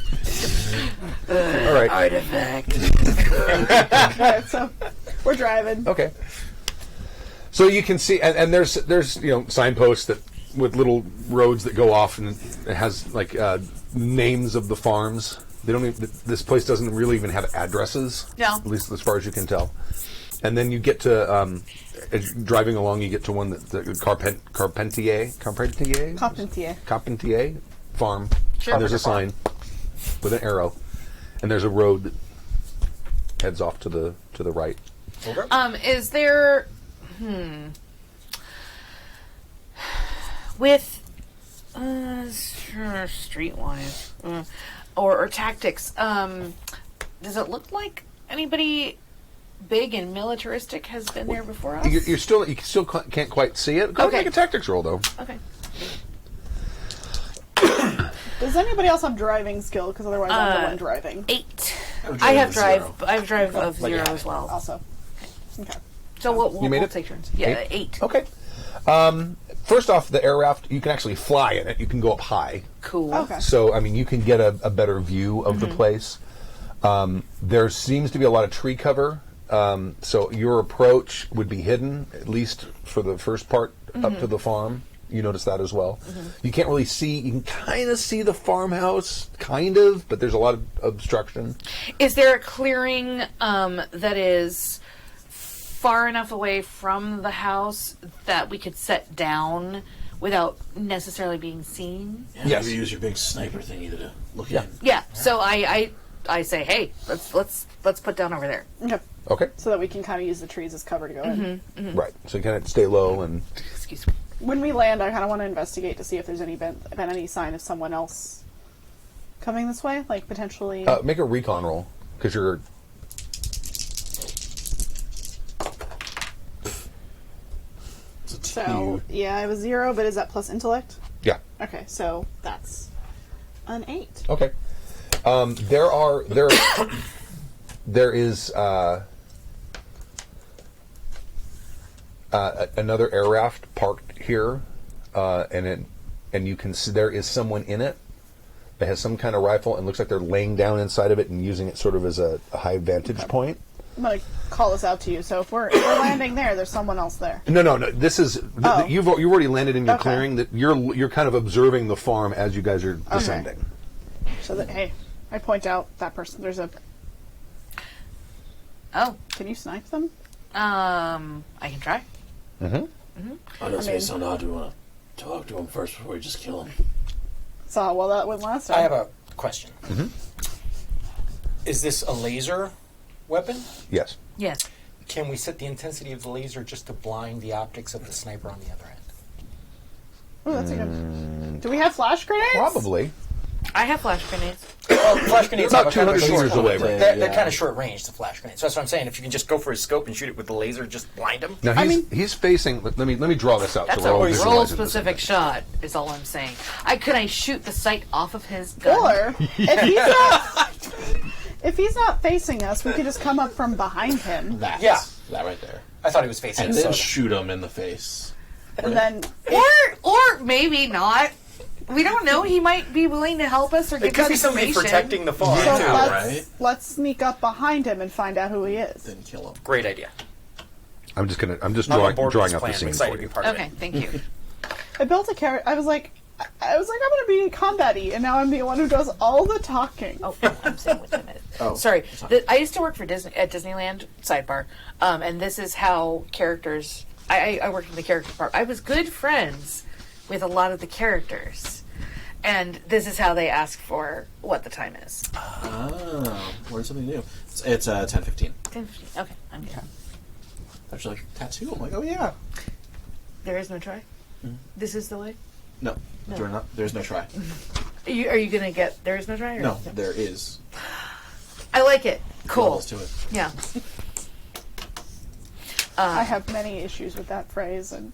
All right. Artifact. Alright, so we're driving. Okay. So you can see, and there's signposts that with little roads that go off, and it has like names of the farms. They don't even, this place doesn't really even have addresses. No. At least as far as you can tell. And then you get to as you're driving along, you get to one that the Carpentier farm. Sure. And there's a sign with an arrow, and there's a road that heads off to the right. Is there with streetwise or tactics? Does it look like anybody big and militaristic has been there before us? You still can't quite see it. Go ahead and Okay. make a tactics roll though. Okay. Does anybody else have driving skill? Because otherwise I'm the one driving. 8. would I drive have of drive. 0. I have drive of Like 0 you as well. Also. Okay. So we'll You made it? take turns. Yeah, 8. Okay. First off, the air raft, you can actually fly in it. You can go up high. Cool. Okay. So, I mean, you can get a better view of the place. There seems to be a lot of tree cover. So your approach would be hidden, at least for the first part up to the farm. You notice that as well. You can't really see, you can kind of see the farmhouse, kind of, but there's a lot of obstruction. Is there a clearing that is far enough away from the house that we could set down without necessarily being seen? Yeah, Yes. Maybe use your big sniper thingy to look Yeah. in. Yeah. So I say, hey, let's put down over there. Okay. Okay. So that we can kind of use the trees as cover to go in. Right. So you kind of stay low and... Excuse me. When we land, I kind of want to investigate to see if there's been any sign of someone else coming this way, like potentially. make a recon roll, because you're... It's a 2. So yeah, I have a 0, but is that plus intellect? Yeah. Okay, so that's an 8. Okay. There is another air raft parked here, and you can see there is someone in it that has some kind of rifle, and looks like they're laying down inside of it and using it sort of as a high vantage point. I'm gonna call this out to you. So if we're landing there, there's someone else there. No. This is Oh. you've already landed in your Okay. clearing. That you're kind of observing the farm as you guys are descending. So that hey, I point out that person. There's a. Oh, Can you snipe them? I can try. I know this may mean- sound odd. Do we want to talk to him first before we just kill him? Saw how well that went last time. I have a question. Is this a laser weapon? Yes. Yes. Can we set the intensity of the laser just to blind the optics of the sniper on the other end? Oh, that's a good. Do we have flash grenades? Probably. I have flash grenades. Well, flash grenades About have a kind of 200 short- meters away, right? They're Yeah. kind of short range, the flash grenades. So that's what I'm saying. If you can just go for his scope and shoot it with the laser, just blind him. Now I he's facing. Let me draw this out. That's so we're all a visualizing role this. specific shot. Is all I'm saying. Could I shoot the sight off of his gun? Or if he's not facing us, we could just come up from behind him, That. Yeah. That right there. I thought he was facing And us. then So shoot him in the face. and then Or maybe not. We don't know. He might be willing to help us or it give could us be somebody information. protecting the farm, so too. let's sneak up behind him and find out who he is. Then kill him. Great idea. I'm just I'm on drawing board with drawing this out the plan. I'm scene excited for to you. be part of Okay, it. thank you. I built a character. I was like, I'm gonna be combat-y, and now I'm the one who does all the talking. Oh, I'm saying with him. Oh, Sorry, I used to work for Disney at Disneyland. Sidebar, and this is how characters. I worked in the character part. I was good friends with a lot of the characters, And this is how they ask for what the time is. Oh, learn something new. It's 10:15. 10:15. Okay, I'm good. There's like tattoo. I'm like, oh yeah. There is no try? This is the way? No, there's no try. Are you going to get there is no try? Or No, there is. I like it. Cool. Levels to it. Yeah. I have many issues with that phrase, and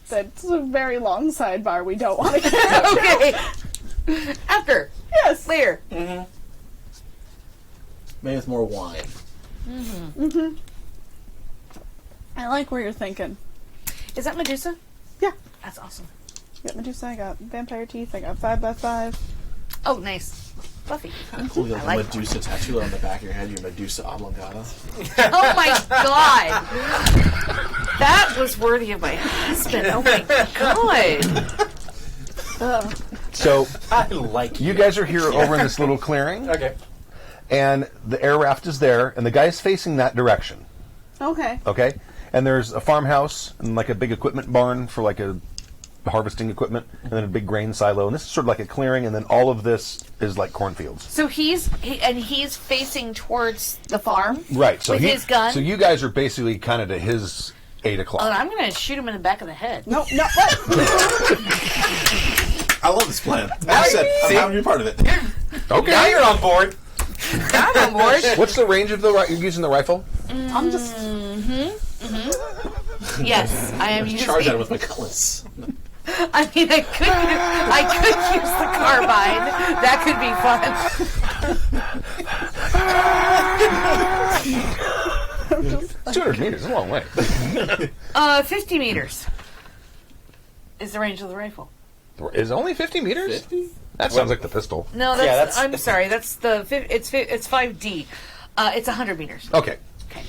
that's a very long sidebar we don't want to get into. Okay. After. Yes. Later. Maybe with more wine. I like where you're thinking. Is that Medusa? Yeah. That's awesome. I got Medusa, I got vampire teeth, I got 5x5. Oh, nice. Fluffy. Kind of cool. You I have like a Medusa tattoo on the back of your head. You're Medusa oblongata. Oh my god. That was worthy of my husband. Oh my god. So I like you guys are here over in this little clearing, Okay. and the air raft is there, and the guy's facing that direction. Okay. Okay, and there's a farmhouse and like a big equipment barn for like a harvesting equipment, and then a big grain silo, and this is sort of like a clearing, and then all of this is like cornfields. So he's facing towards the farm. Right. So With his gun? So you guys are basically kind of to his 8 o'clock. Oh, I'm going to shoot him in the back of the head. No, what? I love this plan. I said I'm happy to be part of it. Okay. Now you're on board. I'm on board. What's the range of the you're using the rifle? I'm just... Yes, I am using. Charge at it with my cutlass. I mean, I could use the carbine. That could be fun. 200 meters, a long way. 50 meters is the range of the rifle. Is it only 50 meters? 50? That sounds like the pistol. No, that's, that's- I'm sorry. That's the it's 5D. It's 100 meters. Okay. Okay.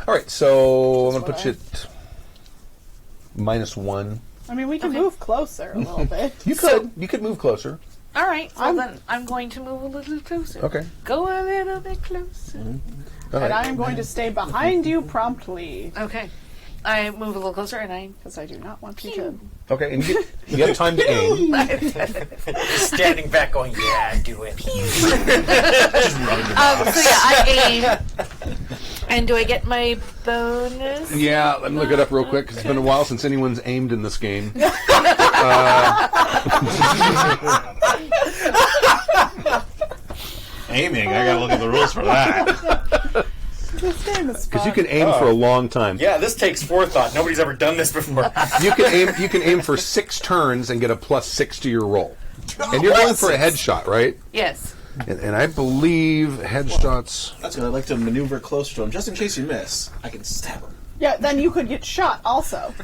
All right, so I'm going to put you at -1. I mean, we can Okay. move closer a little bit. You could move closer. All right. Well, then I'm going to move a little closer. Okay. Go a little bit closer. All And I right. am going to stay behind you promptly, Okay. I move a little closer, and I. because I do not want you to... Okay, and you get time to aim. Standing back going, yeah, do it. So yeah, I aim. And do I get my bonus? Yeah, let me look it up real quick, 'cause it's been a while since anyone's aimed in this game. Aiming. I gotta look at the rules for that. This game is Because you fun. can aim for a long time. Yeah, this takes forethought. Nobody's ever done this before. You can aim for 6 turns and get a +6 to your roll. And you're going for a headshot, right? Yes. And I believe headshots. That's good. I like to maneuver closer to him, just in case you miss. I can stab him. Yeah, then you could get shot also.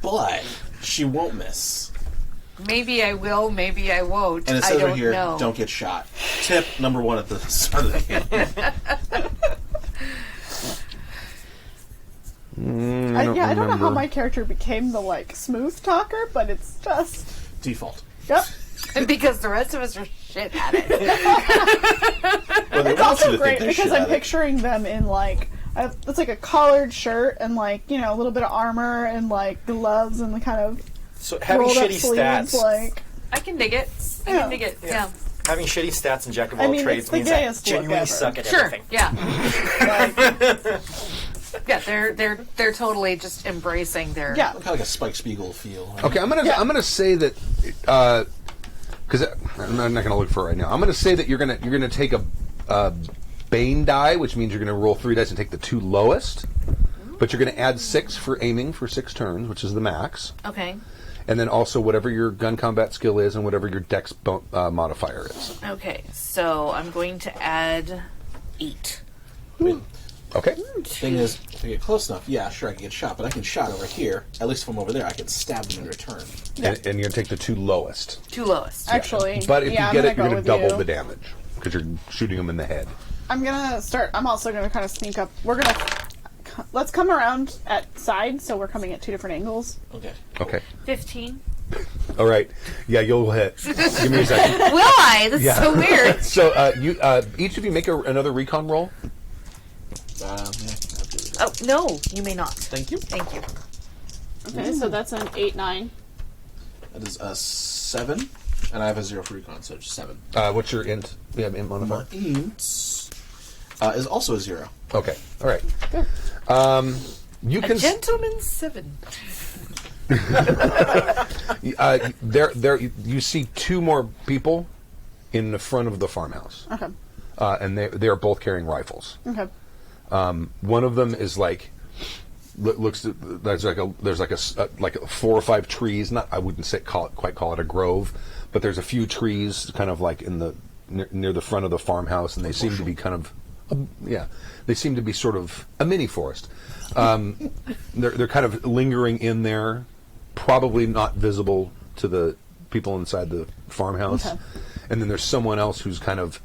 But she won't miss. Maybe I will. Maybe I won't. And it I says don't right here, know. don't get shot. Tip number 1 at the start of the game. I don't know how my character became the, like, smooth talker, but it's just... Default. Yep. Because the rest of us are shit at it. Well, they It's want you also to great think they're because shit I'm at it. picturing them in, like... it's like a collared shirt and, like, you know, a little bit of armor and, like, gloves and the kind of So having rolled up shitty sleeves, stats, like... I can dig it. I Yeah. can dig it. Yeah. having shitty stats and jack of I all mean, trades it's the means I gayest look genuinely ever. suck at Sure. everything. Yeah. like Yeah. They're totally just embracing their. yeah. Kind of like a Spike Spiegel feel. Right? Okay, I'm gonna say that because I'm not gonna look for it right now. I'm gonna say that you're gonna take a Bane die, which means you're gonna roll 3 dice and take the 2 lowest. But you're gonna add 6 for aiming for 6 turns, which is the max. Okay. And then also whatever your gun combat skill is and whatever your dex modifier is. Okay. So I'm going to add 8. Okay. Thing is, if I get close enough, yeah, sure, I can get shot, but I can shot over here. At least if I'm over there, I can stab them in return. And you're going to take the 2 lowest. 2 lowest. Actually, But if yeah, you get I'm it, you're gonna going go to with double you. the damage because you're shooting them in the head. I'm also gonna kind of sneak up. Let's come around at sides, so we're coming at 2 different angles. Okay. Okay. 15. All right. Yeah, you'll hit. Give me a second. Will I? That's Yeah. so weird. So you each of you make another recon roll. Yeah, I'll do that. Oh no, you may not. Thank you. Thank you. Okay, so that's an 8-9. That is a 7. And I have a 0 for recon, so just 7. What's your int? We have int My modifier. int is also a 0. Okay. All right. You A can gentleman's 7. there. You see 2 more people in the front of the farmhouse, Okay. and they're both carrying rifles. Okay. One of them is like looks. There's like 4 or 5 trees. Not I wouldn't quite call it a grove, but there's a few trees kind of like in the near the front of the farmhouse, and they seem to be kind of they seem to be sort of a mini forest. They're kind of lingering in there, probably not visible to the people inside the farmhouse. Okay. And then there's someone else who's kind of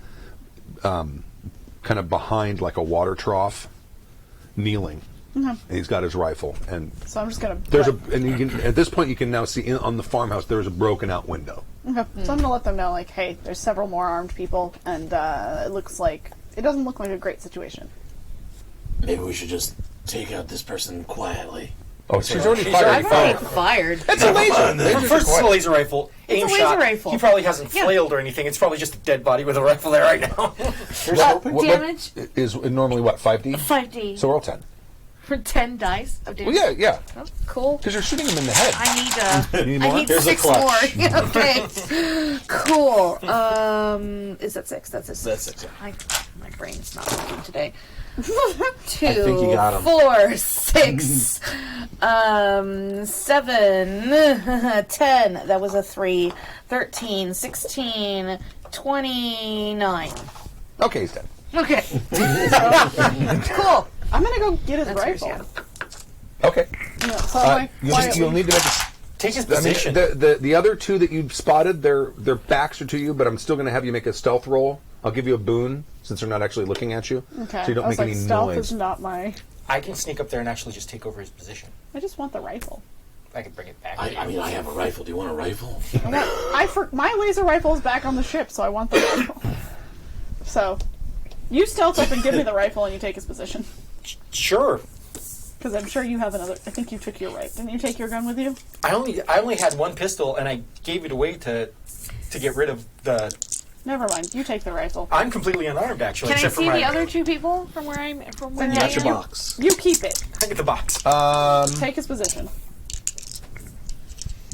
behind like a water trough, kneeling. And he's got his rifle, and So I'm just gonna. and you can at this point you can now see on the farmhouse there's a broken out window. Okay. So I'm gonna let them know, like, hey, there's several more armed people, and it doesn't look like a great situation. Maybe we should just take out this person quietly. Oh, she's already She's fired. already I've already fired. It's a laser. Lasers First, are it's a quiet. laser rifle. It's Aim a laser shot. rifle. He probably hasn't Yeah. flailed or anything. It's probably just a dead body with a rifle there right now. What Damage? is normally what 5D? 5D. So roll 10. For 10 dice of damage. Well, yeah. Oh, cool. Because you're shooting him in the head. I You need I more? need Here's a 6 more. clutch. Okay. Cool. Is that 6? That's a 6. That's 6, yeah. My brain's not working today. 2, I think you got 'em. 4, 6, 7, 10. That was a 3. 13, 16, 29. Okay, he's dead. Okay. Cool. I'm gonna go get his That's rifle. yours, Okay. Yeah, so I'm like, You'll need to make a... Take his I mean, position. the other 2 that you spotted, their backs are to you, but I'm still going to have you make a stealth roll. I'll give you a boon since they're not actually looking at you, okay. so you don't I was make like, any stealth noise. is not my. I can sneak up there and actually just take over his position. I just want the rifle. I can bring it back. I mean, I have a rifle. Do you want a rifle? My laser rifle is back on the ship, so I want the rifle. So, you stealth up and give me the rifle, and you take his position. Sure. Because I'm sure you have another. I think you took your right. Didn't you take your gun with you? I only had one pistol and I gave it away to get rid of the. Never mind. You take the rifle. I'm completely unarmed actually, Can I except for see my. the other 2 people from where I Got your am? box. You keep it. I get the box. Take his position.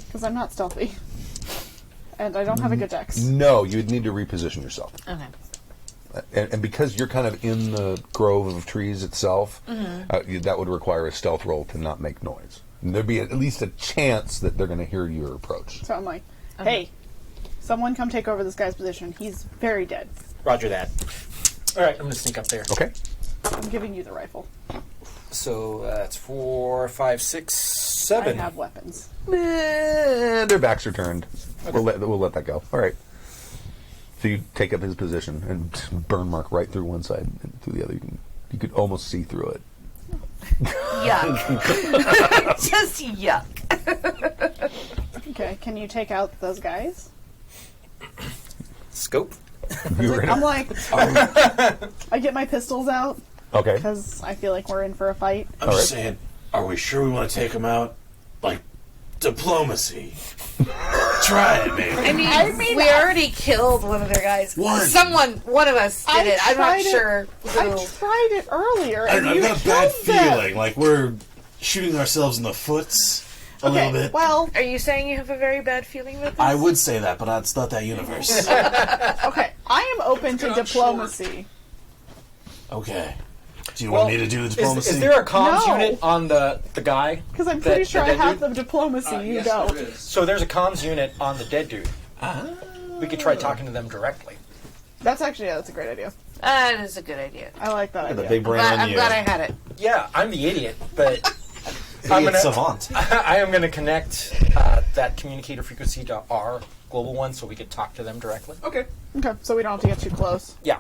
Because I'm not stealthy. And I don't have a good dex. No, you'd need to reposition yourself. Okay. And because you're kind of in the grove of trees itself, that would require a stealth roll to not make noise. And there'd be at least a chance that they're going to hear your approach. So I'm like, hey, someone come take over this guy's position. He's very dead. Roger that. All right, I'm gonna sneak up there. Okay. I'm giving you the rifle. So that's 4, 5, 6, I 7. have weapons. Their backs are turned. We'll let that go. All right. So you take up his position and burn mark right through one side and through the other. You could almost see through it. Yuck. Just yuck. Okay, can you take out those guys? Scope. I'm like, I get my pistols out Okay. because I feel like we're in for a fight. I'm just saying, are we sure we want to take him out? Like, diplomacy. Try it, maybe. I mean, we already killed one of their guys. One. One of us did it. I'm not tried it- sure I who. tried it earlier. I don't and know, I've you got a bad killed them. feeling. Like, we're shooting ourselves in the foots a little Okay, bit. well, Are you saying you have a very bad feeling with this? I would say that, but it's not that universe. okay, I am open to diplomacy. Okay. Do you want me to do the diplomacy? Is there a comms No. unit on the guy? Because I'm pretty That- sure I that have dude? the diplomacy, you don't. So there's a comms unit on the dead dude. We could try talking to them directly. That's actually, that's a great idea. That is a good idea. I like that The idea. big brain on I'm you. glad I had it. Yeah, I'm the idiot, but Idiot savant. I am going to connect that communicator frequency to our global one so we could talk to them directly. Okay. Okay, so we don't have to get too close. Yeah.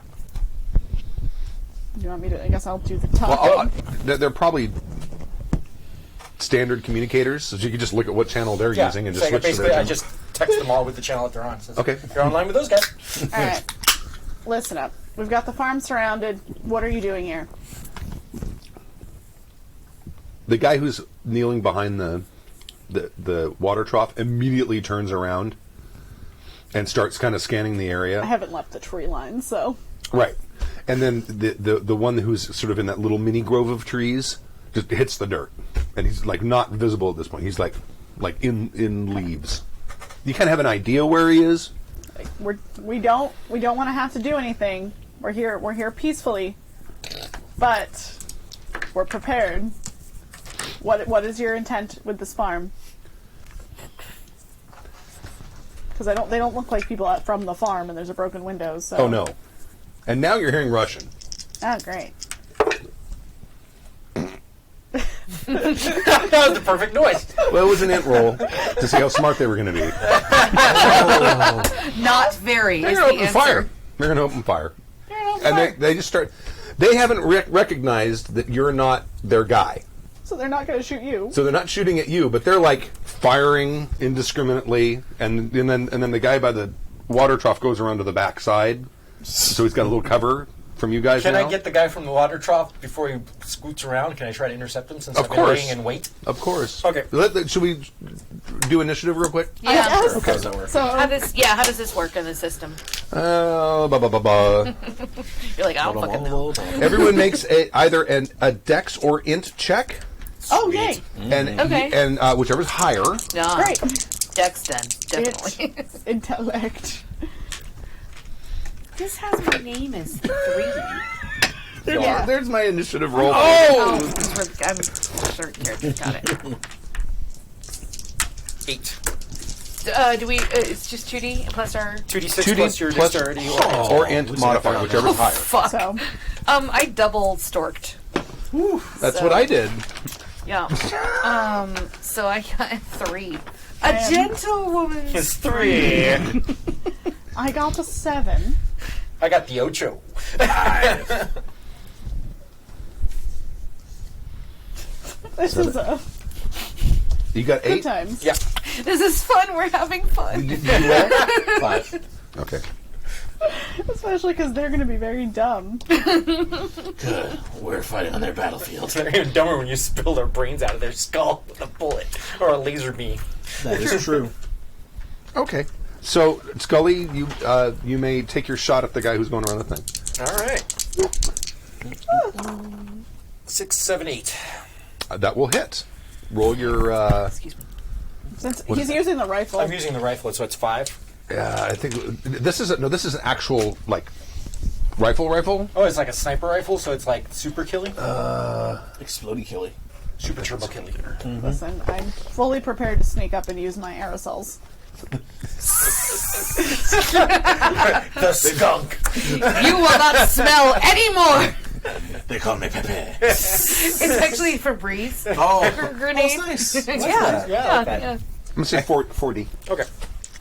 Do you want me to? I guess I'll do the top. Well, they're probably standard communicators, so you can just look at what channel they're Yeah. using and So just switch to basically, their I channel. just text them all with the channel that they're on. It says, Okay. You're online with those guys. All right, listen up. We've got the farm surrounded. What are you doing here? The guy who's kneeling behind the water trough immediately turns around and starts kind of scanning the I area. haven't left the tree line, so Right. And then the one who's sort of in that little mini grove of trees just hits the dirt. And he's like not visible at this point. He's like in leaves. You kind of have an idea where he is. like, we don't want to have to do anything. We're here peacefully, but we're prepared. What is your intent with this farm? Because they don't look like people from the farm, and there's a broken window. So. Oh no. And now you're hearing Russian. Oh, great. That was the perfect noise. Well, it was an int roll to see how smart they were going to be. Not very. They're Is going the to open answer. fire. They're going to open fire. And they just start. They haven't recognized that you're not their guy. So they're not going to shoot you. So they're not shooting at you, but they're like firing indiscriminately, and then the guy by the water trough goes around to the back side, so he's got a little cover from you guys. Can now. I get the guy from the water trough before he scoots around? Can I try to intercept him since Of I've been course. laying in wait? Of course. Okay. Should we do initiative real quick? Yeah. Yes. How does that work? So How does this work in the system? Ba ba ba ba. You're like, I don't fucking know. Everyone makes either a dex or int check, oh yay, and Okay. and whichever's higher. No. great. Dex then, definitely. Intellect. This has my name as 3. Yeah. There's my initiative roll. Oh, I'm certain characters got it. 8. Do we? It's just 2D plus our. 2d6 2D plus your plus- dexterity Or int modifier, whichever's higher. Fuck. So I double storked. That's So- what I did. Yeah. So I got 3. A gentlewoman's It's 3. I got the 7. I got the ocho. This is a You got good 8. times. Yeah. This is fun. We're having fun. Did you roll? 5. Okay. Especially because they're going to be very dumb. Good. We're fighting on their battlefield. They're even dumber when you spill their brains out of their skull with a bullet or a laser beam. That is true. Okay. So Scully, you may take your shot at the guy who's going around the thing. All right. 6, 7, 8. That will hit. Roll your. Excuse me. Since he's using the rifle. I'm using the rifle, so it's 5. I think this is This is an actual like rifle. Oh, it's like a sniper rifle, so it's like super killy? Explodey killy. Super turbo killy. Listen, I'm fully prepared to sneak up and use my aerosols. The skunk. You will not smell anymore. They call me Pepe. It's actually Febreze. Oh, Grenade. that's nice. Yeah. Yeah, I like that. Yeah. I'm gonna say 4D. Okay.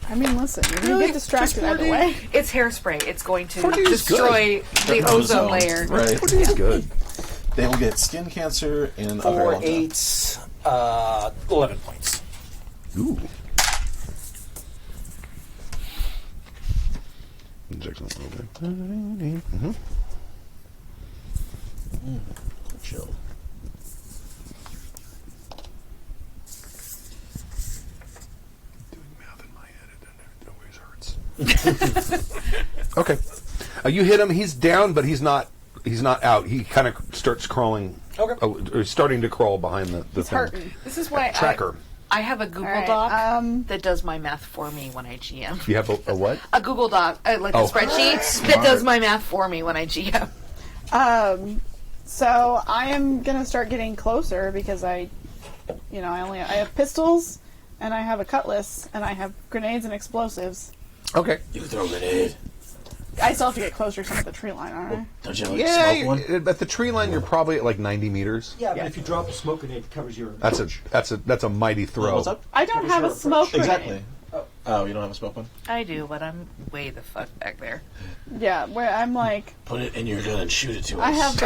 I mean, listen, you're going to get distracted either way. It's hairspray. It's going to 4D is destroy the ozone layer. Right. 4D is good. They will get skin cancer in a very 4, long time. 8, 11 points. Ooh. Chill. Doing math in my head, it always hurts. Okay. You hit him. He's down, but he's not out. He kind of starts crawling. Okay. Or starting to crawl behind the It's thing. hurting. This is why Tracker. I have a Google All right, Doc that does my math for me when I GM. You have a what? A Google Doc, like Oh. a spreadsheet that does my math for me when I GM. So I am going to start getting closer because I have pistols and I have a cutlass and I have grenades and explosives. Okay. You can throw a grenade. I still have to get closer to the tree line, aren't I? Don't you have like Yeah, a smoke one? at the tree line, you're probably at like 90 meters. Yeah, but if you drop a smoke grenade, it covers your. That's a mighty throw. What's up? I don't have a smoke grenade. Exactly. Oh, you don't have a smoke one? I do, but I'm way the fuck back there. Yeah, where I'm like, Put it in your gun and shoot it to us. I have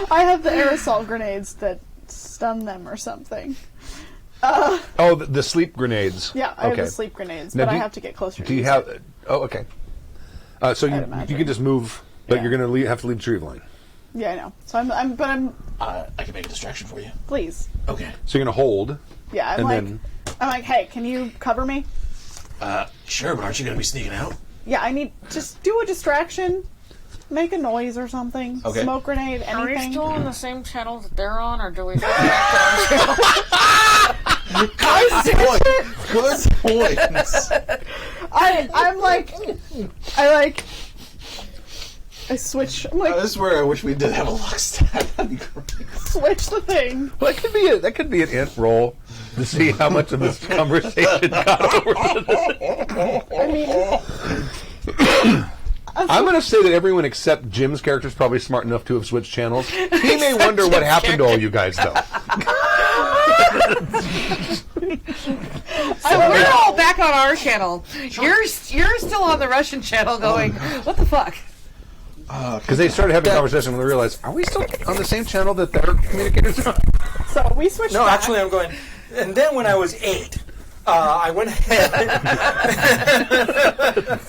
I have the aerosol grenades that stun them or something. Oh, the sleep grenades. Yeah, I okay. have the sleep grenades, Now, but do I you- have to get closer. Do to you use have? it. Oh, okay. So you imagine. can just move, but Yeah. you're going to have to leave the tree line. Yeah, I know. So I'm. I can make a distraction for you. Please. Okay. So you're gonna hold. Yeah, And I'm like, hey, can you cover me? Sure, but aren't you gonna be sneaking out? Yeah, I need just do a distraction, make a noise or something. Okay. Smoke grenade, Are we anything. still on the same channel that they're on, or do we switch back to our channel? Good points. I switch. I'm like, This is where I wish we did have a lockstep. That'd be great. switch the thing. Well, that could be an int roll to see how much of this conversation got over to this. I mean, I'm going to say that everyone except Jim's character is probably smart enough to have switched channels. He may wonder what happened to all you guys, though. So we're all back on our channel. You're still on the Russian channel going, what the fuck? Because they started having a conversation when they realized, are we still on the same channel that their communicators are on? so we switched. No, back. actually, I'm going. And then when I was 8, I went ahead.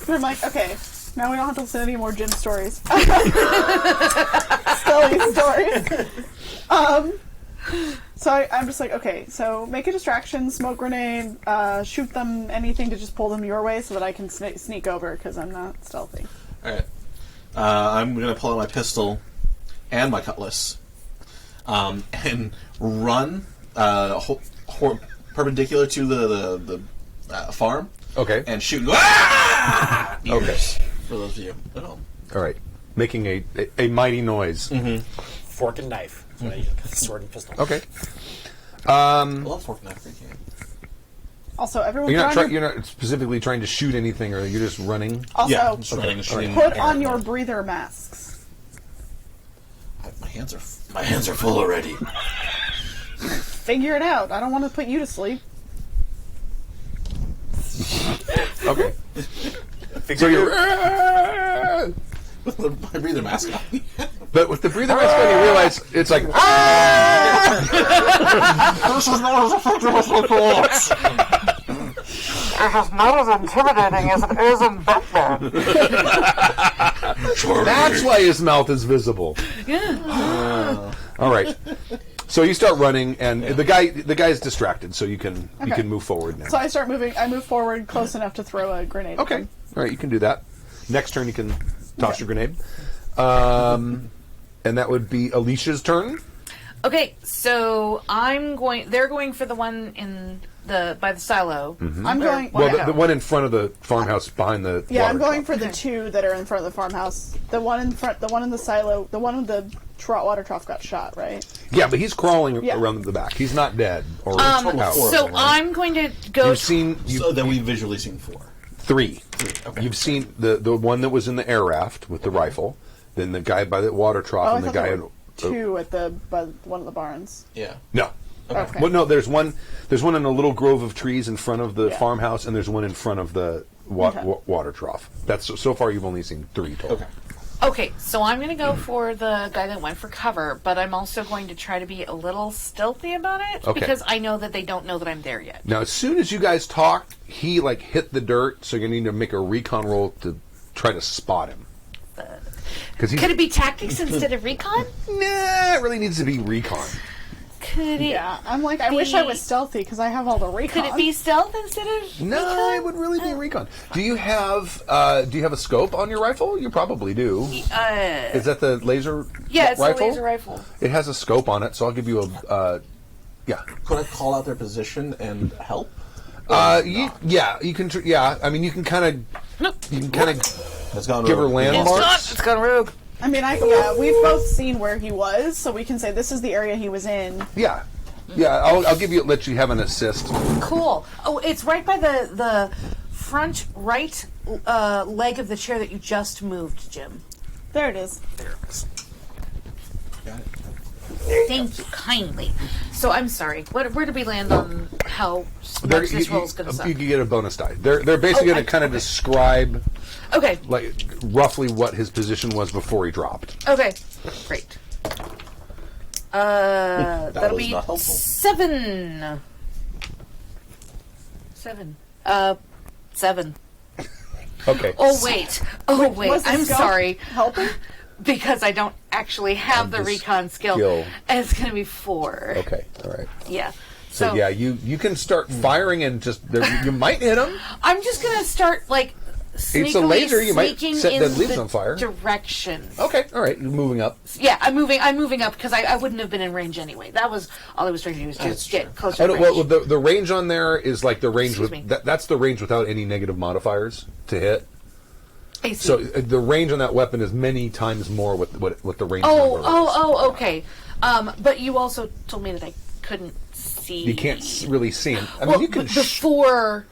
I'm like, okay, now we don't have to listen to any more Jim stories. Silly stories. So I'm just like, okay, so make a distraction, smoke grenade, shoot them, anything to just pull them your way so that I can sneak over because I'm not stealthy. All right. I'm going to pull out my pistol and my cutlass and run perpendicular to the farm. Okay. And shoot. Ah! Okay. Ears, for those of you at home. All right. Making a mighty noise. Fork and knife. That's what I use. Sword and pistol. Okay. I love fork knife free game. Also, everyone You're not specifically trying to shoot anything, or you're just running? also Yeah, I'm just running, shooting. put on your breather masks. My hands are. My hands are full already. Figure it out. I don't want to put you to sleep. Okay. So you're... With my breather mask on. But with the breather mask on, you realize it's like... This is not as effective as I thought. It is not as intimidating as it is in Batman. That's why his mouth is visible. Yeah. All right. So you start running, and the guy's distracted, so you can move forward now. So I start moving. I move forward close enough to throw a grenade. Okay. All right, you can do that. Next turn, you can toss your grenade. And that would be Alicia's turn. Okay, so they're going for the one in by the silo. I'm going. Well, the one in front of the farmhouse behind the Yeah, water I'm going trough. for the two that are in front of the farmhouse. The one in front, the one in the silo, the one in the water trough got shot, right? Yeah, but he's crawling Yeah. around the back. He's not dead or out. So right? I'm going to go. So then we've visually seen 4. Three. Okay. You've seen the one that was in the air raft with the rifle, then the guy by the water trough, Oh, I and the thought guy there in... were two by one of the barns. Yeah. No. Okay. Well, no, there's one in a little grove of trees in front of the Yeah. farmhouse, and there's one in front of the water trough. That's so far you've only seen 3 total. Okay. Okay, so I'm going to go for the guy that went for cover, but I'm also going to try to be a little stealthy about it Okay. because I know that they don't know that I'm there yet. Now, as soon as you guys talk, he hit the dirt, so you need to make a recon roll to try to spot him. Because Could it be tactics instead of recon? Nah, it really needs to be recon. Could it? Yeah, I'm like, I wish I was stealthy because I have all the recon. Could it be stealth instead of No, recon? it would really be recon. Do you have a scope on your rifle? You probably do. Is that the laser Yeah, it's rifle? a laser rifle. It has a scope on it, so I'll give you a yeah. Could I call out their position and help? You can. I mean, you can kind of Has gone give her rogue. landmarks. It's gone rogue. I mean, we've both seen where he was, so we can say this is the area he was in. Yeah. I'll let you have an assist. Cool. Oh, it's right by the front right leg of the chair that you just moved, Jim. There it is. Got it. Thank you kindly. So I'm sorry. Where did we land on how much this roll is going to suck? You can get a bonus die. They're basically going to kind of describe Okay. roughly what his position was before he dropped. Okay. Great. That'll was be not helpful. 7. 7. 7. Okay. Oh wait. Was the I'm scope sorry. Helping? because I don't actually have the this recon skill. skill. And it's going to be 4. Okay, all right. Yeah. So yeah, you can start firing and just you might hit them. I'm just going to start, like, sneakily It's a laser. You might sneaking set in dead leaves the on fire. direction. Okay, all right. You're moving up. Yeah, I'm moving up because I wouldn't have been in range anyway. That was all I was trying to do was just get closer to range. Well, the range on there is like the range Excuse me. with that's the range without any negative modifiers to hit. I see. So the range on that weapon is many times more with the range number is. Okay. But you also told me that I couldn't see. You can't really see him. I mean, Well, you can. before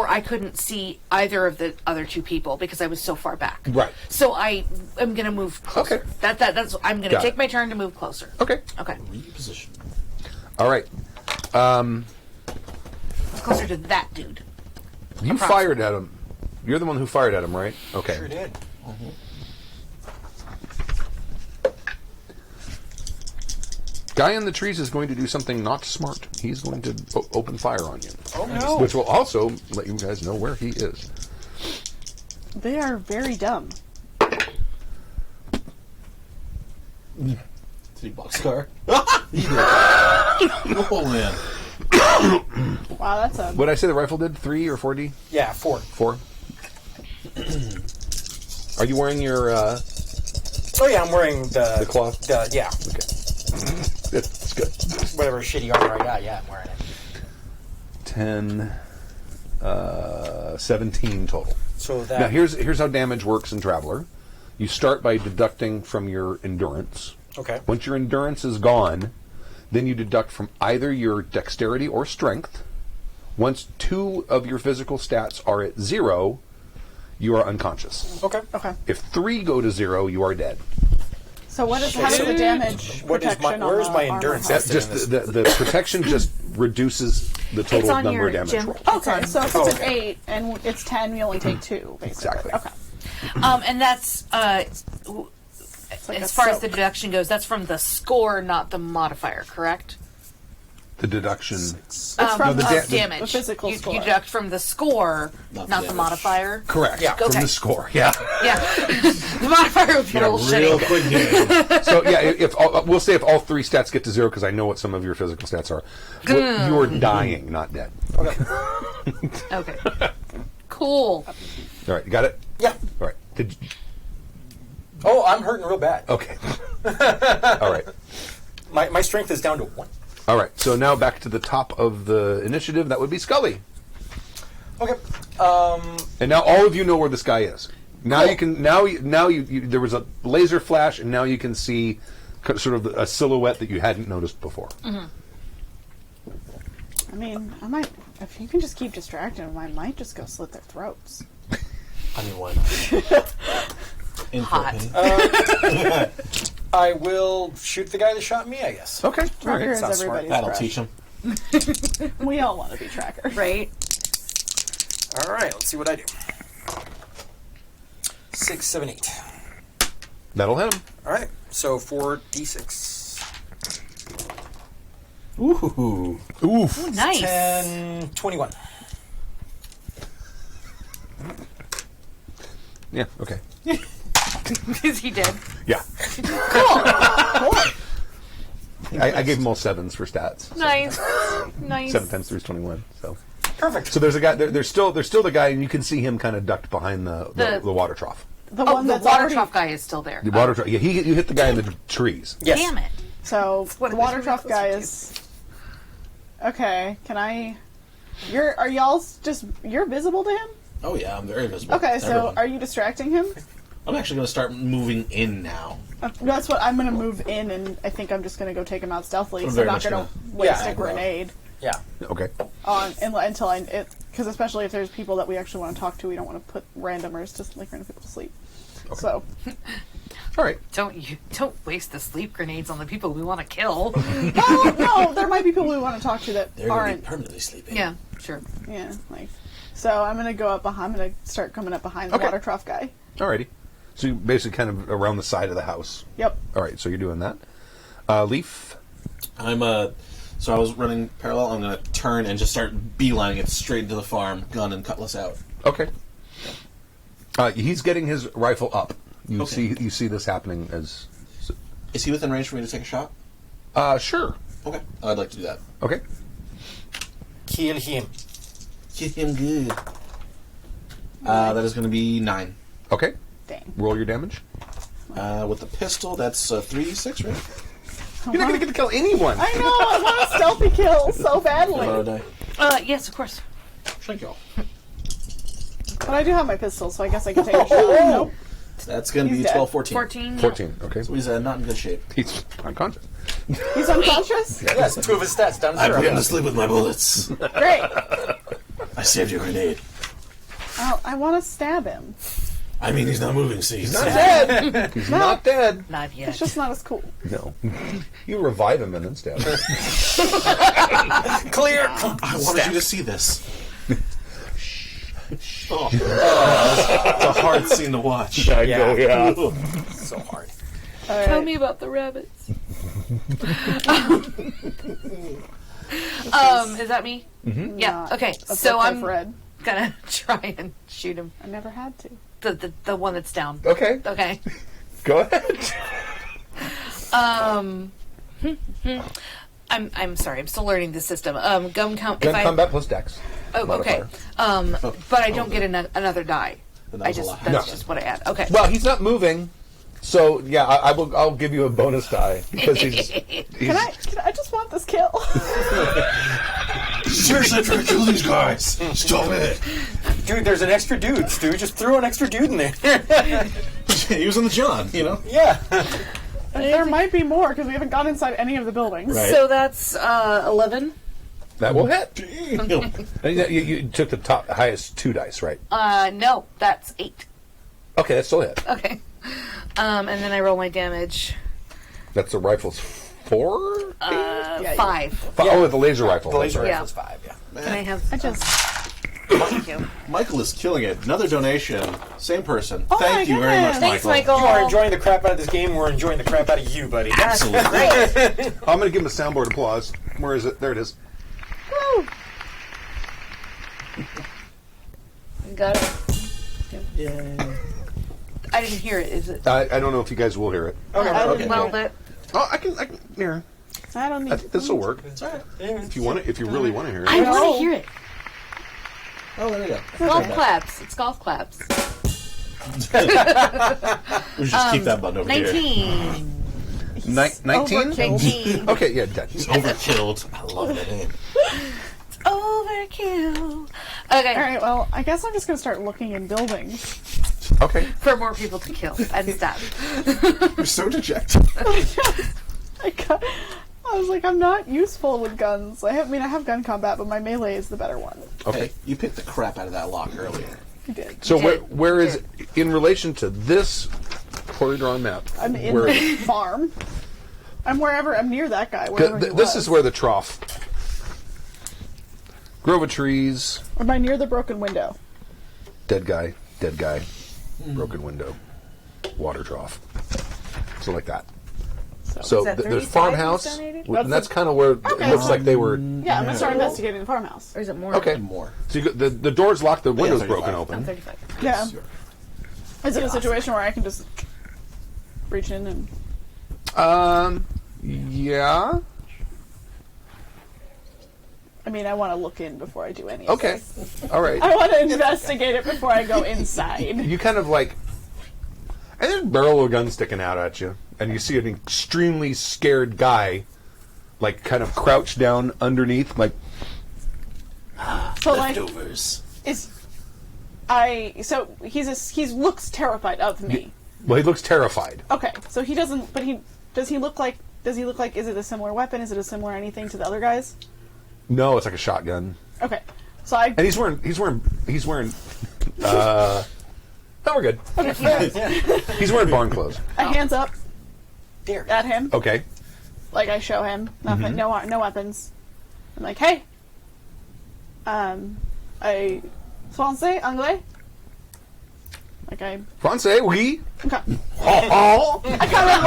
I couldn't see either of the other 2 people because I was so far back. Right. So I am going to move closer. Okay. That's I'm going to Got take it. my turn to move closer. Okay. Okay. Reposition. All right. Closer to that dude. You fired at him. You're the one who fired at him, right? Okay. Sure did. Guy in the trees is going to do something not smart. He's going to open fire on you. Oh, no. Which will also let you guys know where he is. They are very dumb. Big boxcar. Oh man. Wow, that's a. What did I say the rifle did? 3 or 4D? Yeah, 4. 4? Are you wearing your Oh yeah, I'm wearing the cloth? yeah, Okay. It's good. whatever shitty armor I got. Yeah, I'm wearing it. 10, 17 total. So that Now here's how damage works in Traveler. You start by deducting from your endurance. okay. Once your endurance is gone, then you deduct from either your dexterity or strength. Once 2 of your physical stats are at 0, you are unconscious. Okay. Okay. If 3 go to 0, you are dead. So what is how does the damage What is protection my- on where's the my armor endurance? have? That just the protection just reduces the It's total on number your of damage gem. roll. Okay, so if it's an 8 and it's 10, you only take 2, basically. Exactly. Okay. And that's like as a far as the soap. deduction goes, that's from the score, not the modifier, correct? The deduction. It's from the the, Damage. the physical you, score. You deduct from the score, Not not the the damage. modifier. Correct. Yeah. From Okay. the score. Yeah. Yeah, the modifier would be a little Real shitty. quick game. So yeah, if we'll say if all 3 stats get to 0, because I know what some of your physical stats are, you are dying, not dead. Okay, cool. All right, you got it. Yeah. All right. Did you, Oh, I'm hurting real bad. okay. All right. My strength is down to 1. All right. So now back to the top of the initiative. That would be Scully. Okay. And now all of you know where this guy is. Now Cool. you can. Now you. There was a laser flash, and now you can see sort of a silhouette that you hadn't noticed before. Mm-hmm. I mean, I might. If you can just keep distracting them, I might just go slit their throats. I mean, why not? In Hot. I will shoot the guy that shot me, I guess. Okay. All Tracker right. is sounds smart. everybody's That'll crush. teach him. We all want to be tracker. Right? All right, let's see what I do. 6, 7, 8. That'll hit him. All right, so 4d6. Ooh. Oof. Nice. 10, 21. Yeah. Okay. Is he dead? Yeah. Cool. I gave them all 7s for stats. Nice. Nice. 7 times 3 is 21. So. Perfect. So there's a guy. There's still the guy, and you can see him kind of ducked behind the water trough. The Oh, one the that's water already. trough guy is still there. The water trough. Yeah, you hit the guy in the trees. Yes. Damn it. So what the it water was trough really guy close is. Okay, can I? Are y'all just? You're visible to him? Oh yeah, I'm very visible. Okay, to so everyone. are you distracting him? I'm actually going to start moving in now. That's what I'm going to move in, and I think I'm just going to go take him out stealthily. I'm So very I'm not much going to gonna- waste Yeah, a grenade Yeah. Okay. on until because especially if there's people that we actually want to talk to, we don't want to put randomers to like random people to sleep. So All right. Don't waste the sleep grenades on the people we want to kill. no, there might be people we want to talk to that They're going to be aren't. permanently sleeping. Yeah, sure. Yeah, like. So I'm going to go up behind. I'm going to start coming up behind the Okay. water trough guy. Alrighty. So you basically kind of around the side of the house. Yep. All right. So you're doing that. Leaf. So I was running parallel. I'm going to turn and just start beelining it straight into the farm, gun and cutlass out. Okay. He's getting his rifle up. You see this happening as. Is he within range for me to take a shot? Sure. Okay, I'd like to do that. Okay. Kill him. Hit him good. That is going to be 9. Okay. Dang. Roll your damage. With the pistol, that's 3d6, right? You're not going to get to kill anyone. I know. I want a stealthy kill so badly. Hello, die. Yes, of course. Thank you all. But I do have my pistol, so I guess I can take a shot. Nope. That's going to He's be dead. 12, 14. 14. 14. Okay. So he's not in good shape. He's unconscious. He's unconscious? Yes, 2 of his stats down I 0. put him to sleep with my bullets. Great. I saved your grenade. Oh, I want to stab him. I mean, he's not moving, see? He's not dead. He's not dead. Not yet. It's just not as cool. No. You revive him and then stab him. Clear! I wanted you to see this. It's a hard scene to watch. I know, yeah. So hard. All right. Tell me about the rabbits. Is that me? Mm-hmm. Yeah. Not Okay. a So book I'm I've read. gonna try and shoot him. I never had to. The one that's down. Okay. Okay. Go ahead. I'm sorry. I'm still learning the system. Gun count. Gun combat plus dex. Oh, okay. modifier. But I don't get another die. But that was a lot. That's No. just what I add. Okay. Well, he's not moving. So, yeah, I'll give you a bonus die. Because he's Can I just want this kill? Seriously, trying to kill these guys. Stop it. Dude, there's an extra dude, Stu. Just threw an extra dude in there. He was in the John, you know? Yeah. There might be more because we haven't gone inside any of the buildings. Right. So that's 11. That will hit. And you took the highest 2 dice, right? No, that's 8. Okay, that's still a hit. Okay. And then I roll my damage. That's the rifle's 4? 5. Oh, the laser rifle. The that's laser right. rifle's 5, yeah. Can I have? I just. Thank you. Michael is killing it. Another donation. Same person. Oh Thank my you very much, goodness. Thanks, Michael. Michael. You are enjoying the crap out of this game. We're enjoying the crap out of you, buddy. Absolutely. I'm going to give him a soundboard applause. Where is it? There it is. Woo. Got it. I didn't hear it. Is it? I don't know if you guys will hear it. Okay. Well, that. Oh, I can hear. I don't need. This will work. It's all right. If you want it, if you really want to hear I it. want to hear it. Oh, there we go. Golf claps. It's golf claps. We should just keep that button over here. 19. 19? 19. Okay, yeah, dead. Overkilled. I love that name. Overkill. Okay. All right. Well, I guess I'm just gonna start looking in buildings. Okay. For more people to kill and stab. You're so dejected. I was like, I'm not useful with guns. I have gun combat, but my melee is the better one. Okay. Hey, you picked the crap out of that lock earlier. You did. So did. where is it in relation to this poorly drawn map? I'm in where, the farm. I'm wherever. I'm near that guy. Wherever he this was. is where the trough. Grove of trees, Or am I near the broken window? dead guy, broken window, water trough. So like that. So Is that there's 35 farmhouse, he's donated? and that's kind of where it looks like they were. Yeah, I'm gonna start investigating the farmhouse. Or is it more? Okay. More. So you got, the door's locked, the window's 35. broken I'm open. 35. Yeah. Is it a situation where I can just reach in and? Yeah. I mean, I want to look in before I do any. Okay. Of this. All right. I want to investigate it before I go inside. You kind of like, and there's a barrel of a gun sticking out at you, and you see an extremely scared guy, like kind of crouched down underneath, like. So like, Leftovers. so he looks terrified of me. Well, he looks terrified. Okay, so he doesn't. But does he look like? Is it a similar weapon? Is it a similar anything to the other guys? No, it's like a shotgun, Okay, so I. and he's wearing. No, we're good. He's wearing barn clothes. I hands up There. at him. Okay. Like I show him nothing, no weapons. I'm like, hey, I français, anglais. Like I Francais, oui. okay. Oh, I kind of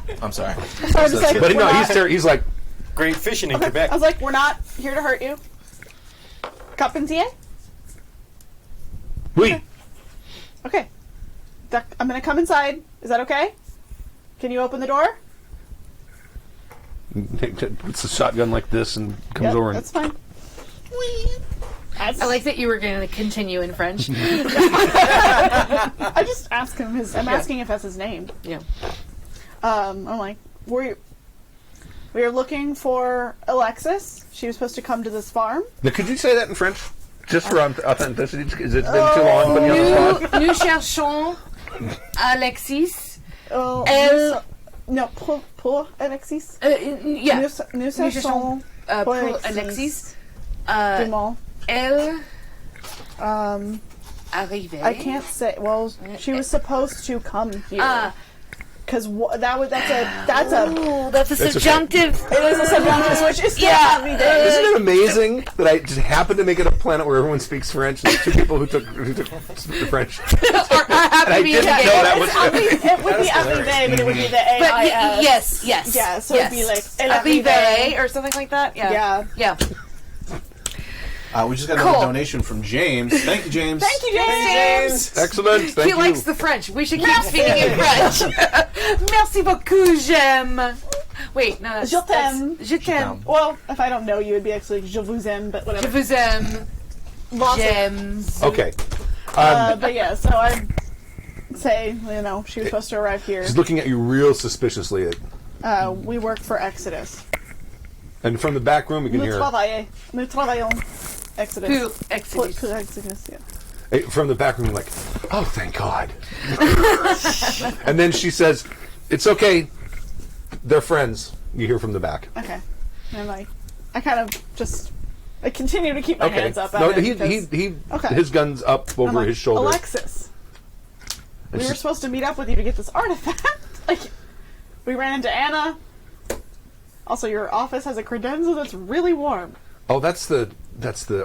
like I'm sorry. started to say, But we're no, not- he's like, Great fishing in I Quebec. was like, we're not here to hurt you. Carpentier? oui. Okay. I'm gonna come inside. Is that okay? Can you open the door? Puts the shotgun like this and comes Yep, over and that's fine. I like that you were going to continue in French. I just ask him his. I'm asking if that's his name. Yeah. I'm like, we are looking for Alexis. She was supposed to come to this farm. Now, could you say that in French? Just for authenticity? Is it been too long putting you on the spot? Nous cherchons Alexis. Oh, Elle- no, pour Alexis. Yeah. Nous cherchons Pour Alexis. Dumont. Elle Um, arrivait. I can't say. Well, she was supposed to come here because that's a Oh, that's a okay. subjunctive. it is a subjunctive, which is Yeah. every day. Isn't it amazing that I just happened to make it a planet where everyone speaks French? There's two people who took the French. Or have And I to be didn't gay. know that was It would be every day, but it would be the A But I S. yes. Yeah, so it'd be like elle arrivée arrivait. or something like that. Yeah. Yeah. Yeah. We just got Cool. another donation from James. Thank you, James. Thank you, James. Excellent. Thank He you. likes the French. We should keep speaking in French. Merci beaucoup, j'aime. Wait, no, that's... Je t'aime. Je t'aime. Well, if I don't know you, it'd be actually je vous aime, but Je whatever. vous aime. J'aime. Okay. But yeah, so I'd say, she was supposed to arrive here. She's looking at you real suspiciously. We work for Exodus. And from the back room, we can Nous hear travaillons. Exodus. Pour Exodus. Pour Exodus, yeah. from the back room, like, oh, thank God. And then she says, it's okay. They're friends. You hear from the back. Okay. And I'm like, I kind of just, I continue to keep my hands up at No, it he Okay. his gun's up over I'm like, his shoulder. Alexis, And we were she's- supposed to meet up with you to get this artifact. Like, we ran into Anna. Also, your office has a credenza that's really warm. Oh, that's the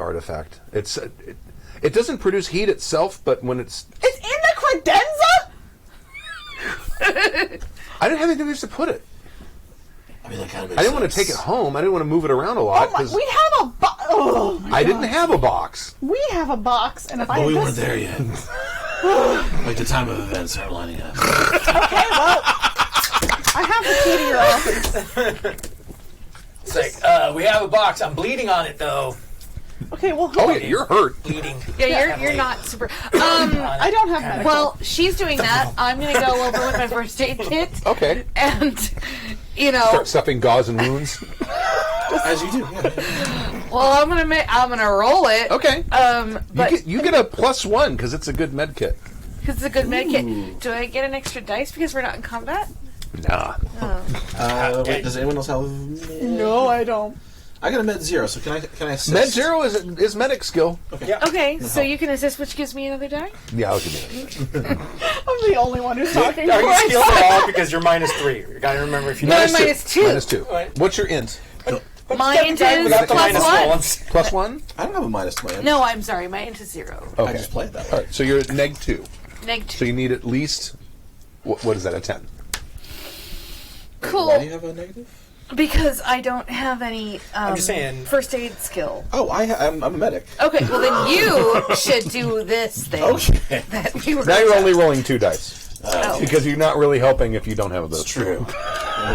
artifact. It's it doesn't produce heat itself, but when it's It's in the credenza? I didn't have any place to put it. I mean, that kind of I didn't want to take it home. I didn't want to move it around a lot Oh my, 'cause we have a box. Oh my I didn't God. have a box. We have a box, and if I But had we this, weren't there yet. Like the time of events are lining up. Okay, well, I have the key to your office. It's like, we have a box. I'm bleeding on it, though. Okay, well, Oh yeah, you're hurt. Bleeding. Yeah, you're not super... I don't have medical. well, she's doing that. I'm going to go over with my first aid kit. Okay. And, Start stuffing gauze and wounds. As you do. Yeah. well, I'm gonna roll it. Okay. But You get a +1 because it's a good med kit. because it's a good med kit. Do I get an extra dice because we're not in combat? Nah. Wait, does anyone else have? No, I don't. I got a med 0, so can I assist? Med 0 is medic skill. Okay, so you can assist, which gives me another die? Yeah, I'll give you that. I'm the only one who's talking. Are you for skilled myself. at all? Because you're -3. You gotta remember if you No, know. -2. -2. What's your int? My int is Without the +1. -1. +1? I don't have a minus to my int. No, I'm sorry, my int is 0. Okay. I just played that. All right, so you're -2. Neg So 2. you need at least, what is that, a 10? Cool. Why do you have a negative? Because I don't have any just saying. first aid skill. Oh, I'm a medic. Okay, well then you should do this thing. Okay. That we were Now you're only rolling 2 dice. Oh. Because you're not really helping if you don't have those. True.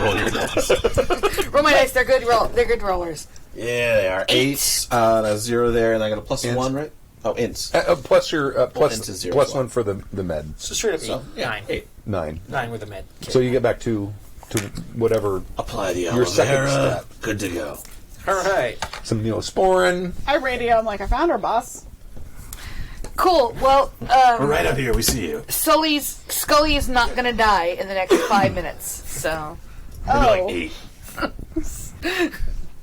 Roll your dice. Roll my dice. They're good They're good rollers. Yeah, they are. 8. That's 0 there, and I got a +1, right? Oh, ints. Plus your int is 0 plus as well. 1 for the med. So straight up So, 9. 8. 9. 9 with a med. So you get back to whatever, Apply the Your second aloe vera. stat. Good to go. All right. some neosporin. I radio. I'm like, I found our boss. Cool. Well, We're right up here. We see you. Scully is not going to die in the next 5 minutes. So Maybe like Oh, 8.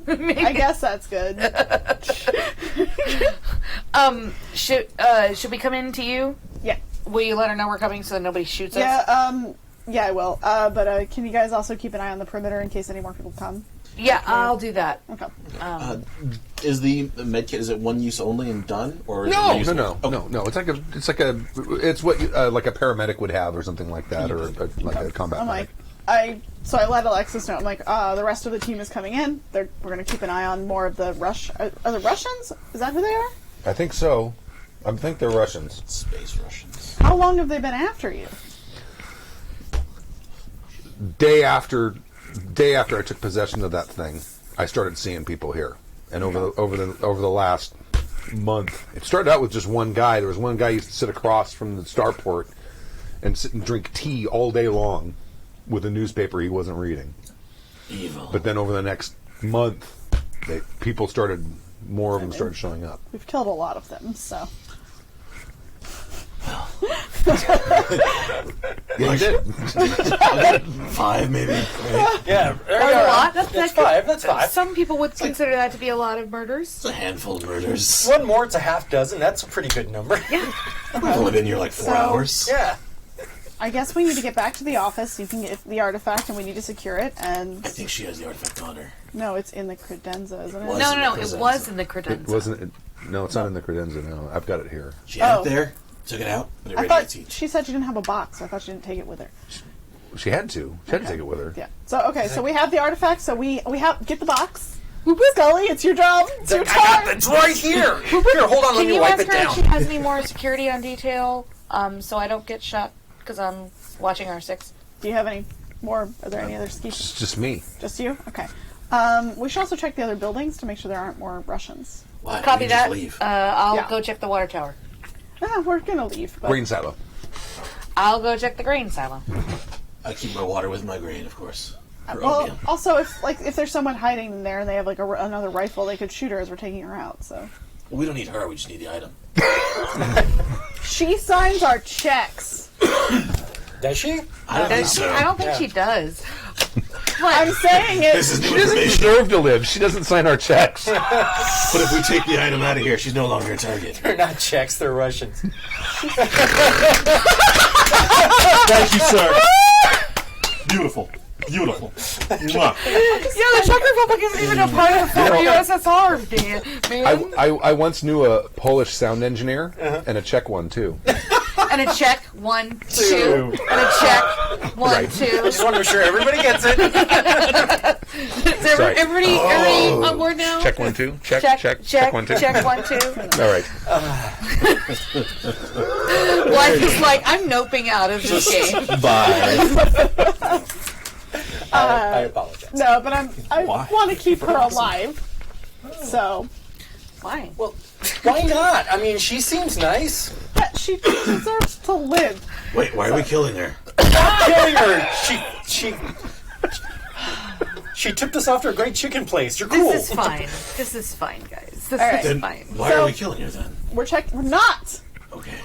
I guess that's good. should we come in to you? Yeah. Will you let her know we're coming so that nobody shoots us? Yeah, I will. But can you guys also keep an eye on the perimeter in case any more people come? Yeah, I'll do that. Okay. Is the med kit, is it one use only and done? Or is it No, reusable? no. It's what like a paramedic would have or something like that, or like a combat I'm medic. like, so I let Alexis know. I'm like, the rest of the team is coming in. We're going to keep an eye on more of the Are the Russians? Is that who they are? I think so. I think they're Russians. Space Russians. How long have they been after you? Day after I took possession of that thing, I started seeing people here, and over the last month, it started out with just one guy. There was one guy who used to sit across from the starport and sit and drink tea all day long with a newspaper he wasn't reading. Evil. But then over the next month, more of them started showing up. We've killed a lot of them, so. Yeah, you did. 5 maybe. Yeah, there Or we a go. lot. That's 5. That's 5. Some people would consider that to be a lot of murders. It's a handful of murders. One more, it's a half dozen. That's a pretty good number. We've only been here like 4 hours. Yeah. I guess we need to get back to the office. You can get the artifact, and we need to secure it. And I think she has the artifact on her. no, it's in the credenza, isn't it? Was No, in no, the it credenza. was in the It credenza. wasn't. No, it's not in the credenza. No, I've got it here. She had Oh. it there, took it out, but it I radiates thought each. she said she didn't have a box. So I thought she didn't take it with her. She had to. She had to take it with her. Yeah. So okay, so we have the artifact. So we have get the box. Scully, it's your job. It's your time. It's right here. Here, hold on, let Can me you wipe ask it her if down. she has any more security on detail, so I don't get shot because I'm watching R6? Do you have any more? Are there any other skeets? It's just me. Just you? Okay. We should also check the other buildings to make sure there aren't more Russians. Why? Copy We can just that. leave. I'll Yeah. go check the water tower. We're gonna leave. But Grain silo. I'll go check the grain silo. I keep my water with my grain, of course. For well, opium. also if there's someone hiding in there and they have like another rifle, they could shoot her as we're taking her out. So We don't need her, we just need the item. she signs our checks. Does she? I don't think Does she? so. I don't think Yeah. she does. I'm saying it. This is new She doesn't information. deserve to live. She doesn't sign our checks. But if we take the item out of here, she's no longer a target. They're not Czechs, they're Russians. Thank you, sir. Beautiful. Beautiful. Mwah. Yeah, the Czech Republic isn't even a part of the former USSR, man. I once knew a Polish sound engineer and a Czech one too. And a check, 1, 2. And a check, 1, Right. 2. Just want to make sure everybody gets it. Is Sorry. everybody on board now? Check 1 2. Check check, check check, 1 2. check 1, 2. All right. Wife is like, I'm noping out of this game. Bye. I apologize. No, but I Why? want to keep her alive. So Why? Well, why not? I mean, she seems nice. yeah, she deserves to live. Wait, why are we killing her? Killing her. She tipped us off to a great chicken place. You're cool. This is fine. This is fine, guys. This right. is Then fine. why So- are we killing her then? We're not. Okay.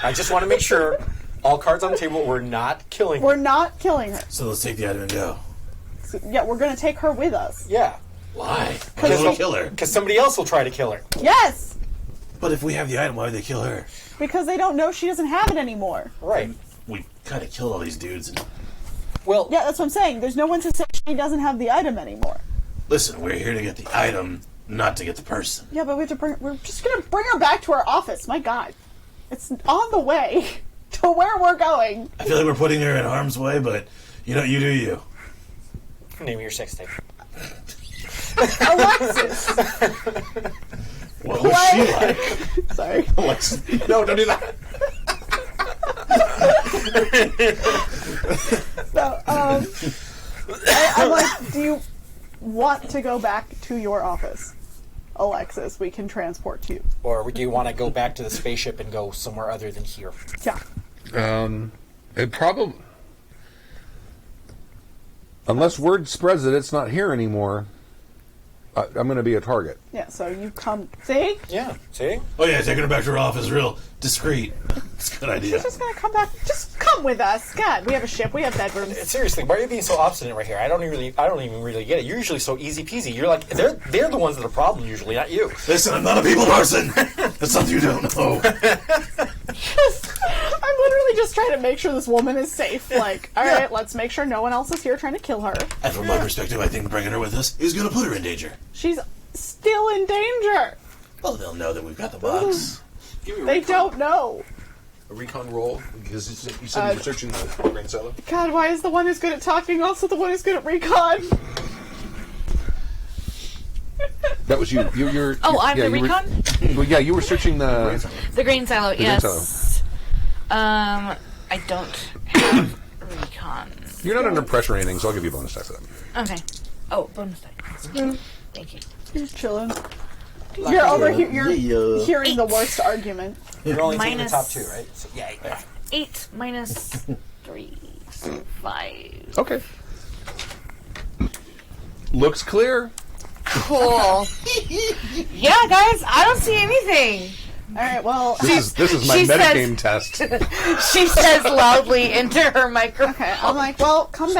I just want to make sure all cards on the table. We're not killing her. We're not killing her. So let's take the item and go. So, yeah, we're gonna take her with us. Yeah, Why? Why do we want to kill her? because somebody else will try to kill her. Yes, But if we have the item, why would they kill her? because they don't know she doesn't have it anymore. Right. We kind of killed all these dudes. And Well, Yeah, that's what I'm saying. There's no one to say she doesn't have the item anymore. listen, we're here to get the item, not to get the person. Yeah, but we have to bring. We're just gonna bring her back to our office. My God, it's on the way to where we're going. I feel like we're putting her in harm's way, but you know, you do you. name your sex tape. Alexis. What was she like? Sorry. Alexis. No, don't do that. So, I'm like, do you want to go back to your office, Alexis? We can transport you. Or do you want to go back to the spaceship and go somewhere other than here? Yeah. It probably, unless word spreads that it's not here anymore, I'm going to be a target. Yeah. So you come. See, Yeah. See? Oh yeah, taking her back to her office, real discreet. It's a good idea. she's just gonna come back. Just come with us. God, we have a ship. We have bedrooms. Seriously, why are you being so obstinate right here? I don't even really get it. You're usually so easy peasy. You're like they're the ones that are the problem usually, not you. Listen, I'm not a people person. That's something you don't know. I'm literally just trying to make sure this woman is safe. Like, all right, let's make sure no one else is here trying to kill her. And from my perspective, I think bringing her with us is going to put her in danger. She's still in danger. Well, they'll know that we've got the box. Give me They don't know. a recon roll because you said you were searching the grain cellar. God, why is the one who's good at talking also the one who's good at recon? That was you. You're Oh, I'm yeah, the you were- recon? well, yeah, you were searching the. The grain silo, grain yes. I don't have recon. You're not under pressure or anything, so I'll give you a bonus die for that. Okay. Oh, bonus die. Thank you. You're chilling. You're over here. You're Yeah. hearing the worst argument. You're only taking the Minus- top 2, right? So, yeah. 8 minus 3, so 5. Okay. Looks clear. Cool. Yeah, guys, I don't see anything. All right. Well, This is my she says- metagame test. She says loudly into her microphone. okay. I'm like, well, come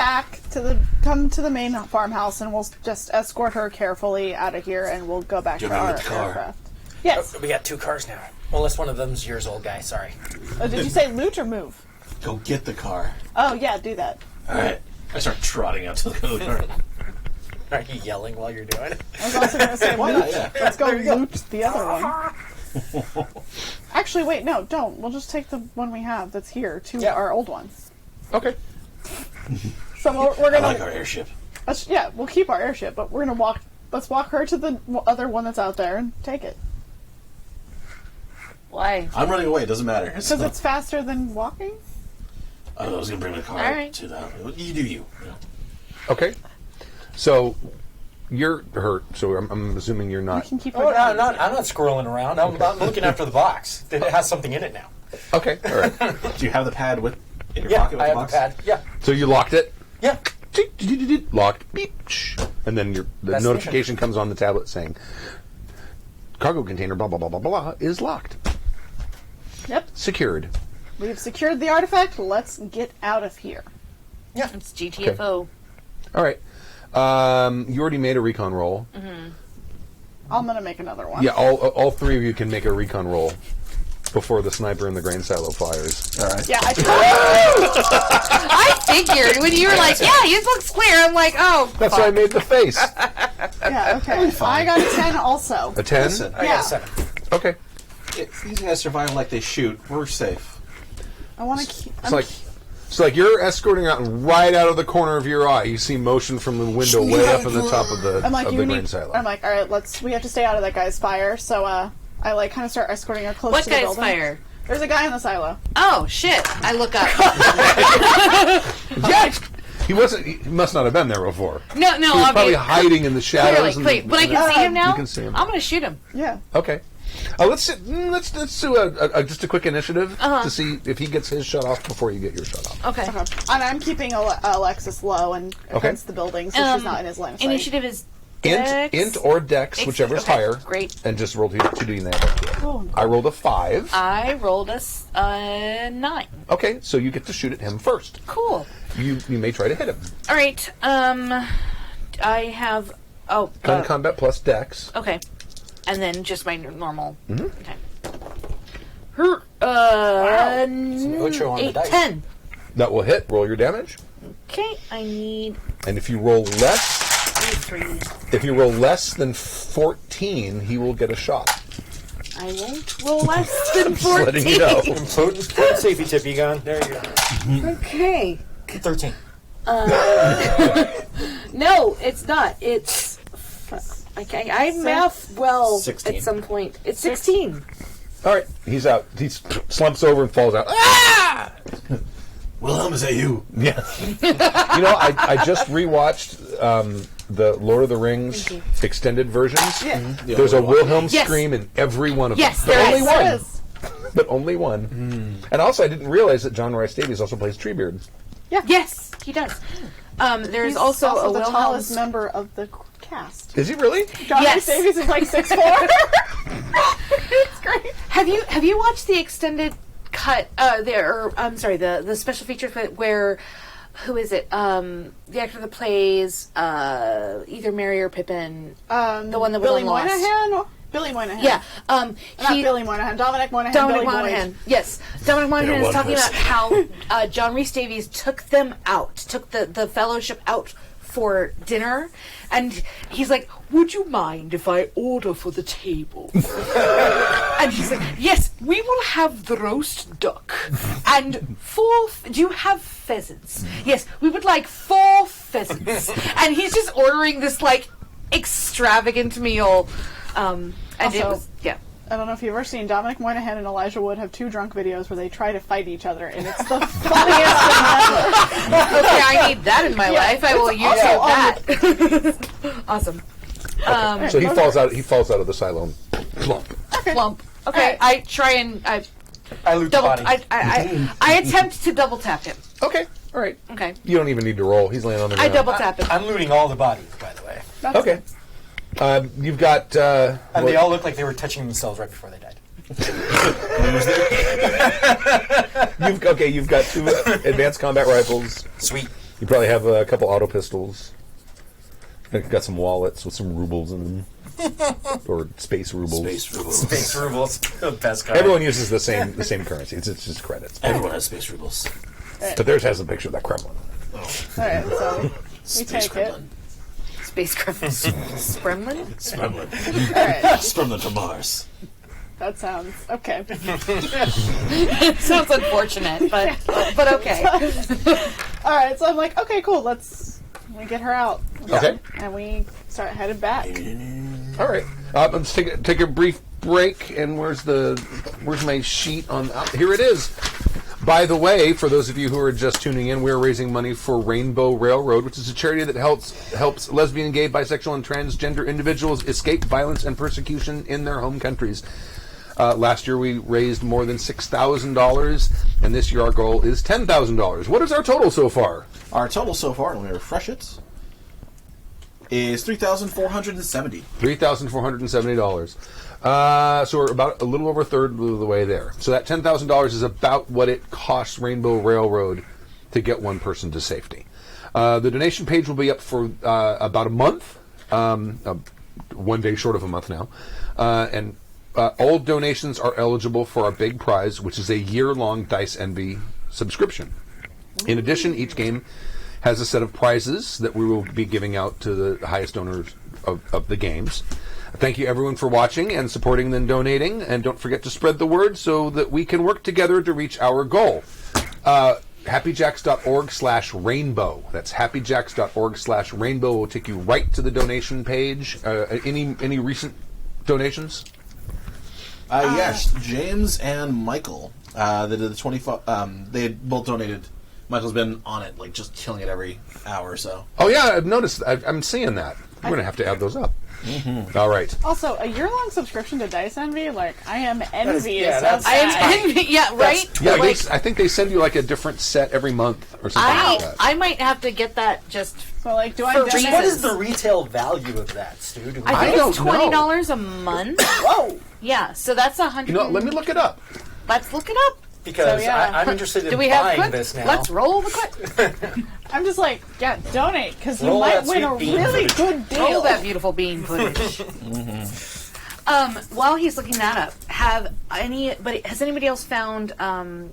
to the main farmhouse, and we'll just escort her carefully out of here, and we'll go back Do to you our remember the car? aircraft. Yes. We got 2 cars now. Well, unless one of them's years old, guy. Sorry. Oh, did you say loot or move? Go get the car. Oh yeah, do that. All right. I start trotting out to the car. Are you yelling while you're doing it? I was also going to say, Why loot. not? Yeah. Let's go loot the other one. Actually, wait, no, don't. We'll just take the one we have that's here to our old one. Okay. So we're I gonna, like our airship. we'll keep our airship, but we're gonna walk. Let's walk her to the other one that's out there and take it Why? I'm running away. It doesn't matter. because it's faster than walking. I was going to bring the car All right. to that. You do you. know. Okay. So you're hurt. So I'm assuming you're We not. can keep her. Oh, no, down. I'm not scrolling around. I'm looking after the box. It has something in it now. Okay. All right. Do you have the pad in your Yeah, pocket with I the have the box? pad. Yeah. So you locked it. Yeah. Locked. Beep. And then the That's notification comes on the tablet saying cargo container blah blah blah blah blah is locked. Yep. Secured. We've secured the artifact. Let's get out of here. It's GTFO. All right. You already made a recon roll. I'm gonna make another one. Yeah. All 3 of you can make a recon roll before the sniper in the grain silo fires. All right. Yeah. I figured when you were like, yeah, his looks clear. I'm like, oh, That's why I made the face. Yeah. Okay. I got a 10 also. A 10. Listen, I Yeah. got a 7. Okay. if these guys survive like they shoot, we're safe. I want to keep. It's like you're escorting out, and right out of the corner of your eye, you see motion from the window way up in the top of the I'm like, of you the need. grain silo. I'm like, all right, we have to stay out of that guy's fire. So I like kind of start escorting her close what to the guy's building. fire? There's a guy in the silo. Oh shit! I look up. Yeah, he wasn't. He must not have been there before. No, He was probably hiding in the shadows. Clearly, but I can see him now. You can see him. I'm gonna shoot him. Yeah. Okay. Let's do just a quick initiative to see if he gets his shot off before you get your shot off. Okay. And I'm keeping Alexis low and against the building, so she's not in his line of sight. Initiative is Dex. Int or Dex, whichever's okay, higher. Great. And just roll 2d negative. Oh. I rolled a 5. I rolled a 9. Okay, so you get to shoot at him first. Cool. You may try to hit him. All right. I have. Oh. Gun combat plus Dex. Okay. And then just my normal. Mm-hmm. Okay. Ocho on the 8, dice. 10. That will hit. Roll your damage. Okay, I need And if you roll less, 3. if you roll less than 14, he will get a shot. I won't roll less than Just letting you 14. know. Potent safety tip, Egon. There you go. Okay. 13. No, it's not. It's. Okay, I math well 16. at some point. It's 16. All right, he's out. He slumps over and falls out. Ah! Wilhelm, is that you? Yeah. You know, I just rewatched the Lord of the Rings extended versions. Yeah. There's a Wilhelm Yes. scream in every one of Yes, them. But there only is. one. There is. But only one. And also, I didn't realize that John Rice Davies also plays Treebeard. Yes, he does. There's He's also a the Wilhelm. tallest member of the cast. Is he really? John Yes. Davies is like 6'4". It's great. Have you watched the extended cut? I'm sorry, the special feature cut where. Who is it? The actor that plays either Merry or Pippin. The one that was Billy on Lost. Moynihan. Billy Moynihan. Yeah. Not Billy Moynihan. Dominic Moynihan. Dominic Billy Monaghan. Boyd. Yes. Dominic Monaghan is one talking person. about how John Rhys Davies took them out, took the fellowship out for dinner, and he's like, would you mind if I order for the table? And he's like, yes, we will have the roast duck and 4 do you have pheasants? Yes, we would like 4 pheasants. And he's just ordering this like extravagant meal. And it Also- was, yeah. I don't know if you've ever seen Dominic Moynihan and Elijah Wood have two drunk videos where they try to fight each other, and it's the funniest thing ever. Okay, I need that in my life. I will YouTube that. Awesome. So he falls out. He falls out of the silo. Plump. Plump. Okay, I try and I loot double. the body. I attempt to double tap him. Okay. All right. Okay. You don't even need to roll. He's laying on the I ground. double tap him. I'm looting all the bodies, by the way. Okay. You've got. And they all look like they were touching themselves right before they died. You've got 2 advanced combat rifles. Sweet. You probably have a couple auto pistols. You've got some wallets with some rubles in them. Or space rubles. Space rubles. The best card. Everyone uses the same currency. It's just credits. Everyone has space rubles. But theirs has a picture of that Kremlin. Alright, so we Space take it. Kremlin. Spacecraft. Spremlin? Kremlin. Alright, Kremlin to Mars. that sounds okay. Sounds unfortunate, but okay. Alright, so I'm like, okay, cool, we get her out. Okay. And we start headed back. All right. Let's take a brief break. And where's my sheet on? Here it is. By the way, for those of you who are just tuning in, we're raising money for Rainbow Railroad, which is a charity that helps lesbian, gay, bisexual, and transgender individuals escape violence and persecution in their home countries. Last year we raised more than $6,000, and this year our goal is $10,000. What is our total so far? Our total so far, and we refresh it, is $3,470. $3,470. So we're about a little over a third of the way there. So that $10,000 is about what it costs Rainbow Railroad to get one person to safety. The donation page will be up for about a month, 1 day short of a month now, and all donations are eligible for our big prize, which is a year-long Dice Envy subscription. In addition, each game has a set of prizes that we will be giving out to the highest donors of the games. Thank you, everyone, for watching and supporting and donating. And don't forget to spread the word so that we can work together to reach our goal. happyjacks.org/rainbow. That's happyjacks.org/rainbow will take you right to the donation page. Any recent donations? Yes, James and Michael. They did the 25. They had both donated. Michael's been on it, like just killing it every hour or so. Oh yeah, I've noticed. I'm seeing that. We're going to have to add those up. Mm-hmm. All right. Also, a year-long subscription to Dice Envy, like, I am envious that's- of I that. am envy. Yeah, right. Yeah, Like, I think they send you like a different set every month or something like that. I might have to get that just. So, like, do I For donate? reasons. What is the retail value of that, Stu? Do we I think don't it's $20 a month. Whoa! Yeah, so that's $100. You know, let me look it up. Let's look it up. Because So, yeah. I'm interested in Do we have buying clip? this now. Let's roll the clip. I'm just like, yeah, donate, because you Roll might that win a sweet bean really footage. good deal. Roll that beautiful bean footage. While he's looking that up, has anybody else found a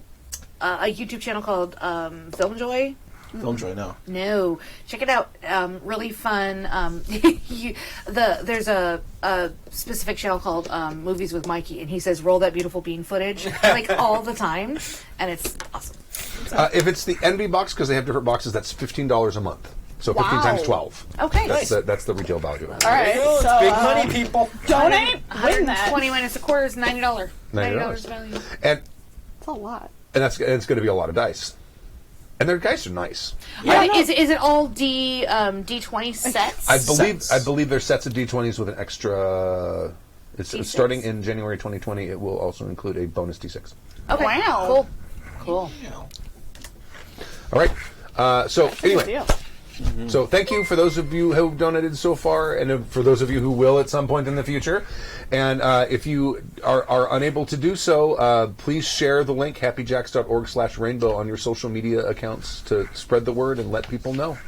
YouTube channel called Filmjoy? Filmjoy, no. No, check it out. Really fun. There's a specific channel called Movies with Mikey, and he says roll that beautiful bean footage like all the time, and it's awesome. If it's the Envy box, because they have different boxes, that's $15 a month. So 15 Wow. times 12. Okay, That's the retail value. All right, It's so big money, people. donate, win that. 120 minus a quarter is $90. $90 value. And That's a lot. it's going to be a lot of dice. And their dice are nice. Is it all D20 sets? I believe there's sets of D20s with an extra. It's D6? starting in January 2020. It will also include a bonus D6. Okay, Wow. cool. All right. So Good anyway, deal. so thank you for those of you who have donated so far, and for those of you who will at some point in the future. And if you are unable to do so, please share the link happyjacks.org/rainbow on your social media accounts to spread the word and let people know.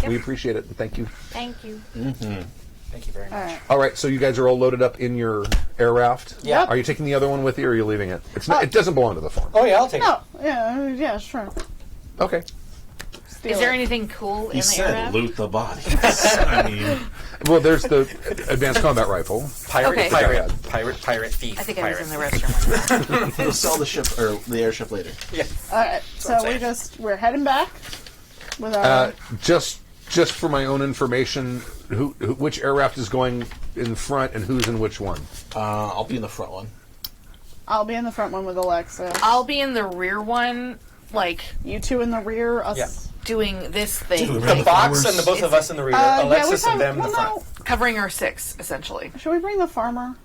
Yep. We appreciate it. Thank you. Thank you. Thank you very much. All right. All right, so you guys are all loaded up in your air raft. Yeah. Are you taking the other one with you, or are you leaving it? It's not. It doesn't belong to the farm. Oh, yeah, I'll take it. Oh, yeah, sure. Okay. Is there anything cool in He the said aircraft? loot the bodies. I mean, Well, there's the advanced combat rifle. Pirate, Okay. pirate, thief. I think I was in the pirate. restroom. We'll sell the ship or the airship later. Yeah. All right, so we're heading back with our. Just just for my own information, which air raft is going in front and who's in which one? I'll be in the front one. I'll be in the front one with Alexa. I'll be in the rear one, like You two in the rear, us. Yeah. doing this thing, Dude, The like, box and the both of us in the rear. Alexis and them in the front. covering our 6 essentially. Should we bring the farmer?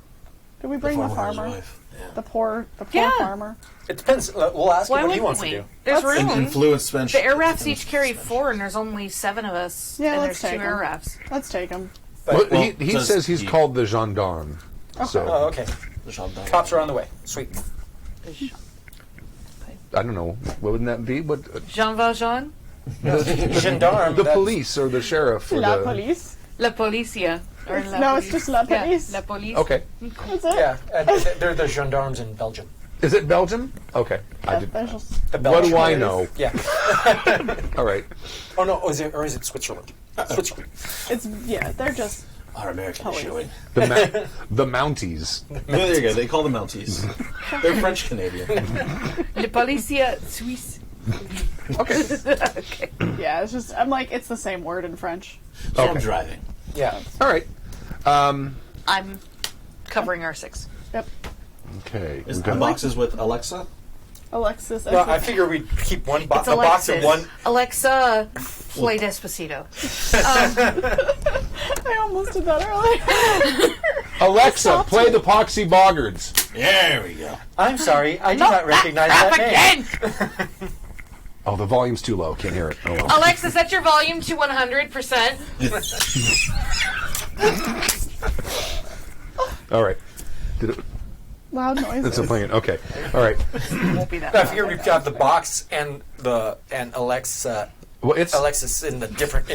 Did we bring the Farmer's farmer? wife. Yeah. The poor Yeah. farmer. It depends. We'll ask Why him what he wouldn't wants we? to do. There's Let's- room. Influence bench. The air rafts each carry 4, and there's only 7 of us. Yeah, and let's there's 2 take air 'em. rafts. Let's take him. But, Well, he does says he's he- called the gendarme. So oh, okay. The gendarme. Cops are on the way. Sweet. I don't know. What would that be? What Jean Valjean? Gendarme. the that's- police or the sheriff? Or La the... police. La Policia. Or la No, it's police. just la police. Yeah, la police. Okay. That's it. Yeah, and they're the gendarmes in Belgium. Is it Belgium? Okay. I did. Officials. The What Belgian do I police. know? Yeah. All right. Oh no, is it Switzerland? Switzerland. It's they're just Our American is Police. showing. The Mounties. There you go. They call them Mounties. They're French Canadian. La Policia Suisse. Okay. Okay. yeah. It's just I'm like it's the same word in French. So I'm Okay. driving. Yeah. All right. I'm covering our 6. Yep. Okay. Is we've the got- boxes with Alexa? Alexis. No, I figure we'd keep one It's a box Alexis. of one. Alexa, play Despacito. I almost did that earlier. Alexa, play the Poxy Boggards. There we go. I'm sorry, I do not recognize that name. Again! Oh, the volume's too low. Can't hear it. Oh, well. Alexa, set your volume to 100%. All right. Did it, Loud noises. it's a plan. Okay. All right. Won't be that I loud. figure we've got the box and Alexa. Well, it's Alexis in different.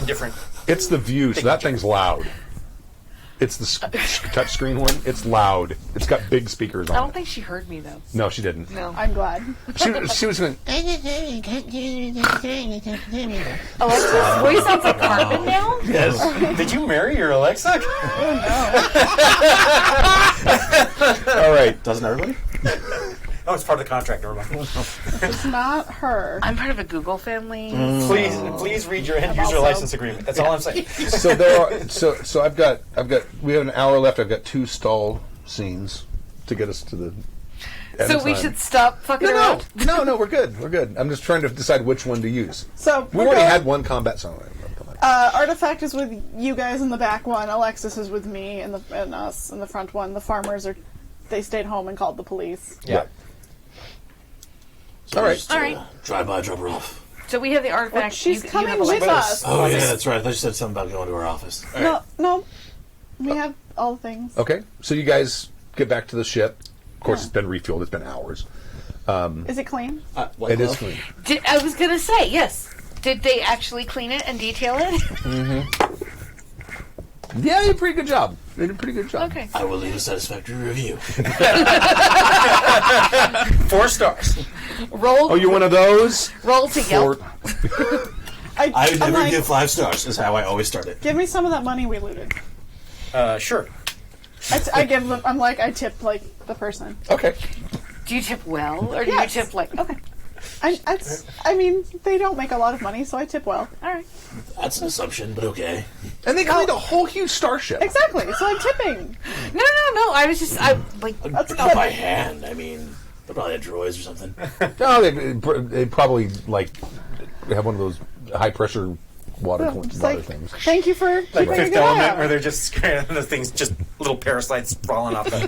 it's the view, so that thing's loud. It's the touchscreen one. It's loud. It's got big speakers I on don't it. think she heard me, though. No, she didn't. No. I'm glad. She was going. Alexa's voice sounds like Cartman now? Yes. Did you marry your Alexa? All right. Doesn't everybody? Oh, it's part of the contract. Never mind. It's not her. I'm part of a Google family. Please read your end user also- license agreement. That's all I'm saying. So there are. So I've got. We have an hour left. I've got 2 stall scenes to get us to the. end So we time. should stop fucking No, around. no, we're good. We're good. I'm just trying to decide which one to use. So We already had one combat song. Artifact is with you guys in the back one. Alexis is with me and us in the front one. The farmers they stayed home and called the police. Yeah. So All right. just, All right. Drive by, drop her off. So we have the Well, artifact. she's you coming have a with license. us. Oh, yeah, that's right. I thought you said something about going to her office. No, we have all the things. Okay. So you guys get back to the ship. Of course, it's been refueled. It's been hours. Is it clean? It is clean. I was going to say, yes. Did they actually clean it and detail it? Yeah, you did a pretty good job. They did a pretty good job. Okay. I will leave a satisfactory review. 4 stars. Roll, Oh, you're one of those? roll to Yelp. I I'm never like, give 5 stars. Is how I always start it. give me some of that money we looted. Sure. I give them. I'm like I tip like the person. Okay. Do you tip well, or do Yes. you tip like, okay, I mean, they don't make a lot of money, so I tip well. all right. That's an assumption, but okay. And they cleaned a whole huge starship. Exactly. So I'm tipping. No. I was just, like, Not by hand. I mean, they probably had droids or something. No, they probably like have one of those high pressure water It's water like, things. thank you for Like keeping a Fifth good eye Element, out. where they're just the things, just little parasites falling off the.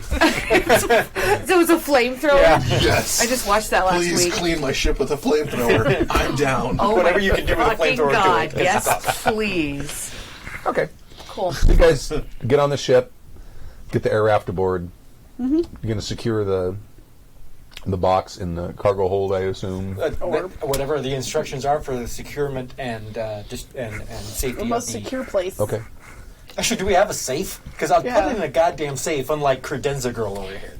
so it was a flamethrower? Yeah. Yes. I just watched that last Please week. clean my ship with a flamethrower. I'm down. Oh Whatever my you can do with a fucking flamethrower, do God, it. yes, please. Okay. Cool. You guys get on the ship, get the air raft aboard. You're going to secure the box in the cargo hold, I assume. Whatever the instructions are for the securement and safety. The most of the, secure place. Okay. Actually, do we have a safe? Because I'll Yeah. put it in a goddamn safe, unlike Credenza Girl over here.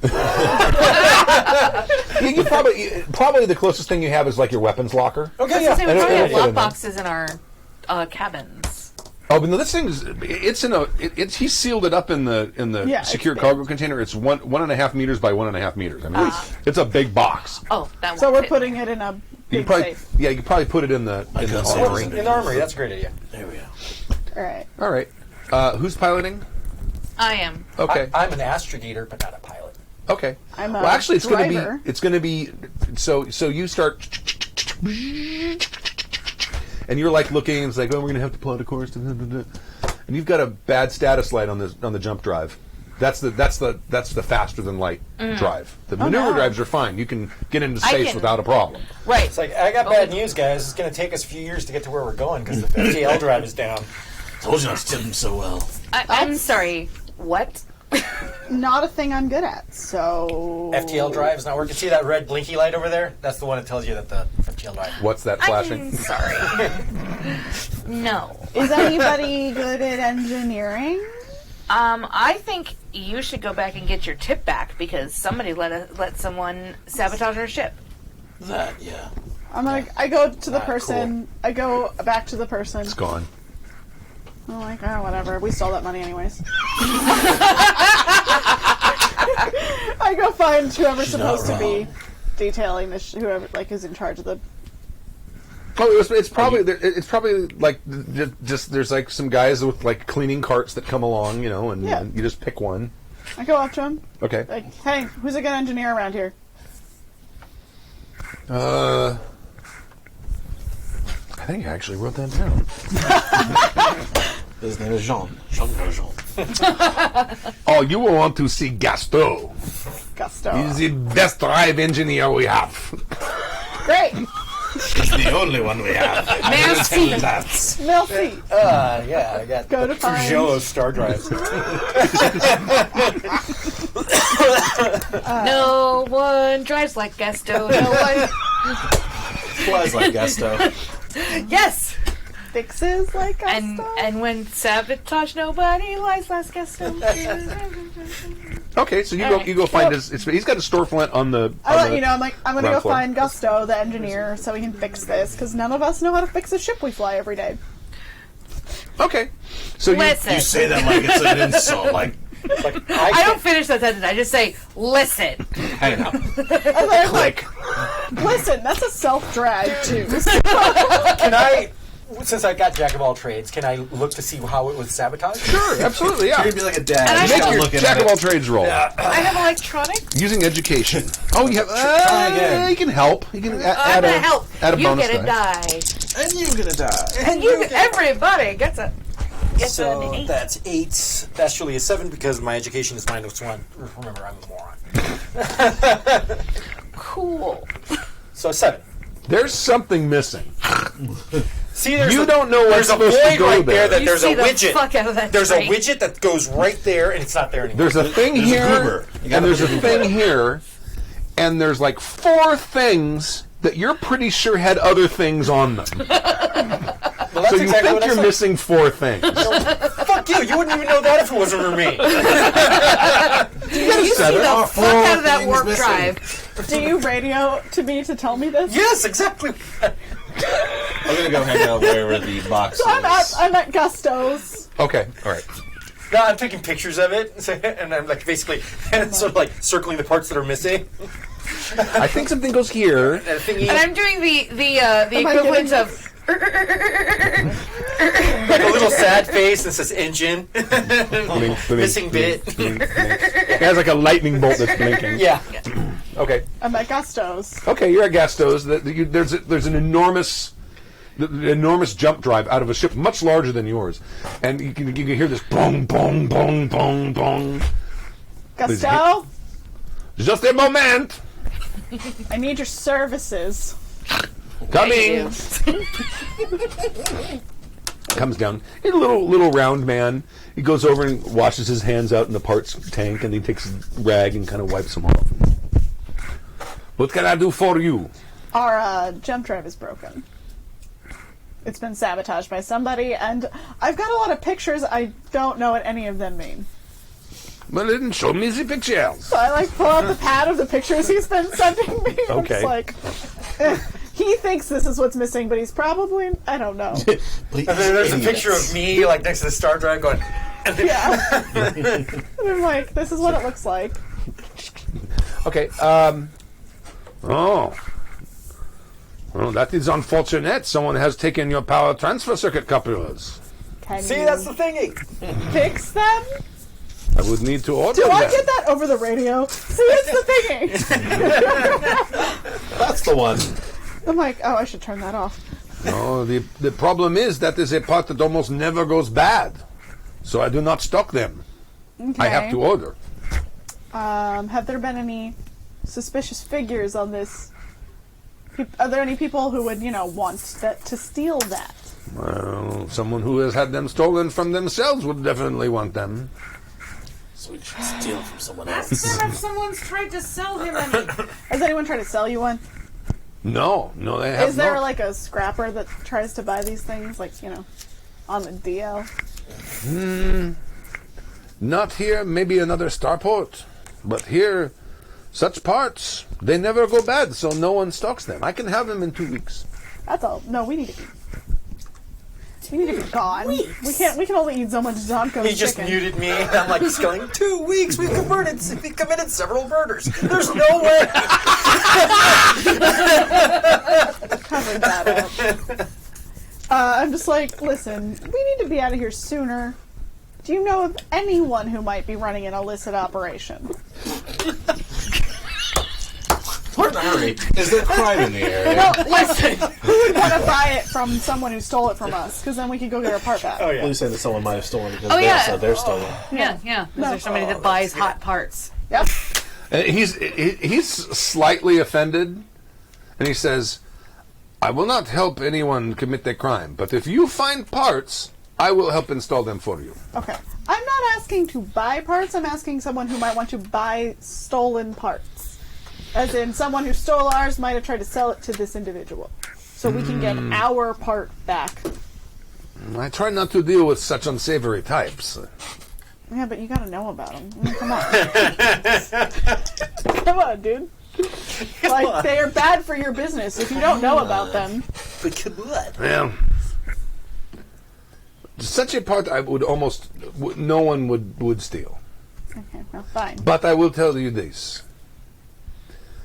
You probably the closest thing you have is like your weapons locker. Okay, I was gonna say, we And probably it'll have fit in lock there. boxes in our cabins. Oh, but no, this thing's he sealed it up in the Yeah, secure it's cargo container. It's 1.5 meters by 1.5 meters. I mean, it's a big box. Oh, that So won't we're fit. putting it in a You big probably, safe. yeah, you could probably put it in the armory. In the armory, that's a great idea. There we go. All right. All right. Who's piloting? I am. Okay. I'm an astrogator, but not a pilot. Okay. I'm a well, actually, it's going driver. to be. It's going to be. So you start, and you're like looking. And it's like, oh, we're going to have to plot a course, and you've got a bad status light on the jump drive. That's the faster than light drive. The maneuver drives are fine. You can get into space without a problem. Right. It's like, I got bad news, guys. It's going to take us a few years to get to where we're going because the FTL drive is down. Told you not to tip him so well. I'm sorry. What? Not a thing I'm good at. So FTL drive is not working. See that red blinky light over there? That's the one that tells you that the FTL drive. What's that flashing? I'm sorry. No. Is anybody good at engineering? I think you should go back and get your tip back because somebody let someone sabotage our ship. That, yeah. I go to the Ah, person. I go back to the person. It's gone. I'm like, oh, whatever. We stole that money anyways. I go find whoever's supposed to be detailing this. Whoever is in charge of the. Oh, it's probably like just there's like some guys with like cleaning carts that come along, and you just pick one. I go up to him. Okay. Like, hey, who's a good engineer around here? I think I actually wrote that down. His name is Jean. Jean Valjean. Oh, you will want to see Gaston. Gusto. He's the best drive engineer we have. Great. He's the only one we have. Merci. Merci. Yeah, I got Go to find. Peugeot Star Drive. No one drives like Gusto. No one. Flies like Gusto. Yes. Fixes like Gusto. And when sabotage nobody lies like Gusto. Okay, so you go find his. He's got a storefront on the. I'll let you know. I'm going to ground go floor. find Gusto, the engineer, so he can fix this, because none of us know how to fix a ship we fly every day. Okay, so Listen. You say that like it's an insult. Like, I don't finish that sentence. I just say, listen. hang on. Click. Listen, that's a self-drag, too. Can I, since I got Jack of all trades, can I look to see how it was sabotaged? Sure, absolutely, yeah. You'd be like a dad. And I Make know. your looking jack at of all it. trades roll I have electronics. using education. Oh, you have. Try again. You can help. You can I'm add gonna a help. add a You bonus get a die. die. And you're gonna die. And everybody gets a. So an 8. that's 8. That's surely a 7 because my education is -1. Remember, I'm a moron. Cool. So 7. There's something missing. See, there's You don't know what's there's a supposed to void go right there. that You there's see a the widget. fuck out of that There's train. a widget that goes right there, and it's not there anymore. There's a thing There's a here, goober. You gotta and there's put a the thing here, and there's like 4 things that you're pretty sure had other things on them. Well, that's So you exactly think what I you're said. missing 4 things. Fuck you! You wouldn't even know that if it wasn't for me. You see Seven. the fuck out of that things warp missing. drive. Do you radio to me to tell me this? Yes, exactly. I'm gonna go hang out wherever the box So is. I'm at Gusto's. Okay, all right. No, I'm taking pictures of it, and I'm like basically sort of like circling the parts that are missing. I think something goes here. And the thing And I'm doing the I equivalent getting of. like a little sad face that says engine. Blink, blink, Missing blink, bit. blink, blink. It has like a lightning bolt that's blinking. Yeah. Okay. I'm at Gusto's. Okay, you're at Gastos. There's an enormous jump drive out of a ship much larger than yours, and you can hear this bong bong bong bong bong. Gusto, Just a moment. I need your services. Coming. Comes down. He's a little round man. He goes over and washes his hands out in the parts tank, and he takes a rag and kind of wipes them off. What can I do for you? Our jump drive is broken. It's been sabotaged by somebody, and I've got a lot of pictures. I don't know what any of them mean. Well, then show me the pictures. So I pull out the pad of the pictures he's been sending me. And Okay. It's like, he thinks this is what's missing, but he's probably, I don't know. And then there's a picture of me like next to the star drive going. Yeah. And I'm like, this is what it looks like. Okay. Oh. Well, that is unfortunate. Someone has taken your power transfer circuit couplers. Can See, you that's the thingy. fix them? I would need to order Do I them. get that over the radio? See, it's the thingy. That's the one. I'm like, oh, I should turn that off. No, the problem is that is a part that almost never goes bad. So I do not stock them. Okay. I have to order. Have there been any suspicious figures on this? Are there any people who would, want to steal that? Well, someone who has had them stolen from themselves would definitely want them. So we should steal from someone Ask else. them if someone's tried to sell him any. Has anyone tried to sell you one? No, they have Is there not. like a scrapper that tries to buy these things, on the DL? Not here, maybe another starport. But here, such parts, they never go bad, so no one stocks them. I can have them in 2 weeks. That's all. No, we need to be gone. We can only eat so much Zonko's He just chicken. muted me, and I'm like going, 2 weeks. We've committed several murders. There's no way. Covered that up. I'm just like, listen, we need to be out of here sooner. Do you know of anyone who might be running an illicit operation? We're in a hurry. Is there crime in the area? No, listen. Who would want to buy it from someone who stole it from us? Because then we could go get our part back. Oh, Well, yeah. you say that someone might have stolen it because Oh, they yeah. said they're stolen. Yeah. Is there somebody that buys hot parts? Yep. He's slightly offended, and he says, I will not help anyone commit a crime, but if you find parts, I will help install them for you. Okay. I'm not asking to buy parts. I'm asking someone who might want to buy stolen parts. As in, someone who stole ours might have tried to sell it to this individual. So we can get our part back. I try not to deal with such unsavory types. Yeah, but you gotta know about them. Come on. Come on, dude. Like, they are bad for your business if you don't know about them. But what? Well, such a part I would almost, no one would steal. Okay, well, fine. But I will tell you this.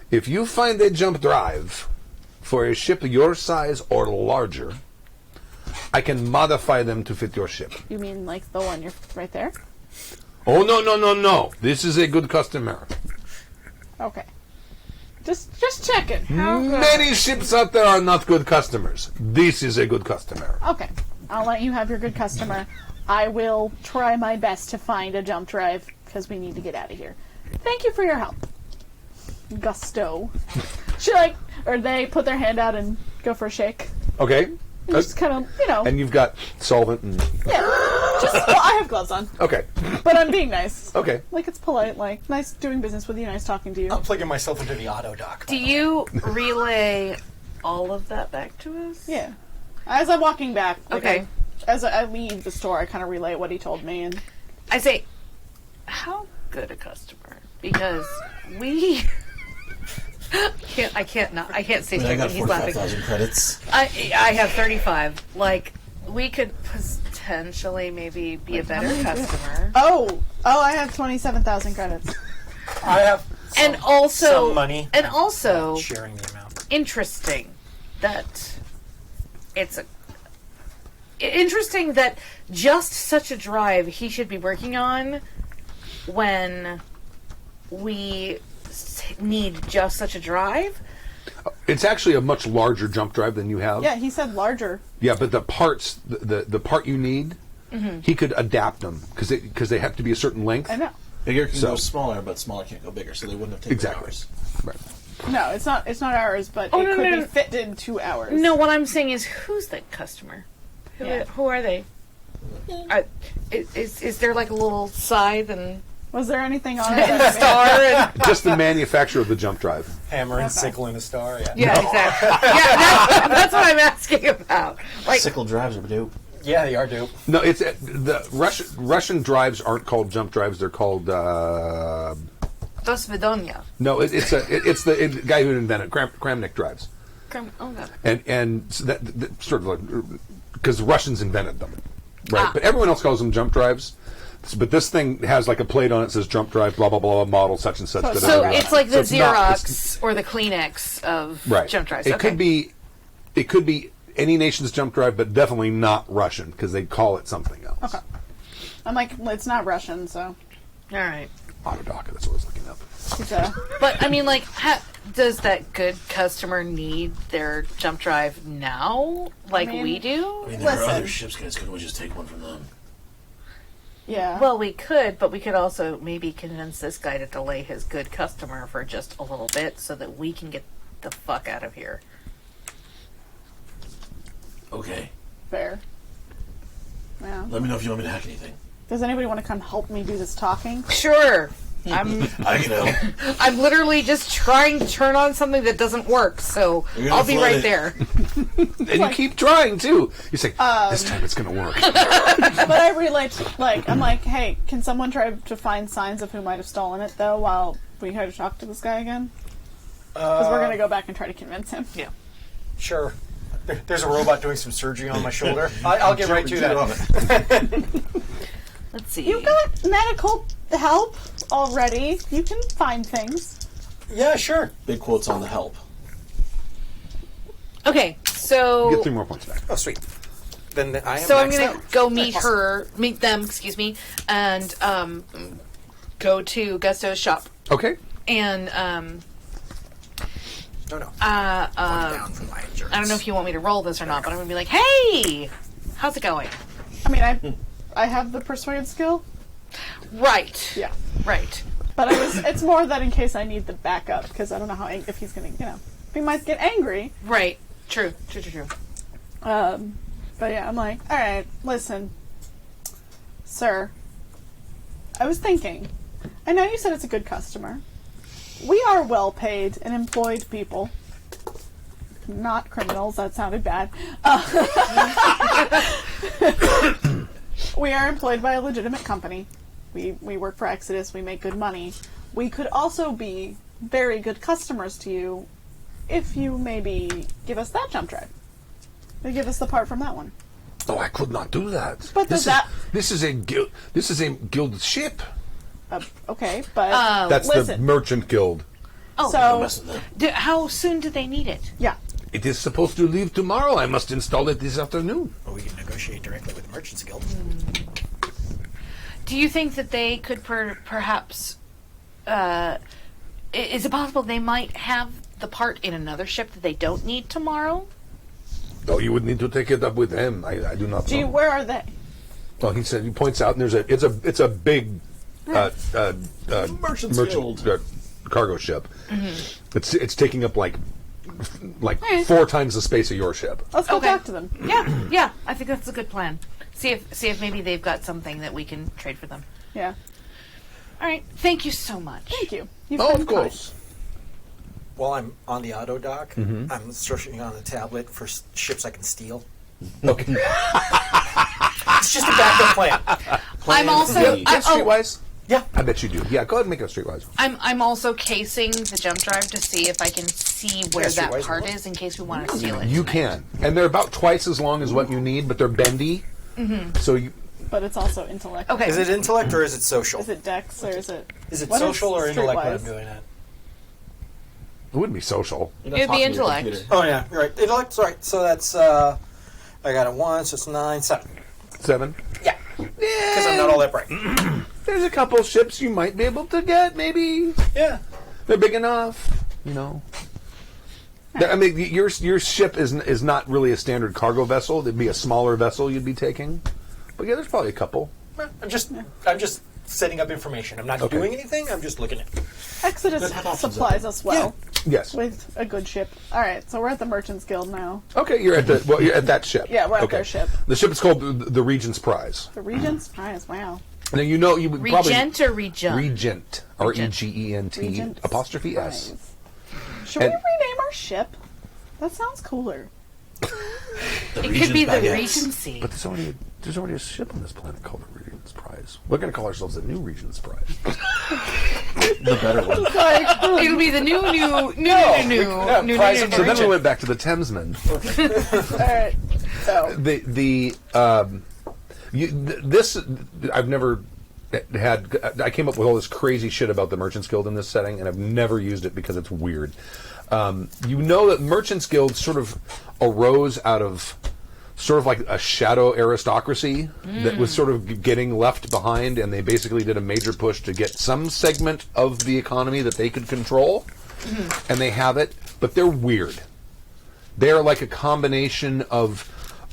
If you find a jump drive for a ship your size or larger, I can modify them to fit your ship. You mean like the one you're right there? Oh, no. This is a good customer. Okay. Just checking. Many ships out there are not good customers. This is a good customer. Okay. I'll let you have your good customer. I will try my best to find a jump drive because we need to get out of here. Thank you for your help. Gusto. They put their hand out and go for a shake. Okay. And just kind of, And you've got solvent and... yeah. I have gloves on, Okay. but I'm being nice. Okay. Like, it's polite, like, nice doing business with you, nice talking to you. I'm plugging myself into the auto dock. Do you relay all of that back to us? Yeah. As I'm walking back, Okay. as I leave the store, I kind of relay what he told me, and I say, how good a customer? Because we... I can't say I something. got He's laughing. 45,000 credits. I have 35. Like, we could potentially maybe be a better customer. oh, I have 27,000 credits. I have And also... some money. And also... Sharing the amount. Interesting that interesting that just such a drive he should be working on when we need just such a drive. It's actually a much larger jump drive than you have. Yeah, he said larger. Yeah, but the parts, the part you need, he could adapt them because they have to be a certain length. I know. Bigger can So- go smaller, but smaller can't go bigger, so they wouldn't have taken Exactly. ours. Right. No, it's not ours, but it no, could no, be no. fit in 2 hours. No, what I'm saying is, who's the customer? Yeah. Who are they? Is there like a little scythe and Was there anything on it? a star? And, Just the manufacturer of the jump drive. Hammer and sickle and a star, yeah. yeah, exactly. Yeah, that's what I'm asking about. Like, Sickle drives are dope. Yeah, they are dope. No, it's the Russian drives aren't called jump drives. They're called. Do Svidonya. No, it's the guy who invented Kramnik drives, Oh, no. and so that sort of like because the Russians invented them, right? Ah. But everyone else calls them jump drives. But this thing has like a plate on it that says jump drive, blah blah blah, model such and such. So So it's like the So it's not- Xerox or the Kleenex of right. jump drives. It Okay. could be It could be any nation's jump drive, but definitely not Russian because they call it something else. Okay. I'm like, well, it's not Russian, so. All right. Autodoc, that's what I was looking up. It's But I mean, like, does that good customer need their jump drive now, like we do? I mean, there are Listen. other ships, guys. Couldn't we just take one from them? yeah. Well, we could, but we could also maybe convince this guy to delay his good customer for just a little bit so that we can get the fuck out of here. Okay. Fair. Yeah. Let me know if you want me to hack anything. Does anybody want to come help me do this talking? Sure. I'm I can help. I'm literally just trying to turn on something that doesn't work, so You're gonna I'll be flood right it. there. And you keep trying, too. You say, this time it's going to work. But I relate, I'm like, hey, can someone try to find signs of who might have stolen it, though, while we try to talk to this guy again? Because we're going to go back and try to convince him. Yeah. Sure. There's a robot doing some surgery on my shoulder. I'll get right to that. Let's see. You got medical help already. You can find things. Yeah, sure. Big quotes on the help. Okay, so Get 3 more points back. Oh, sweet. Then I am. So I'm maxed gonna out. go meet them, excuse me, and go to Gusto's shop. Okay. And No. One down from my insurance. I don't know if you want me to roll this or not, but I'm gonna be like, hey, how's it going? I mean, I have the persuade skill. Right. Yeah. Right. But it's more that in case I need the backup, because I don't know how if he's going to, he might get angry. Right. True. But yeah, I'm like, all right, listen, sir. I was thinking, I know you said it's a good customer. We are well paid and employed people. Not criminals, that sounded bad. We are employed by a legitimate company. We work for Exodus, we make good money. We could also be very good customers to you if you maybe give us that jump drive. They give us the part from that one. Oh, I could not do that. But this does this is a guild ship. Okay, but That's listen. the merchant guild. Oh, So, Mess with them. how soon do they need it? yeah. It is supposed to leave tomorrow. I must install it this afternoon. Well, we can negotiate directly with the Merchants Guild. Do you think that they could perhaps? Is it possible they might have the part in another ship that they don't need tomorrow? Oh, you would need to take it up with them. I do not know. Where are they? Well, he said he points out, and it's a big Merchants Guild. Cargo ship. Mm-hmm. It's taking up like 4 times the space of your ship. Let's go Okay. talk to them. Yeah. I think that's a good plan. See if maybe they've got something that we can trade for them. Yeah. All right. Thank you so much. Thank you. You've Oh, been of course. While I'm on the auto dock, I'm searching on the tablet for ships I can steal. Okay. It's just a backup plan. I'm also. You have Streetwise? Yeah. I bet you do. Yeah, go ahead and make a Streetwise. I'm also casing the jump drive to see if I can see where Yes, that Streetwise part will. is in case we want to steal it. You can, and they're about twice as long as what you need, but they're bendy. Mm-hmm. So you. But it's also intellect. Okay. Is it intellect or is it social? Is it dex or is it? Is it what social or intellect when I'm Streetwise? doing that? It wouldn't be social. You're not It'd be talking to your intellect. computer. Oh yeah, right. Intellect's right. So that's I got a 1, so it's 9, 7. 7. Yeah. Because I'm not all that bright. There's a couple ships you might be able to get. Maybe Yeah. they're big enough. I mean, your ship is not really a standard cargo vessel. It'd be a smaller vessel you'd be taking. But yeah, there's probably a couple. Well, I'm just setting up information. I'm not Okay. doing anything. I'm just looking at. Exodus Let's have options supplies us well Yes. with a good ship. All right, so we're at the Merchants Guild now. Okay, you're at that ship. Yeah, we're at Okay. their ship. The ship is called the Regent's Prize. The Regent's Prize. Wow. Now you would probably Regent or Regent? Regent, Regent, Regent's apostrophe S. Prize. Should we And- rename our ship? That sounds cooler. It could be the baguettes. Regency. But there's already a ship on this planet called the Regent's Prize. We're going to call ourselves the new Regent's Prize. The better one. It'll be the new. Prize of So then we Regent. went back to the Thamesmen. All right. So This I've never I came up with all this crazy shit about the Merchants Guild in this setting, and I've never used it because it's weird. You know that Merchants Guild sort of arose out of sort of like a shadow aristocracy that was sort of getting left behind, and they basically did a major push to get some segment of the economy that they could control, and they have it, but they're weird. They're like a combination of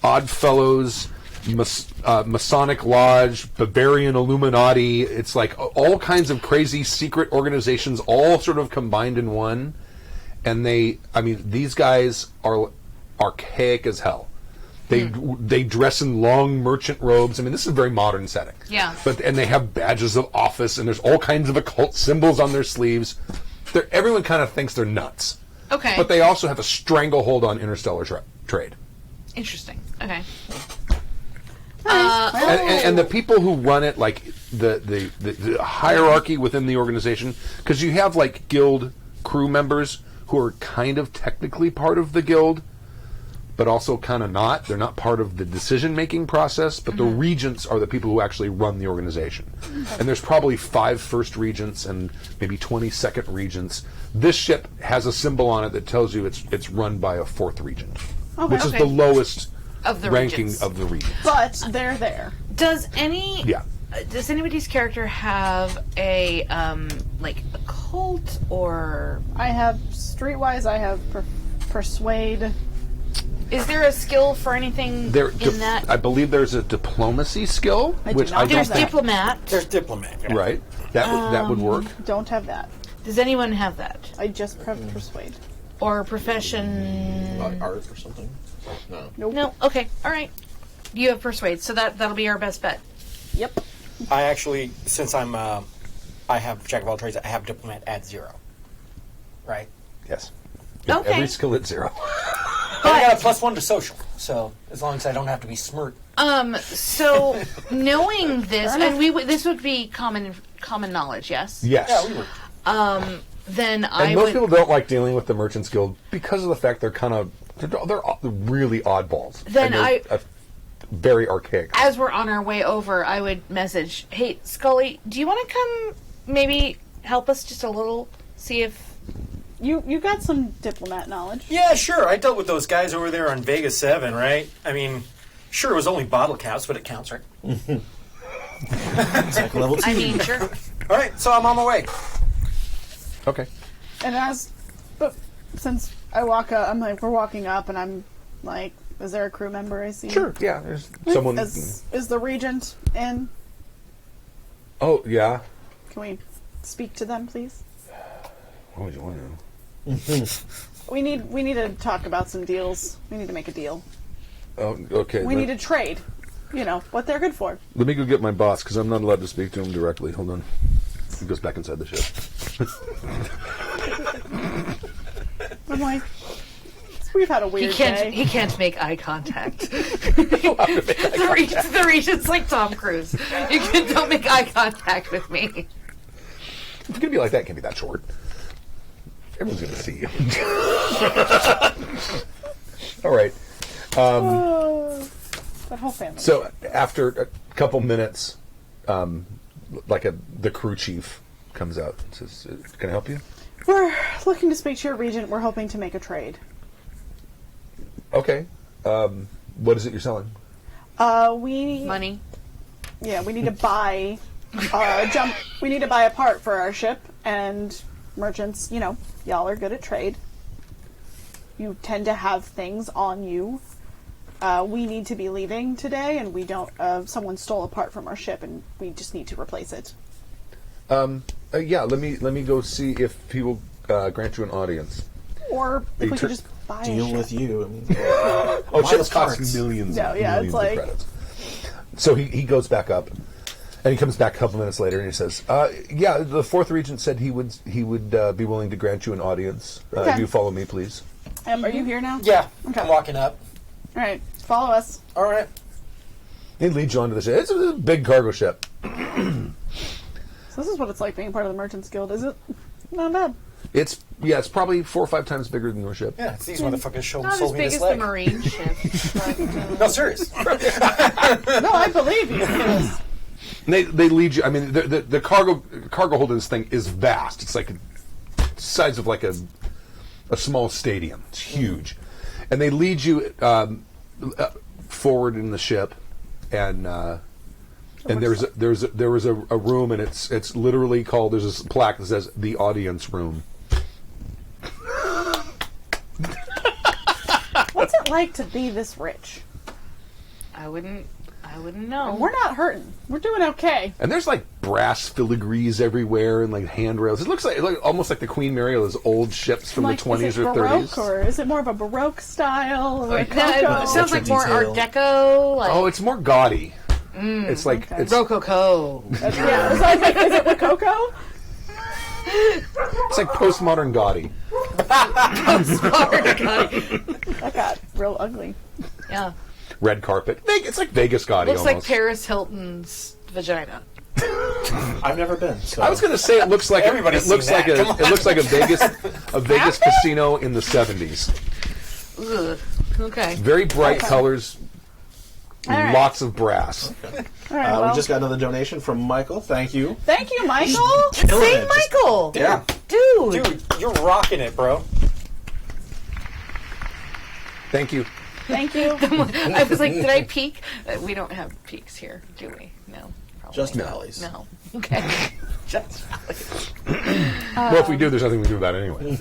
Oddfellows, Masonic Lodge, Bavarian Illuminati. It's like all kinds of crazy secret organizations all sort of combined in one. And these guys are archaic as hell. They dress in long merchant robes. I mean, this is a very modern setting. Yeah. And they have badges of office, and there's all kinds of occult symbols on their sleeves. Everyone kind of thinks they're nuts. Okay. But they also have a stranglehold on interstellar trade. Interesting. Okay. And the people who run it, like the hierarchy within the organization, because you have like guild crew members who are kind of technically part of the guild, but also kind of not. They're not part of the decision-making process, but the regents are the people who actually run the organization. And there's probably 5 first regents and maybe 20 second regents. This ship has a symbol on it that tells you it's run by a 4th regent, which is the lowest of the ranking regents. of the regents. But they're there. Does anybody's character have a like a cult or? I have streetwise. I have persuade. Is there a skill for anything in that? I believe there's a diplomacy skill, which I don't There's think. diplomat. There's diplomat. Yeah. Right. That would work. Don't have that. Does anyone have that? I just persuade. Or profession? Art or something? No. Nope. No. Okay. All right. You have persuade, so that'll be our best bet. Yep. I actually, since I have Jack of all trades, I have diplomat at 0. Right? Yes. Okay. Every skill at 0. But I got a +1 to social, so as long as I don't have to be smirk. So knowing this, and this would be common knowledge, yes? Yes. Yeah, we were. Then And most people don't like dealing with the Merchants Guild because of the fact they're really oddballs. Then and they're very archaic. As we're on our way over, I would message, "Hey, Scully, do you want to come maybe help us just a little? See if You got some diplomat knowledge. Yeah, sure. I dealt with those guys over there on Vega 7, right? I mean, sure, it was only bottle caps, but it counts, right? It's like level 2. I mean, sure. All right, so I'm on my way. Okay. And but since I walk up, I'm like, we're walking up, and I'm like, is there a crew member I see? Sure. Yeah. There's someone. Is the regent in? Oh yeah. Can we speak to them, please? What would you want to know? We need to talk about some deals. We need to make a deal. Oh, okay. We need to trade. You know what they're good for. Let me go get my boss because I'm not allowed to speak to him directly. Hold on. He goes back inside the ship. I'm like, we've had a weird day. He can't make eye contact. The regent's like Tom Cruise. Don't make eye contact with me. If it's gonna be like that, it can't be that short. Everyone's gonna see you. All right. That whole family. So after a couple minutes, the crew chief comes out and says, "Can I help you?" We're looking to speak to your regent. We're hoping to make a trade. Okay. What is it you're selling? Money. Yeah, we need to buy we need to buy a part for our ship, and merchants, y'all are good at trade. You tend to have things on you. We need to be leaving today, and we don't. Someone stole a part from our ship, and we just need to replace it. Yeah. Let me go see if he will grant you an audience. Or if we could just buy Deal a ship. with you. I mean, Oh, buy ships the cost parts. millions. No, yeah, millions it's like- of credits. So he goes back up, and he comes back a couple minutes later, and he says, "Yeah, the 4th regent said he would be willing to grant you an audience. Okay. If you follow me, please." Are you here now? Yeah, Okay. I'm walking up. All right, follow us. All right. He leads you onto the ship. It's a big cargo ship. So this is what it's like being part of the Merchants Guild, is it? Not bad. It's probably 4 or 5 times bigger than your ship. Yeah, it's these motherfuckers Not as sold me big this as leg. the Marine ship. But, No, serious. No, I believe you. Yes. They lead you. I mean, the cargo hold in this thing is vast. It's like the size of like a small stadium. It's huge, and they lead you forward in the ship, and there was a room, and it's literally called. There's this plaque that says the audience room. What's it like to be this rich? I wouldn't know. We're not hurting. We're doing okay. And there's like brass filigrees everywhere and like handrails. It looks like almost like the Queen Mary of those old ships from Like, the 20s is it or Baroque 30s. or is it more of a Baroque style? Or It sounds like more Art Deco. Like, Oh, it's more gaudy. It's like okay. it's Rococo. yeah, it's like, is it Rococo? like postmodern gaudy. That got real ugly. Yeah. Red carpet. It's like Vegas gaudy Looks like almost. Paris Hilton's vagina. I've never been. So. I was going to say it looks like Everybody's it looks seen like that. it looks like a Vegas casino in the 70s. Ugh. Okay. Very bright colors, All right. lots of brass. All right, well, we just got another donation from Michael. Thank you. thank you, Michael. Killing Say it. Just- Michael. Yeah. Dude. Dude, you're rocking it, bro. Thank you. Thank you. I was like, did I peek? We don't have peaks here, do we? No. Probably. Just valleys. No. Okay. Just valleys. Well, if we do, there's nothing we can do about it anyway.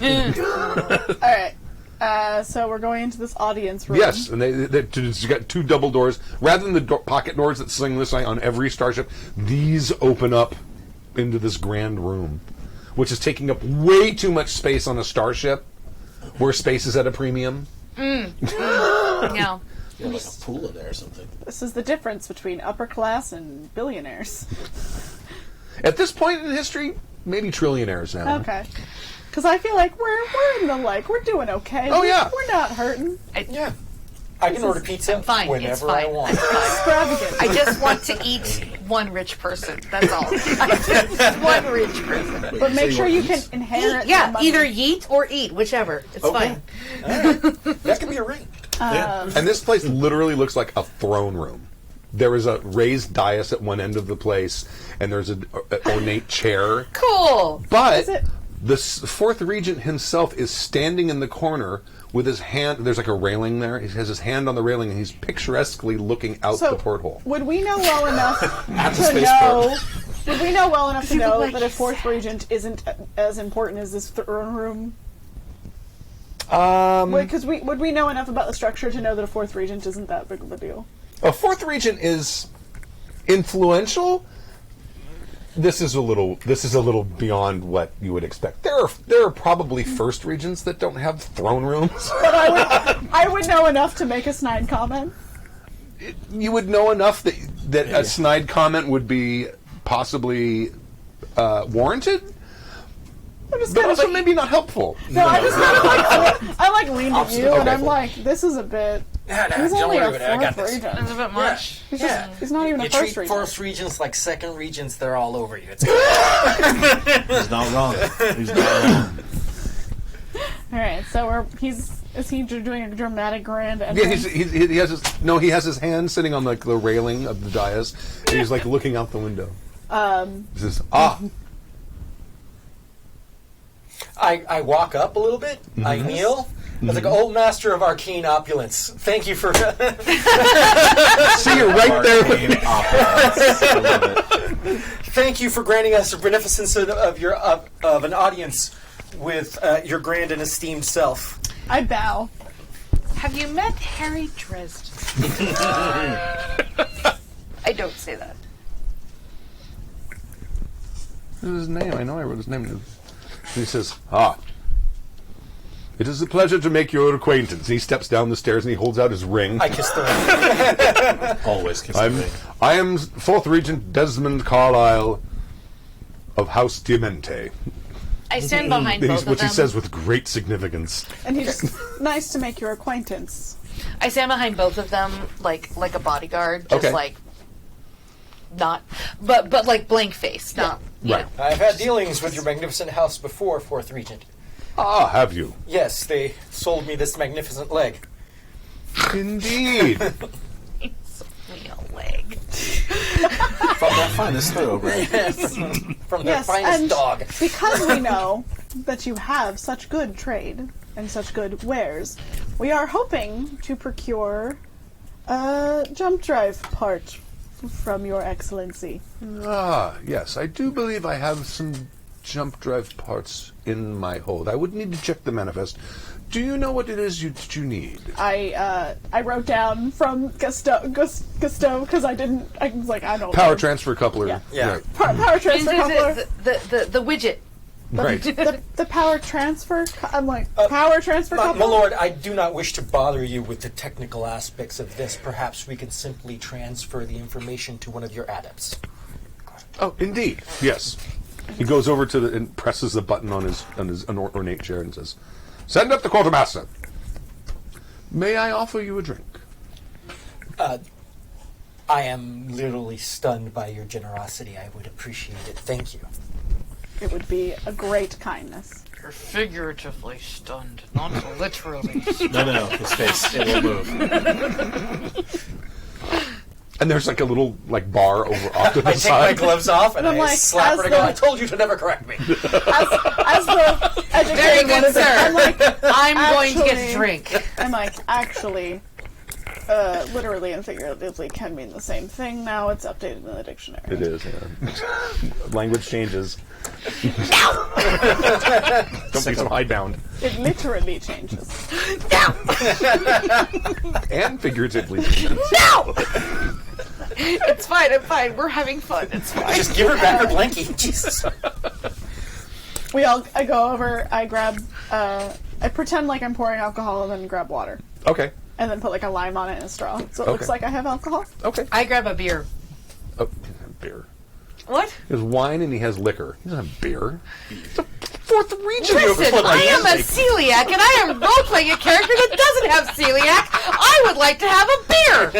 All right. So we're going into this audience room. Yes, and they got two double doors. Rather than the pocket doors that sling this way on every starship, these open up into this grand room, which is taking up way too much space on a starship, where space is at a premium. Yeah. Yeah, like a pool in there or something. This is the difference between upper class and billionaires. At this point in history, maybe trillionaires now. Okay. Because I feel like we're in the we're doing okay. Oh, yeah. We're not hurting. Yeah. I can order pizza I'm fine. whenever It's fine. I want. I'm fine. Extravagant. I just want to eat one rich person. That's all. Just one rich person. But make sure you can inherit. Yeah, the money. either yeet or eat, whichever. It's fine. That could be a ring. And this place literally looks like a throne room. There is a raised dais at one end of the place, and there's an ornate chair. Cool. But Is it- the fourth regent himself is standing in the corner with his hand. There's like a railing there. He has his hand on the railing, and he's picturesquely looking out So the porthole. would we know well enough At the to know? spaceport. Would we know well enough to he look know like that a he's fourth sad? regent isn't as important as this throne room? Um, Because would we know enough about the structure to know that a fourth regent isn't that big of a deal? A fourth regent is influential. This is a little beyond what you would expect. There are probably first regents that don't have throne rooms. But I would know enough to make a snide comment. You would know enough that a snide comment would be possibly warranted, but also maybe not helpful. No, I just kind of like I like leaned at you, and Okay, I'm cool. like, this is a bit. Nah, He's don't only worry a about it. I got fourth this. regent. That's a bit much. He's not even You a treat first regent. first regents like second regents, they're all over you. It's good. He's not wrong. He's not wrong. All right, so is he doing a dramatic grand Yeah, entrance? he has his hand sitting on like the railing of the dais, and he's like looking out the window. He says, I walk up a little bit. I kneel. I was like, old master of arcane opulence. Thank you for. see you're right there. Arcane opulence. I love it. Thank you for granting us the beneficence of an audience with your grand and esteemed self. I bow. Have you met Harry Dresden? I don't say that. This is his name. I know I wrote his name. He says, it is a pleasure to make your acquaintance. And he steps down the stairs and he holds out his ring. I kiss the ring. Always kiss the ring. I am Fourth Regent Desmond Carlyle of House Diamante, I stand behind both of which them. he says with great significance. And he's nice to make your acquaintance. I stand behind both of them like a bodyguard, just Okay. like not, but like blank face, not you Right. know. I've had dealings with your magnificent house before, Fourth Regent. Have you? Yes, they sold me this magnificent leg. Indeed. It's me a leg. From their finest thoroughbred. From their Yes, finest and dog. because we know that you have such good trade and such good wares, we are hoping to procure a jump drive part from your excellency. Ah, yes, I do believe I have some jump drive parts in my hold. I would need to check the manifest. Do you know what it is that you need? I wrote down from Gusto because I was like, I don't Power know. transfer coupler. Yeah. Yeah. Right. Power transfer coupler. The widget. Right. The power transfer. I'm like, power transfer My coupler. lord, I do not wish to bother you with the technical aspects of this. Perhaps we can simply transfer the information to one of your adepts. Oh, indeed. Yes. He goes over to and presses the button on his ornate chair and says, "Send up the quartermaster. May I offer you a drink?" I am literally stunned by your generosity. I would appreciate it. Thank you. It would be a great kindness. You're figuratively stunned, not literally. No. His face, it will move. And there's like a little bar over off to the I take side. my gloves off and I'm I like, slap as her and go, the- I told you to never correct me. As the educated Very one good, of them, sir. I'm like, I'm going to get a Actually- drink. I'm like, actually, literally and figuratively can mean the same thing now. It's updated in the dictionary. It is, yeah. Language changes. Don't be so hidebound. It literally changes. And figuratively. No! It's fine, I'm fine. We're having fun. It's fine. Just give her back her blankie. Jesus. I go over, I grab, I pretend like I'm pouring alcohol and then grab water. Okay. And then put like a lime on it and a straw. So it looks Okay. like I have alcohol. Okay. I grab a beer. Oh, beer. What? He has wine and he has liquor. He doesn't have beer. It's a fourth region. Listen, I am a celiac, and I am role-playing a character that doesn't have celiac. I would like to have a beer.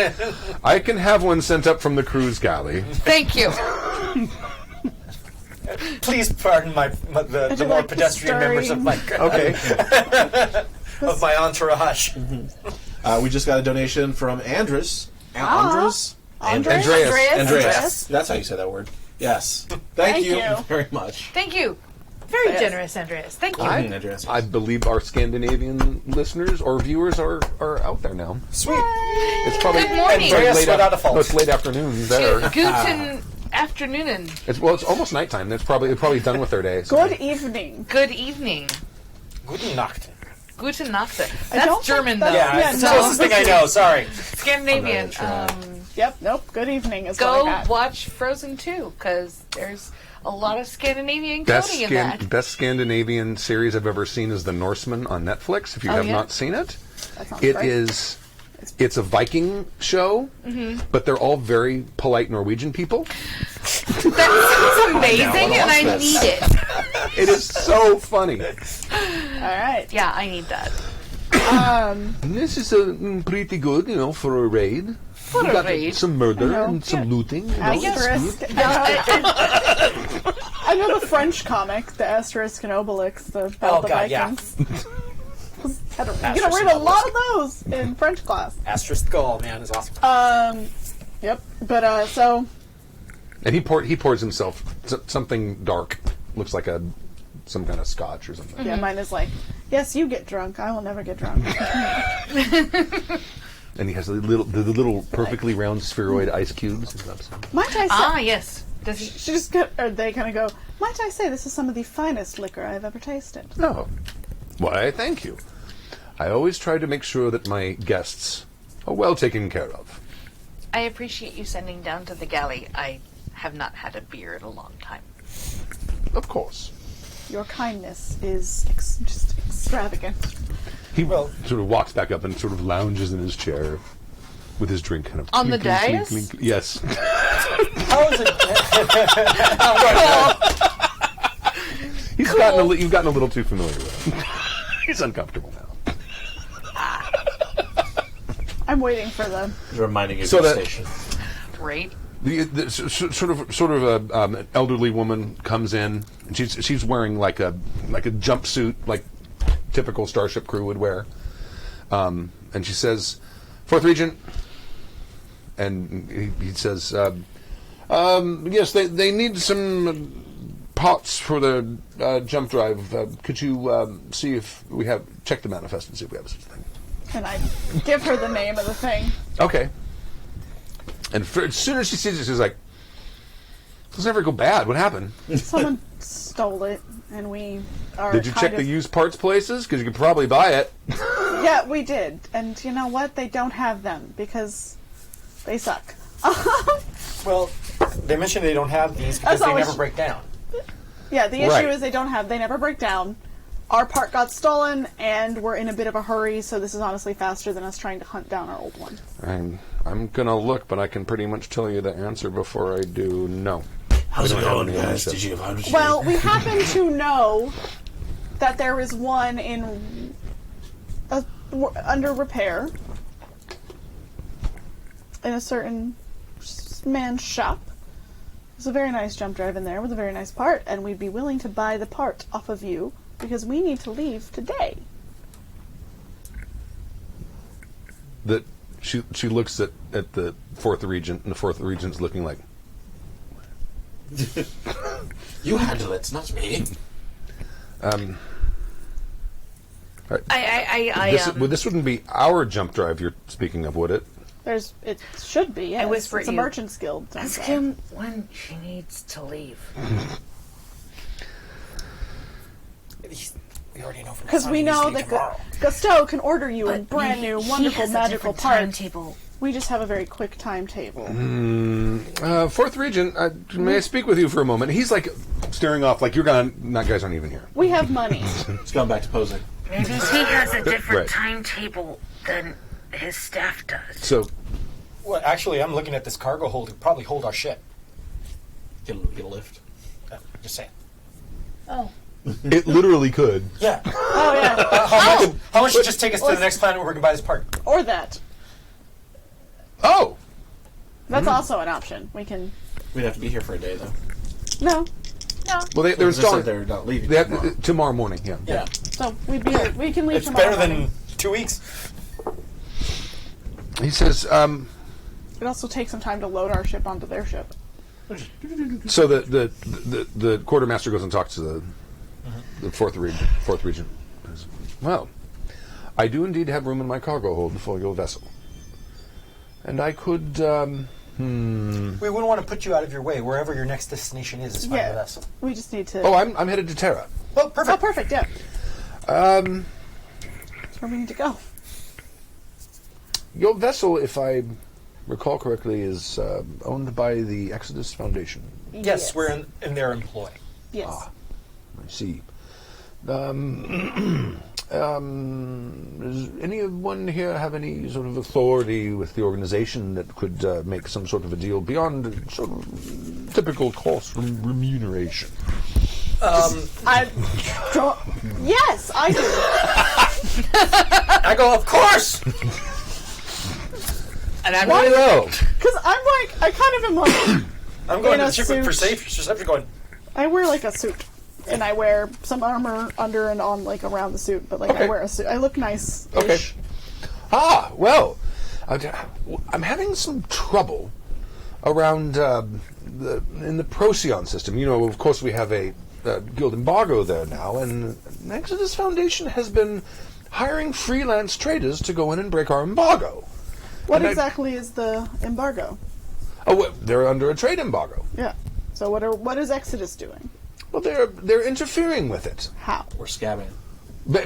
I can have one sent up from the cruise galley. Thank you. Please pardon the more like the pedestrian members of my Okay. of my entourage. We just got a donation from Andres. Andres? Andres? Andreas. That's how you say that word. Yes. Thank you you. very much. Thank you. Very generous, Andreas. Thank you. Andreas. I believe our Scandinavian listeners or viewers are out there now. Sweet. It's probably Good morning. it's probably Andreas without a fault. No, it's late afternoon there. Guten afternoon. It's almost nighttime. They're probably done with their day. so- Good evening. Good evening. Guten Nacht. Guten Nacht. don't That's German, think though. that- Yeah, it's the no. closest thing I know. Sorry. Scandinavian. Yep, nope. Good evening is Go what I got. watch Frozen 2, because there's a lot of Scandinavian Best, coding in that. best Scandinavian series I've ever seen is The Norseman on Netflix. If you have yeah? not seen it, That sounds it great. is. It's a Viking show, but they're all very polite Norwegian people. That sounds amazing, and I need it. It is so funny. All right. Yeah, I need that. This is pretty good, for a raid. For You a got raid. some murder know. and some looting. It's Asterisk. good. I know the French comic, the Asterisk and Obelix, the Battle of the God, yeah. Vikings. You're gonna Asterisk read and a lot of those in French class. Asterisk Skull, man, is awesome. Yep. But so And he pours himself something dark. Looks like some kind of scotch or something. yeah, mine is like, yes, you get drunk. I will never get drunk. And he has the little perfectly round spheroid ice cubes. Might I say? Ah, yes. Does he? She just or they kind of go. Might I say this is some of the finest liquor I've ever tasted. No. Why, thank you. I always try to make sure that my guests are well taken care of. I appreciate you sending down to the galley. I have not had a beer in a long time. Of course. Your kindness is just extravagant. He sort of walks back up and sort of lounges in his chair with his drink kind of On the clink, clink, dais? clink, clink. Yes. How is it? You've gotten a little too familiar with him. He's uncomfortable now. I'm waiting for them. Reminding you of So your that- station. Great. The sort of an elderly woman comes in, and she's wearing like a jumpsuit, like typical Starship crew would wear, and she says, "Fourth Regent," and he says, Yes, they need some parts for the jump drive. Could you see if we have check the manifest and see if we have such a thing? And I give her the name of the thing. Okay. And as soon as she sees it, she's like, "This never go bad. What happened? Someone stole it, and we are. Did you check the used parts places? Because you could probably buy it." Yeah, we did. And you know what? They don't have them because they suck. Well, they mentioned they don't have these because That's they always- never break down. Yeah, the issue Right. is they never break down. Our part got stolen, and we're in a bit of a hurry, so this is honestly faster than us trying to hunt down our old one. I'm gonna look, but I can pretty much tell you the answer before I do. No. How's We it don't have going, any guys? answer. Did you find what you Well, need? we happen to know that there is one in under repair in a certain man's shop. There's a very nice jump drive in there with a very nice part, and we'd be willing to buy the part off of you because we need to leave today. That she looks at the fourth regent, and the fourth regent's looking like, You handle it, not me. this wouldn't be our jump drive you're speaking of, would it? It should be. Yes. I whisper it's a at you. Merchants Guild. jump Ask drive. him when she needs to leave. We already know from Because we know that Gusteau can order you a brand new, wonderful, magical part. timetable. We just have a very quick timetable. Fourth regent, may I speak with you for a moment? He's like staring off, like you're gone. Not guys aren't even here. We have money. It's gone back to posing. Maybe he has a different Right. timetable than his staff does. So Well, actually, I'm looking at this cargo hold. It probably hold our ship. Get a lift. Just saying. Oh. it literally could. Yeah. Oh, yeah. How much would just take us to the next planet where we can buy this part? Or that. Oh, That's also an option. We can... We'd have to be here for a day, though. No. well they're As I said, installing. they're not leaving They have, tomorrow. tomorrow morning. Yeah. Yeah. So we can leave It's tomorrow better morning. than 2 weeks. He says. It also takes some time to load our ship onto their ship. So the quartermaster goes and talks to the fourth regent. Well, I do indeed have room in my cargo hold for your vessel, and I could. We wouldn't want to put you out of your way. Wherever your next destination is fine with us. We just need to... Oh, I'm headed to Terra. Well, perfect. Oh, perfect, yeah. That's where we need to go. Your vessel, if I recall correctly, is owned by the Exodus Foundation. Yes, we're in their employ. Yes. I see. Does anyone here have any sort of authority with the organization that could make some sort of a deal beyond sort of typical cost remuneration? I don't... Yes, I do. I go, of course! And I'm Why though? Because I'm like... I kind of am like... I'm going In to a the ship for suit. safe. Just going, I wear like a suit. And I wear some armor under and on, like around the suit. But like Okay. I wear a suit. I look nice. Okay. Well, I'm having some trouble around in the Procyon system. You know, of course, we have a guild embargo there now, and Exodus Foundation has been hiring freelance traders to go in and break our embargo. What And exactly is the embargo? Oh, well, they're under a trade embargo. Yeah. So what is Exodus doing? Well, they're interfering with it. How? We're scabbing.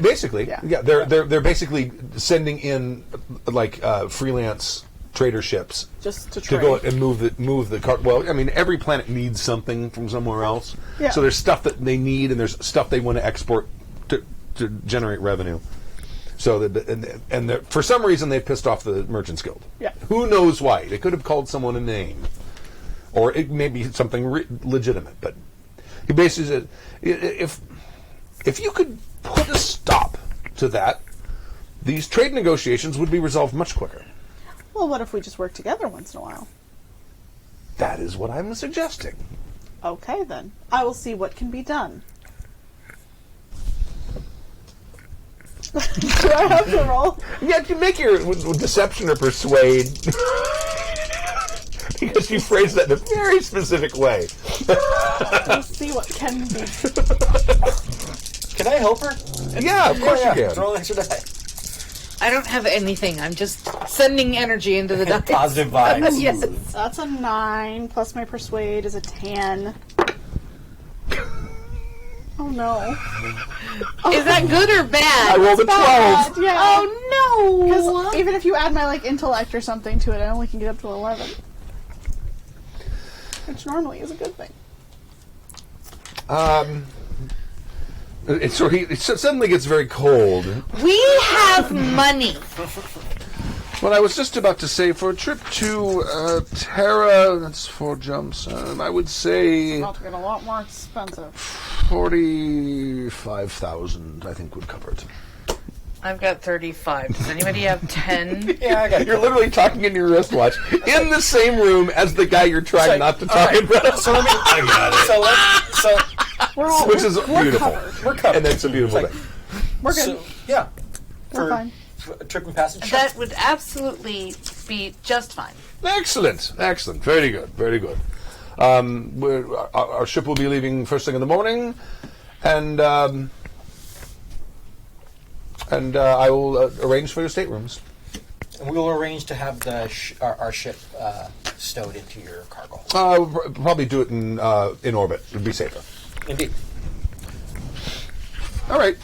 Basically, Yeah. they're basically sending in like freelance trader ships Just to to trade. go and move the cart. Well, I mean, every planet needs something from somewhere else. Yeah. So there's stuff that they need, and there's stuff they want to export to generate revenue. So for some reason they've pissed off the Merchants Guild. Yeah. Who knows why? They could have called someone a name, or it may be something legitimate. But he basically said, if you could put a stop to that, these trade negotiations would be resolved much quicker. Well, what if we just work together once in a while? That is what I'm suggesting. Okay, then. I will see what can be done. Do I have to roll? Yeah, you make your deception or persuade. Because you phrased that in a very specific way. We'll see what can be. Can I help her? Yeah, of course you can. Roll an extra die. I don't have anything. I'm just sending energy into the dice. Positive vibes. Yes. That's a 9, plus my persuade is a 10. Oh no. Is that good or bad? I rolled a 12. Yeah. Oh no! Because even if you add my intellect or something to it, I only can get up to 11. Which normally is a good thing. It suddenly gets very cold. We have money. Well, I was just about to say, for a trip to Terra, that's 4 jumps, I would say About to get a lot more expensive. 45,000, I think, would cover it. I've got 35. Does anybody have 10? Yeah, I got You're literally talking in your wristwatch in the same room as the guy you're trying not to talk about. So let me. I got it. So We're all, Which is we're beautiful. covered. we're covered. And it's a beautiful Like, thing. We're good. So, yeah. We're fine. A trip and passage. That would absolutely be just fine. Excellent, excellent. Very good, very good. Our ship will be leaving first thing in the morning, and I will arrange for your staterooms. And we will arrange to have the our ship stowed into your cargo. We'll probably do it in orbit. It'd be safer. Indeed. All right.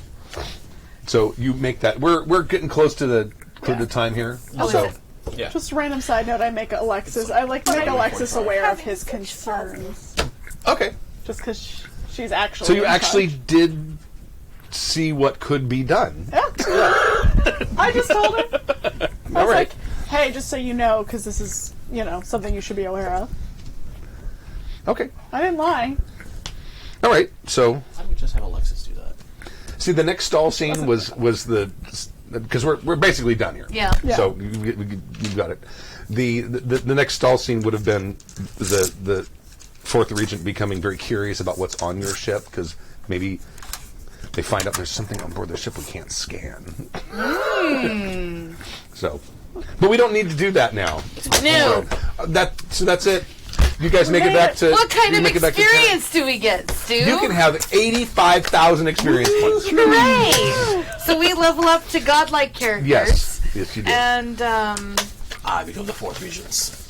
So you make that. We're getting close to the time here. Oh, so is it? Yeah. Just random side note, I make Alexis aware of his concerns. okay. Just because she's actually So you in actually charge. did see what could be done. Yeah. I just told her. I All was right. like, hey, just so you know, because this is, something you should be aware of. Okay. I didn't lie. All right. So Why don't we just have Alexis do that? see, the next stall scene was the because we're basically done here. Yeah. Yeah. So you got it. The next stall scene would have been the fourth regent becoming very curious about what's on your ship, because maybe they find out there's something on board their ship we can't scan. So, but we don't need to do that now. No. So that's it. You guys make it back to. What kind you of make it back to town. experience do we get, Stu? You can have 85,000 experience points. Hooray! So we level up to godlike characters. Yes, yes, you do. And I become the fourth regents.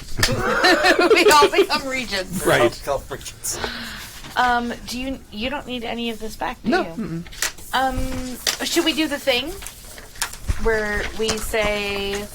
we all become regents. Right. Self-regents. You don't need any of this back, do No. you? Should we do the thing where we say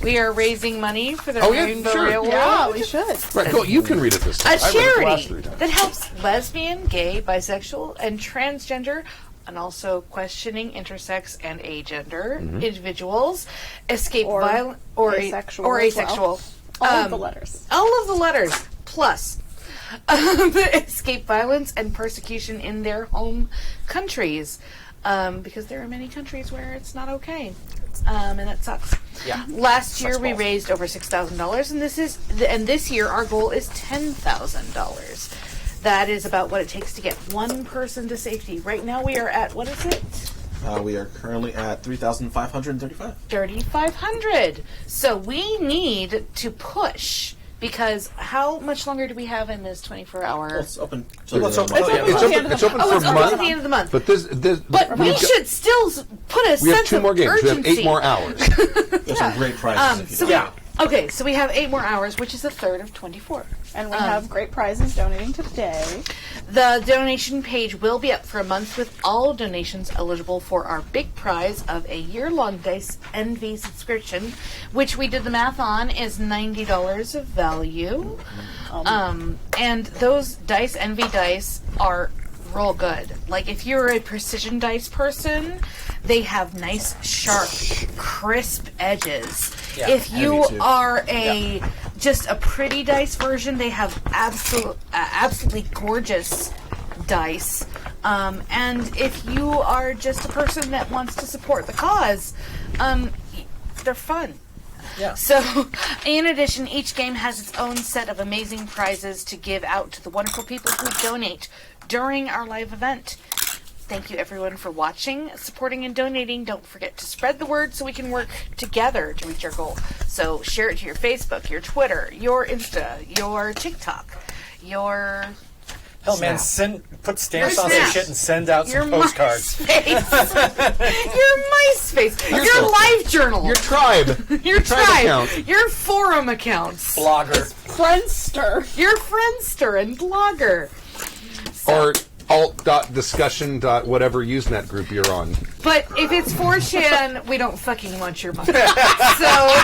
we are raising money for the Oh, yeah, Rainbow sure. Railroad? Yeah, we should. Right, cool. You can read it this time. A I read it the last charity 3 times. that helps lesbian, gay, bisexual, and transgender, and also questioning intersex and agender individuals escape Or violence asexual or as well. asexual. All of the letters. All of the letters plus escape violence and persecution in their home countries, because there are many countries where it's not okay, and that sucks. Yeah. Last year Sucks we balls. raised over $6,000, and this year our goal is $10,000. That is about what it takes to get one person to safety. Right now we are at, what is it? We are currently at 3,535. 3,500. So we need to push, because how much longer do we have in this 24-hour? Well, it's open till Let's the open- end of the oh, month. yeah. It's the end open, of it's the open Oh, for it's a open month. to the end of the month. But this But we we've got- should still put a we have sense 2 more of games. We have urgency. 8 more hours. There's some great prizes if you So don't. Yeah. Okay, so we have 8 more hours, which is a third of 24. And we have great prizes donating today. The donation page will be up for a month with all donations eligible for our big prize of a year-long Dice Envy subscription, which we did the math on is $90 of value. And those Dice Envy dice are real good. Like, if you're a precision dice person, they have nice, sharp, crisp edges. Yeah, If you Envy too. are just a pretty dice version, they have absolutely gorgeous dice. And if you are just a person that wants to support the cause, they're fun. Yeah. So, in addition, each game has its own set of amazing prizes to give out to the wonderful people who donate during our live event. Thank you, everyone, for watching, supporting, and donating. Don't forget to spread the word so we can work together to reach our goal. So share it to your Facebook, your Twitter, your Insta, your TikTok, your... Hell, man, put stamps Your on some Snap. shit and send out some Your postcards. MySpace. Your MySpace. Your live journal. Your tribe. Your tribe. account. Your forum accounts. Blogger. Friendster. Your Friendster and Blogger. Or alt.discussion. Whatever Usenet group you're on. But if it's 4chan, we don't fucking want your money. So...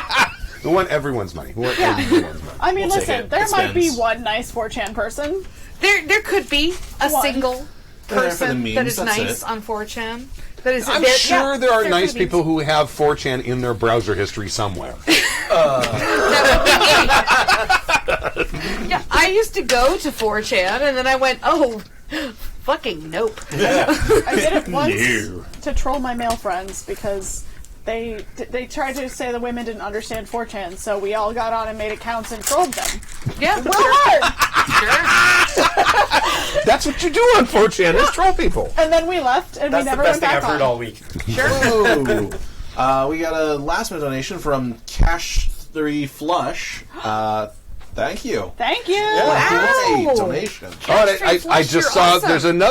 We want everyone's money. We want everyone's money. I mean, We'll take listen, it. there It might be spends. one nice 4chan person. There could be a One. single Yeah, for the person that memes, is that's nice it. on 4chan. That is, I'm sure there are nice people who have 4chan in their browser history somewhere. Yeah, I used to go to 4chan, and then I went, oh, fucking nope. I did it once to troll my male friends because they tried to say the women didn't understand 4chan, so we all got on and made accounts and trolled them. Yeah, Real hard! That's what you do on 4chan, is troll people. And then we left, and That's we the never best went thing back I've heard on. all week. Ooh. We got a last minute donation from Cash3 Flush. Thank you. Thank you! Great donation. Oh, and I Flush, just you're saw awesome. there's an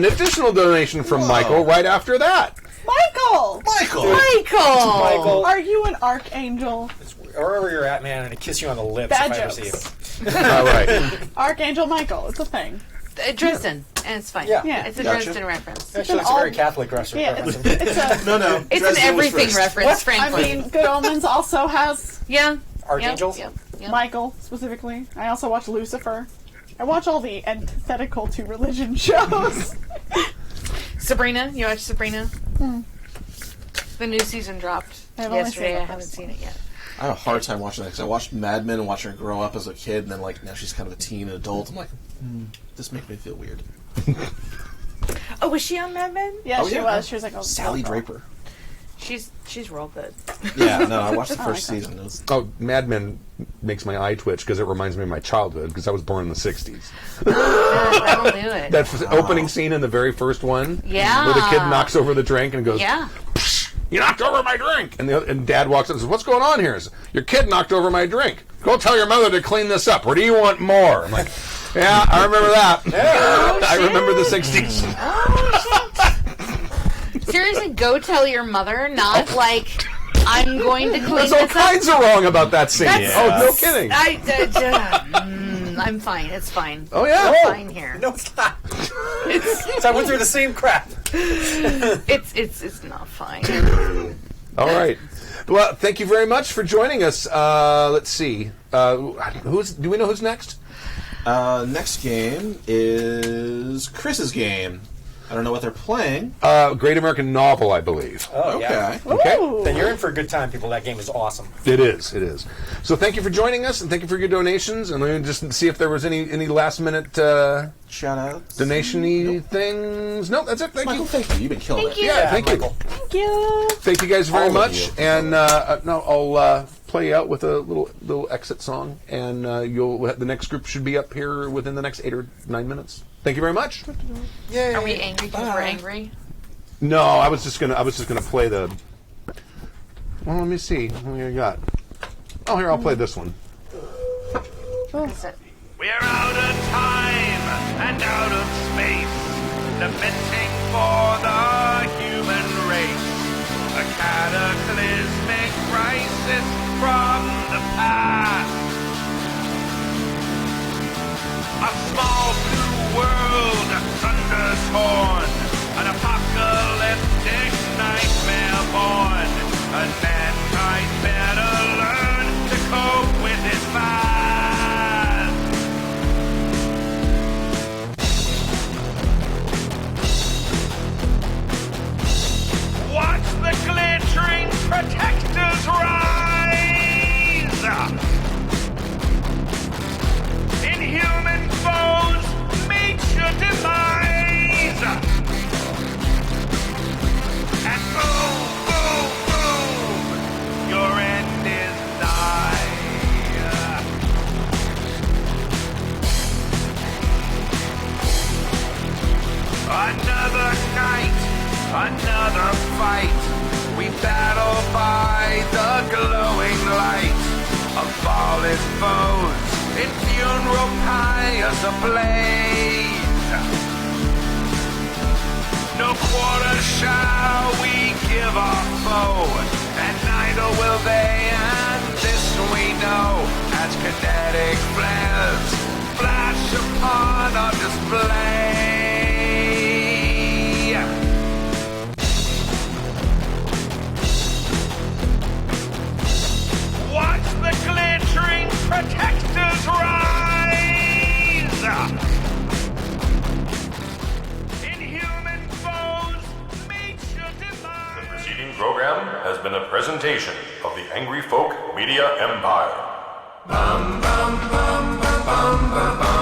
additional donation from Michael right after that. Michael! Michael! Are you an archangel? Wherever you're at, man, I'm going to kiss you on the lips Bad if I ever jokes. see you. All right. Archangel Michael, it's a thing. Dresden, and it's fine. Yeah. Yeah. It's a Gotcha. Dresden reference. Actually, it's a very Catholic reference. Yeah, it's a... No. It's Dresden an was everything first. reference, I frankly. mean, Good Omens also has Yeah. Archangels? Yep. Michael, specifically. I also watch Lucifer. I watch all the antithetical to religion shows. Sabrina, you watched Sabrina? The new season dropped I've only yesterday. seen the I haven't first seen it yet. I have a hard time watching that because I watched Mad Men and watching her grow up as a kid, and then now she's kind of a teen and adult. I'm like, this makes me feel weird. Oh, was she on Mad Men? Yeah, Oh, she yeah. was. She was like a Sally little girl. Draper. She's real good. Yeah, no, I watched the first like that. season. It was, Oh, Mad Men makes my eye twitch because it reminds me of my childhood because I was born in the 60s. That'll do it. That opening scene in the very first one Yeah. where the kid knocks over the drink and goes, Yeah. "You knocked over my drink!" And Dad walks up and says, "What's going on here?" He says, "Your kid knocked over my drink. Go tell your mother to clean this up. Or do you want more?" I'm like, "Yeah, I remember that. I remember the 60s." Seriously, go tell your mother, not like I'm going to clean There's all this kinds up. of wrong about that scene. That's- Oh, no kidding. I'm fine. It's fine. Oh, yeah? I'm fine here. No, it's not. So I went through the same crap. It's not fine. All right. Well, thank you very much for joining us. Let's see. Do we know who's next? next game is Chris's game. I don't know what they're playing. Great American Novel, I believe. Oh, yeah. Okay. Ooh. Then you're in for a good time, people. That game is awesome. It is. It is. So thank you for joining us, and thank you for your donations. And let me just see if there was any last minute Shout outs. donation-y things. No, that's it. Thank Michael, you. thank you. You've been killing Thank it. you. Yeah, thank you. Michael. Thank you. Thank you guys very All of much. you. And I'll play out with a little exit song, and the next group should be up here within the next 8 or 9 minutes. Thank you very much. Are we angry because we're angry? No, I was just gonna play the. Well, let me see. What do I got? Oh, here, I'll play this one. Is it? We're out of time and out of space, lamenting for the human race. A cataclysmic crisis from the past. A small blue world, thunder torn, an apocalyptic nightmare born, and mankind better learn to cope with it fast. another fight. We battle by the glowing light of fallen foes in funeral pyres ablaze. No quarter shall we give our foe, and neither will they, and this we know, as kinetic flares flash upon our display. Watch the glittering protectors rise! Inhuman foes, meet your demise! The preceding program has been a presentation of the Angry Folk Media Empire. Bum, bum, bum, bum, bum, bum, bum.